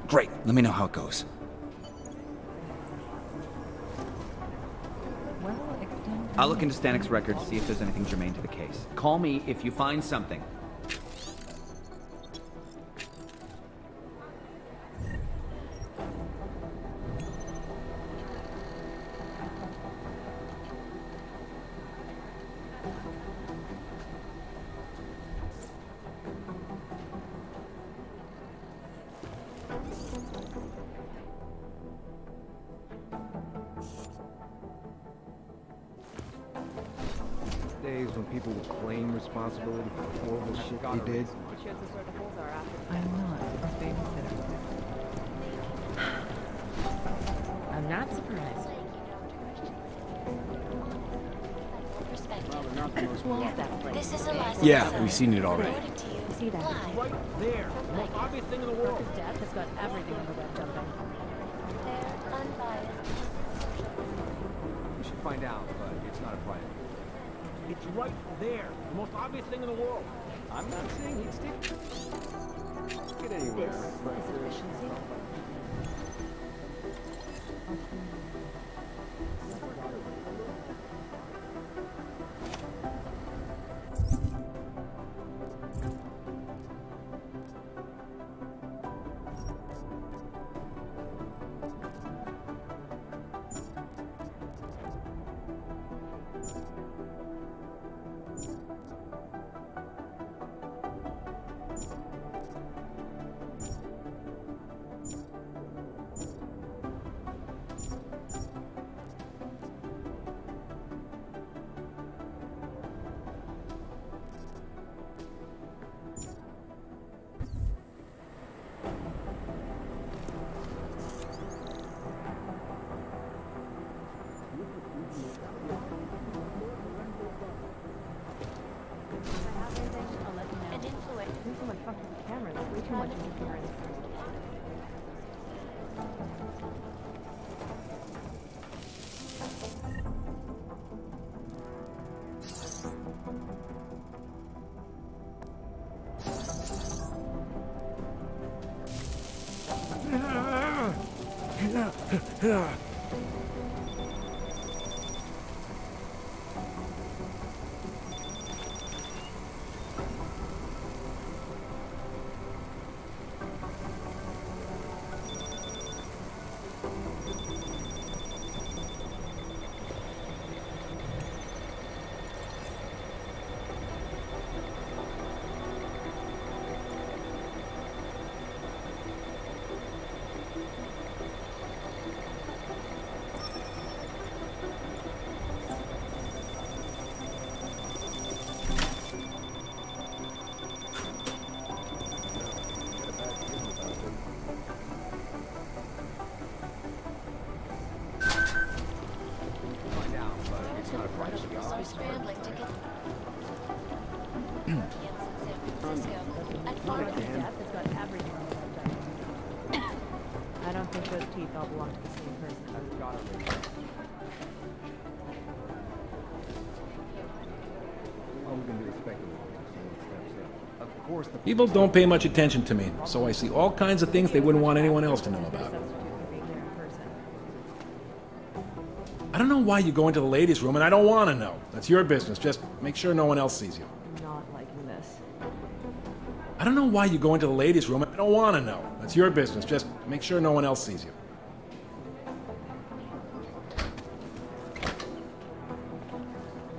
Great, let me know how it goes. I'll look into Stanek's records, see if there's anything germane to the case. Call me if you find something. Days when people would claim responsibility for the horrible shit they did. I'm not a babysitter. I'm not surprised. This is a license. Yeah, we've seen it already. See that? Right there. The most obvious thing in the world. Rucker's death has got everything on the red jumping. They're unbiased. We should find out, but it's not a fight. It's right there. The most obvious thing in the world. I'm not saying he'd stick it anywhere. This is efficiency. There's so much fucking cameras. Way too much interference. I don't think those teeth all belong to the same person. People don't pay much attention to me, so I see all kinds of things they wouldn't want anyone else to know about. I don't know why you go into the ladies' room, and I don't want to know. That's your business. Just make sure no one else sees you. I'm not liking this. I don't know why you go into the ladies' room, and I don't want to know. That's your business. Just make sure no one else sees you.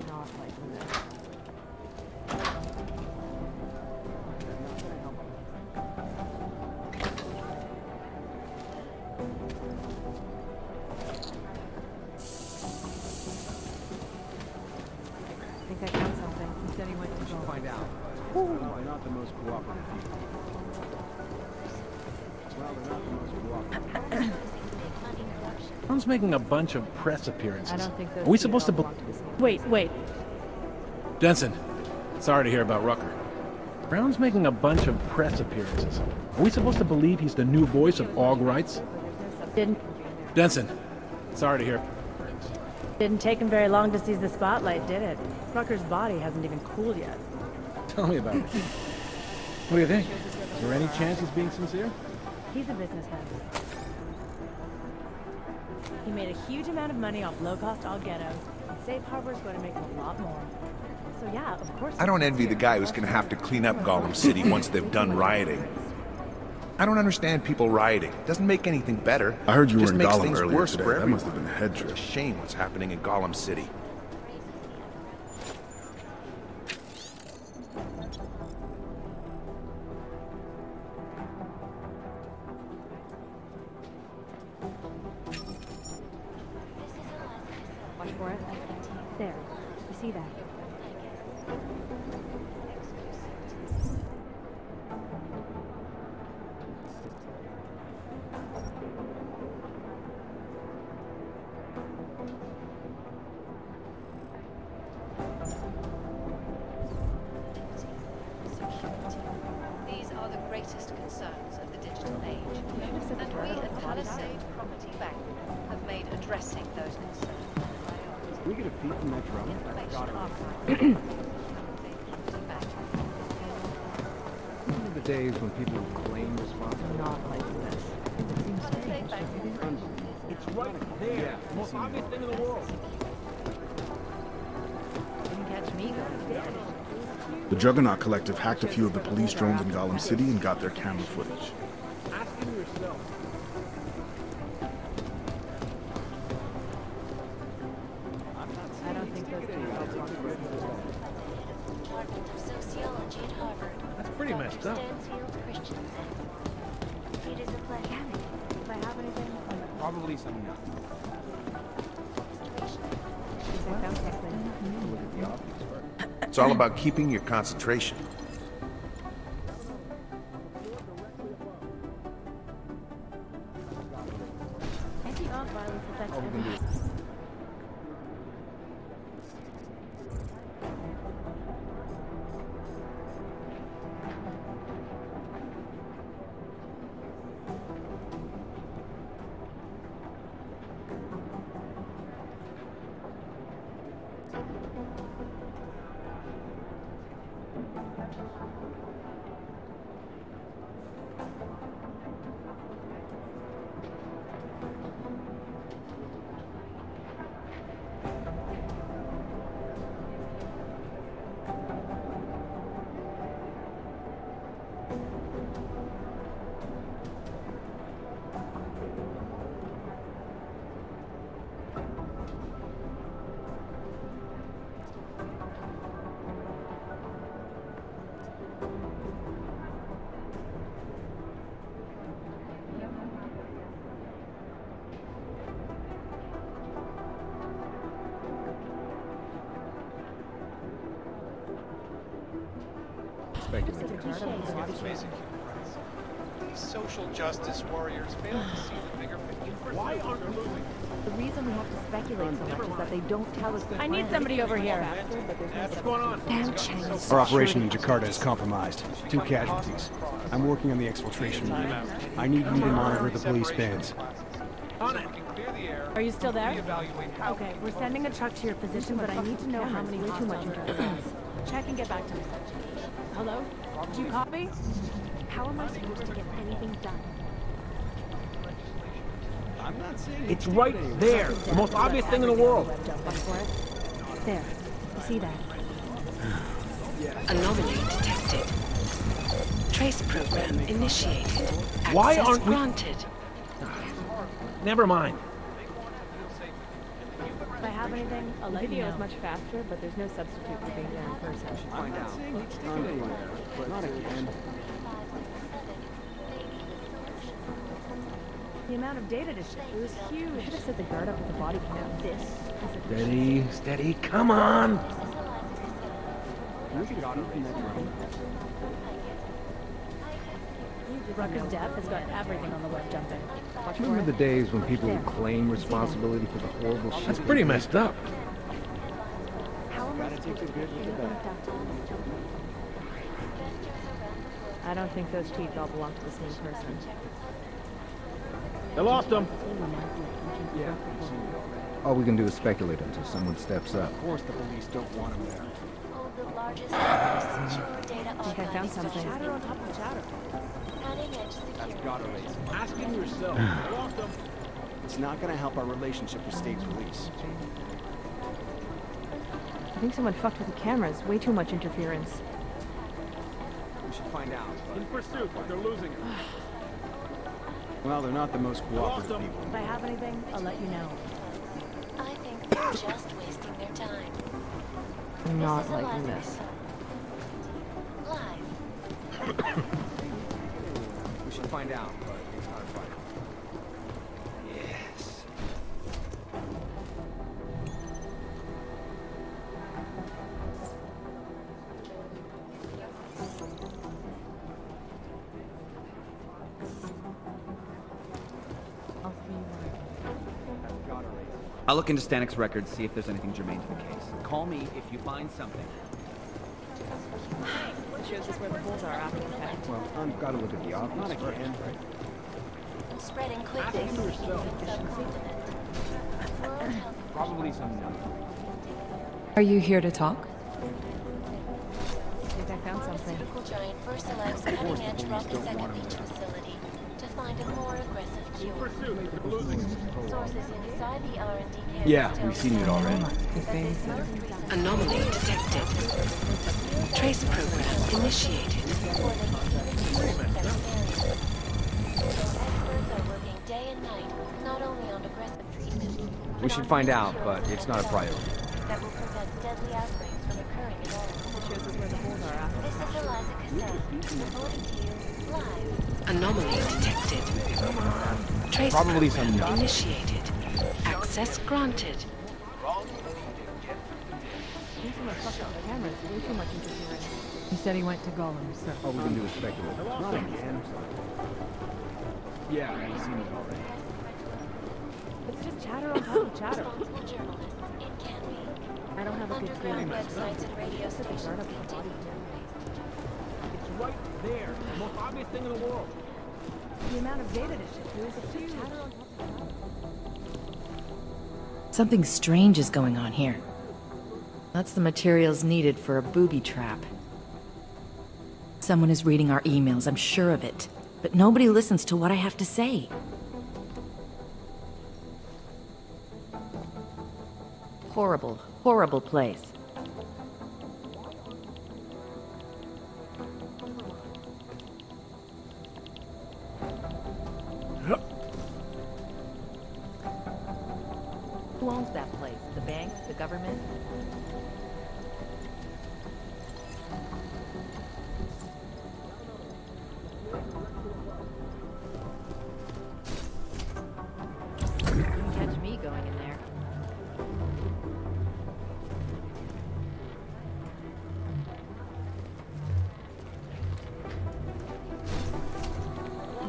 Not liking this. I think I found something. He said he went to go. Find out. Well, they're not the most cooperative people. Well, they're not the most cooperative. Brown's making a bunch of press appearances. I don't think those Are we supposed to... Wait. Denson, sorry to hear about Rucker. Brown's making a bunch of press appearances. Are we supposed to believe he's the new voice of Aug Rights? Denson, sorry to hear. Didn't take him very long to seize the spotlight, did it? Rucker's body hasn't even cooled yet. Tell me about it. What do you think? Is there any chance he's being sincere? He's a businessman. He made a huge amount of money off low-cost Aug ghettos, and Safe Harbor's going to make a lot more. So yeah, of course... I don't envy the guy who's going to have to clean up Gollum City once they've done rioting. I don't understand people rioting. It doesn't make anything better. I heard you were Just in makes Gollum things earlier worse today. for That everyone. must have been a head trip. It's a shame what's happening in Gollum City. Watch for it. There. You see that? These are the greatest concerns of the digital age. And we at Palisade Property Bank have made addressing those concerns Can we get a feed from that drone? These are the days when people claim responsibility. Not liking this. It seems strange. It's right there. Yeah, the most obvious thing in the world. Didn't catch me going. The Juggernaut Collective hacked a few of the police drones in Gollum City and got their camera footage. Ask him yourself. I don't think those two belong to the Department of Sociology at Harvard. That's pretty messed up. Stansfield Christensen. It is a pleasure. If I have anything, Probably something else. I found something. It's all about keeping your concentration. Anti-Aug violence affects everyone. These social justice warriors fail to see the bigger picture. Why aren't we losing? The reason we have to speculate so much is that they don't tell us. I need somebody over here. What's going on? Our operation in Jakarta is compromised. 2 casualties. I'm working on the exfiltration route. I need you to monitor the police bands. On it. Are you still there? Okay, we're sending a truck to your position, but I need to know how many too much interference. Check and get back to me. Hello? Do you copy? How am I supposed to get anything done? I'm not saying It's right there. The most obvious thing in the world. There. You see that? Anomaly detected. Trace program initiated. Why Access aren't we- granted. Never mind. If I have anything, I'll let you Video know. is much faster, but there's no substitute for being there in person. I'm not saying it's not anywhere, but not again. The amount of data to ship was huge. I should have set the guard up with the body cam. This is a Steady, steady, come on! You got it from that drone. Rucker's death has got everything on the web jumping. Watch for Remember it. the days when people would claim responsibility for the horrible shit? That's pretty messed up. How am I Gotta take the good with the bad. I don't think those teeth all belong to the same person. They lost him. Yeah. All we can do is speculate until someone steps up. Of course the police don't want him there. The largest secure data I think I found something. Chatter on top of chatter. cutting edge security. That's gotta raise. Asking yourself. They lost him. It's not gonna help our relationship with state police. I think someone fucked with the cameras. Way too much interference. We should find out. In pursuit, but they're losing. Well, they're not the most cooperative people. If I have anything, I'll let you know. I think they're just wasting their time. I'm not This is liking Eliza this. Live. We should find out, but it's not a fight. Yes. I'll see you later. I'll look into Stanik's records, see if there's anything germane to the case. Call me if you find something. Shows us where the holes are after the fact. Well, I've got to look at the Not obvious first. again. Spreading quickly. Asking yourself. Probably some. Are you here to talk? I think I found something. Pharmaceutical giant first allows cutting-edge Rocky-Second Beach facility to find a more aggressive cure. Pursuit, they're losing. Sources inside the R&D campus Yeah, tell we've seen it already. that this most recent Anomaly detected. Trace program initiated. experts are working day and night, not only on aggressive treatment, We should find out, but it's not a priority. that will prevent deadly outbreaks from occurring at all. Shows us where the holes are after. This is Eliza Cassell, reporting to you live. Anomaly detected. Trace Probably some program nuts. initiated. Access granted. I think someone fucked with the cameras. Way too much interference. He said he went to Gollum, so... All we can do is speculate. Not again. Yeah, we've seen it already. It's just chatter on top of chatter. Responsible journalists, it can be. I don't have a good feeling. Underground websites and radio Set the stations guard up with the continue. body cam. It's right there. The most obvious thing in the world. The amount of data to ship through is huge. Chatter on top of chatter. Something strange is going on here. That's the materials needed for a booby trap. Someone is reading our emails, I'm sure of it. But nobody listens to what I have to say. Horrible, horrible place. Who owns that place? The bank? The government? Couldn't catch me going in there.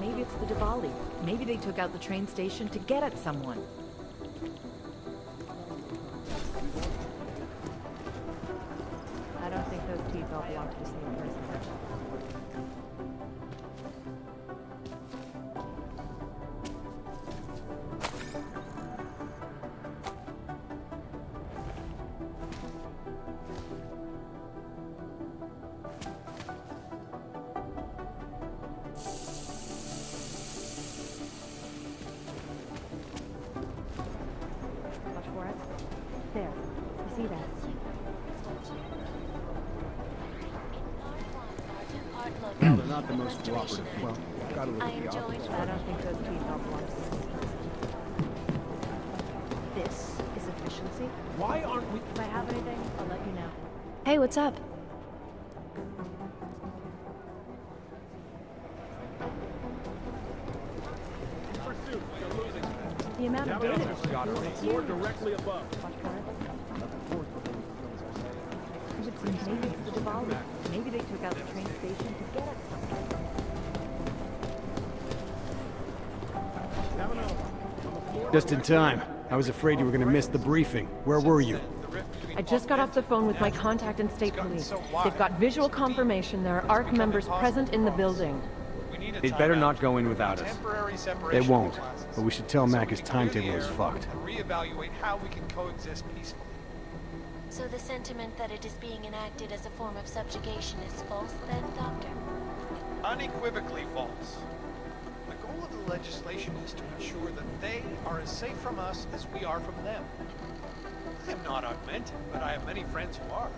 Maybe it's the Diwali. Maybe they took out the train station to get at someone. I don't think those teeth all belong to the same person. Watch for it. There. You see that? They're not the most cooperative people. Gotta look at the office. I don't think those teeth all belong to the same person. This is efficiency. Why aren't we... If I have anything, I'll let you know. Hey, what's up? The amount of data that's got her on the floor directly above. Maybe it's the Diwali. Maybe they took out the train station to get at someone. Just in time. I was afraid you were gonna miss the briefing. Where were you? I just got off the phone with my contact in state police. They've got visual confirmation there are ARC members present in the building. They'd better not go in without us. They won't, but we should tell Mac his timetable is fucked. And reevaluate how we can coexist peacefully. So the sentiment that it is being enacted as a form of subjugation is false then, Doctor? Unequivocally false. The goal of the legislation is to ensure that they are as safe from us as we are from them. I am not augmented, but I have many friends who are.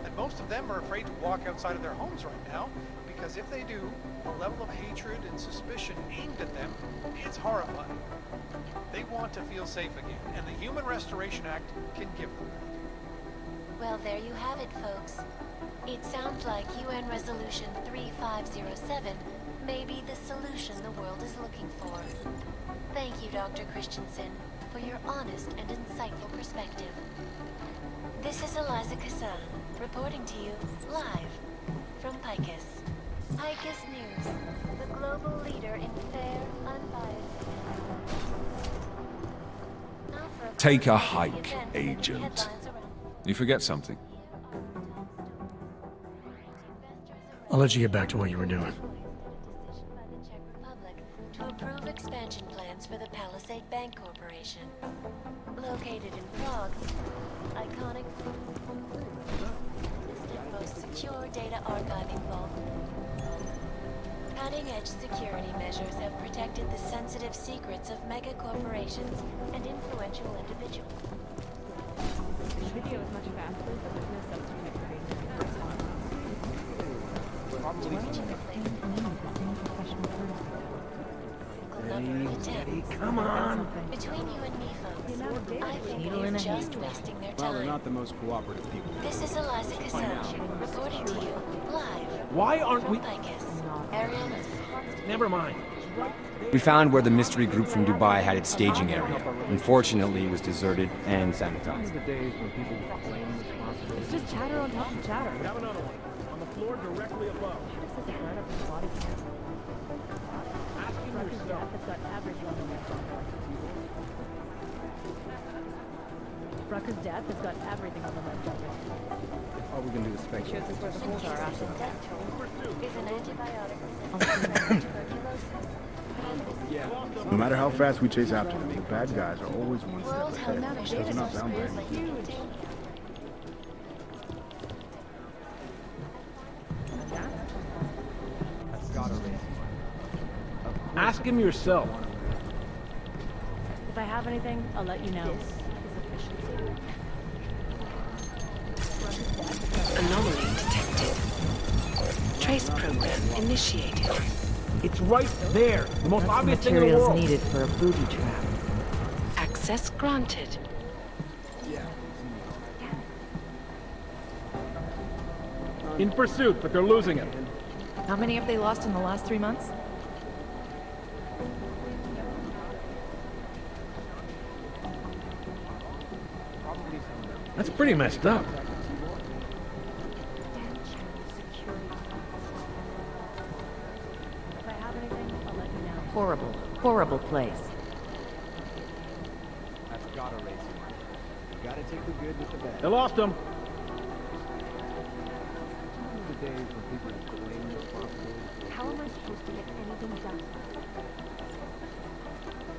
And most of them are afraid to walk outside of their homes right now, because if they do, the level of hatred and suspicion aimed at them is horrifying. They want to feel safe again, and the Human Restoration Act can give them that. Well, there you have it, folks. It sounds like UN Resolution 3507 may be the solution the world is looking for. Thank you, Dr. Christensen, for your honest and insightful perspective. This is Eliza Kassan, reporting to you live from Picus. Picus News, the global leader in fair, unbiased... Now for a Take a closer look at the hike, events and Agent. headlines around- You forget something. I'll let you get back to what you were doing. To approve expansion plans for the Palisade Bank Corporation. Located in Prague, iconic... most secure data archiving vault. Cutting-edge security measures have protected the sensitive secrets of mega corporations and influential individuals. The video is much faster, but there's no substitute for being Come on! Between you and me, folks, I think they're just wasting their Well, they're time. not the most cooperative people. This is Eliza Kassan, reporting to you, live. Why aren't we... from Picus. Ariel is Never mind. We found where the mystery group from Dubai had its staging area. Unfortunately, it was deserted and sanitized. It's just chatter on top of chatter. We have another one. On the floor directly above. This is right up his body count. Rucker's death has got everything on the left side. Rucker's death has got everything on the left side. All we can do is speculate. Shows us where the holes are after the fact. is an antibiotic resistant to tuberculosis. No matter how fast we chase after them, the bad guys are always one World step Health ahead. Organization Those are not bound by is anything. huge. Ask him yourself. If I have anything, I'll let you know. Anomaly detected. Trace program initiated. It's right there. The most obvious thing in the Materials world. needed for a booby trap. Access granted. In pursuit, but they're losing it. How many have they lost in the last 3 months? That's pretty messed up. If I have anything, I'll let you know. Horrible, horrible place. That's gotta raise you. Gotta take the good with the bad. They lost him. The days when people blame responsibility. How am I supposed to get anything done?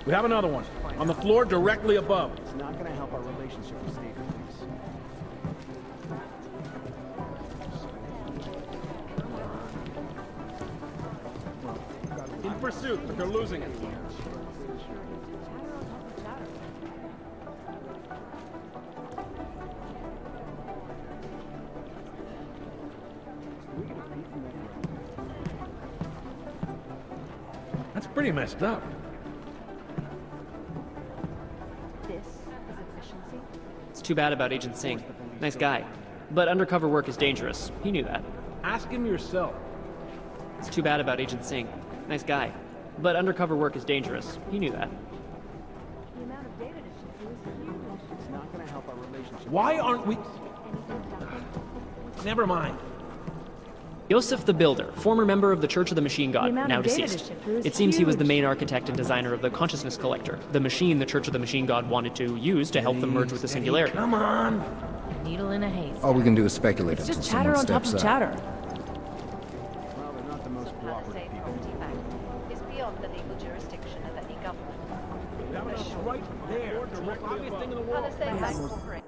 We have another one. On the floor directly above. It's not gonna help our relationship with state police. In pursuit, but they're losing it. That's pretty messed up. This is efficiency. It's too bad about Agent Singh. Nice guy. But undercover work is dangerous. He knew that. Ask him yourself. It's too bad about Agent Singh. Nice guy. But undercover work is dangerous. He knew that. The amount of data to shift through is huge. It's not gonna help our relationship. Why aren't we... Never mind. Yosef the Builder, former member of the Church of the Machine God, amount now of data to deceased. shift through is It seems he was the huge. main architect and designer of the Consciousness Collector, the machine the Church of the Machine God wanted to use to help them merge with the Singularity. Come on! Needle in a haystack. All we can do is speculate It's until just chatter someone on top steps of up. chatter. Well, they're not the most cooperative people. Property Bank is beyond the legal jurisdiction of any government. Right there. The most obvious thing in the world. Palisade Bank Corporation.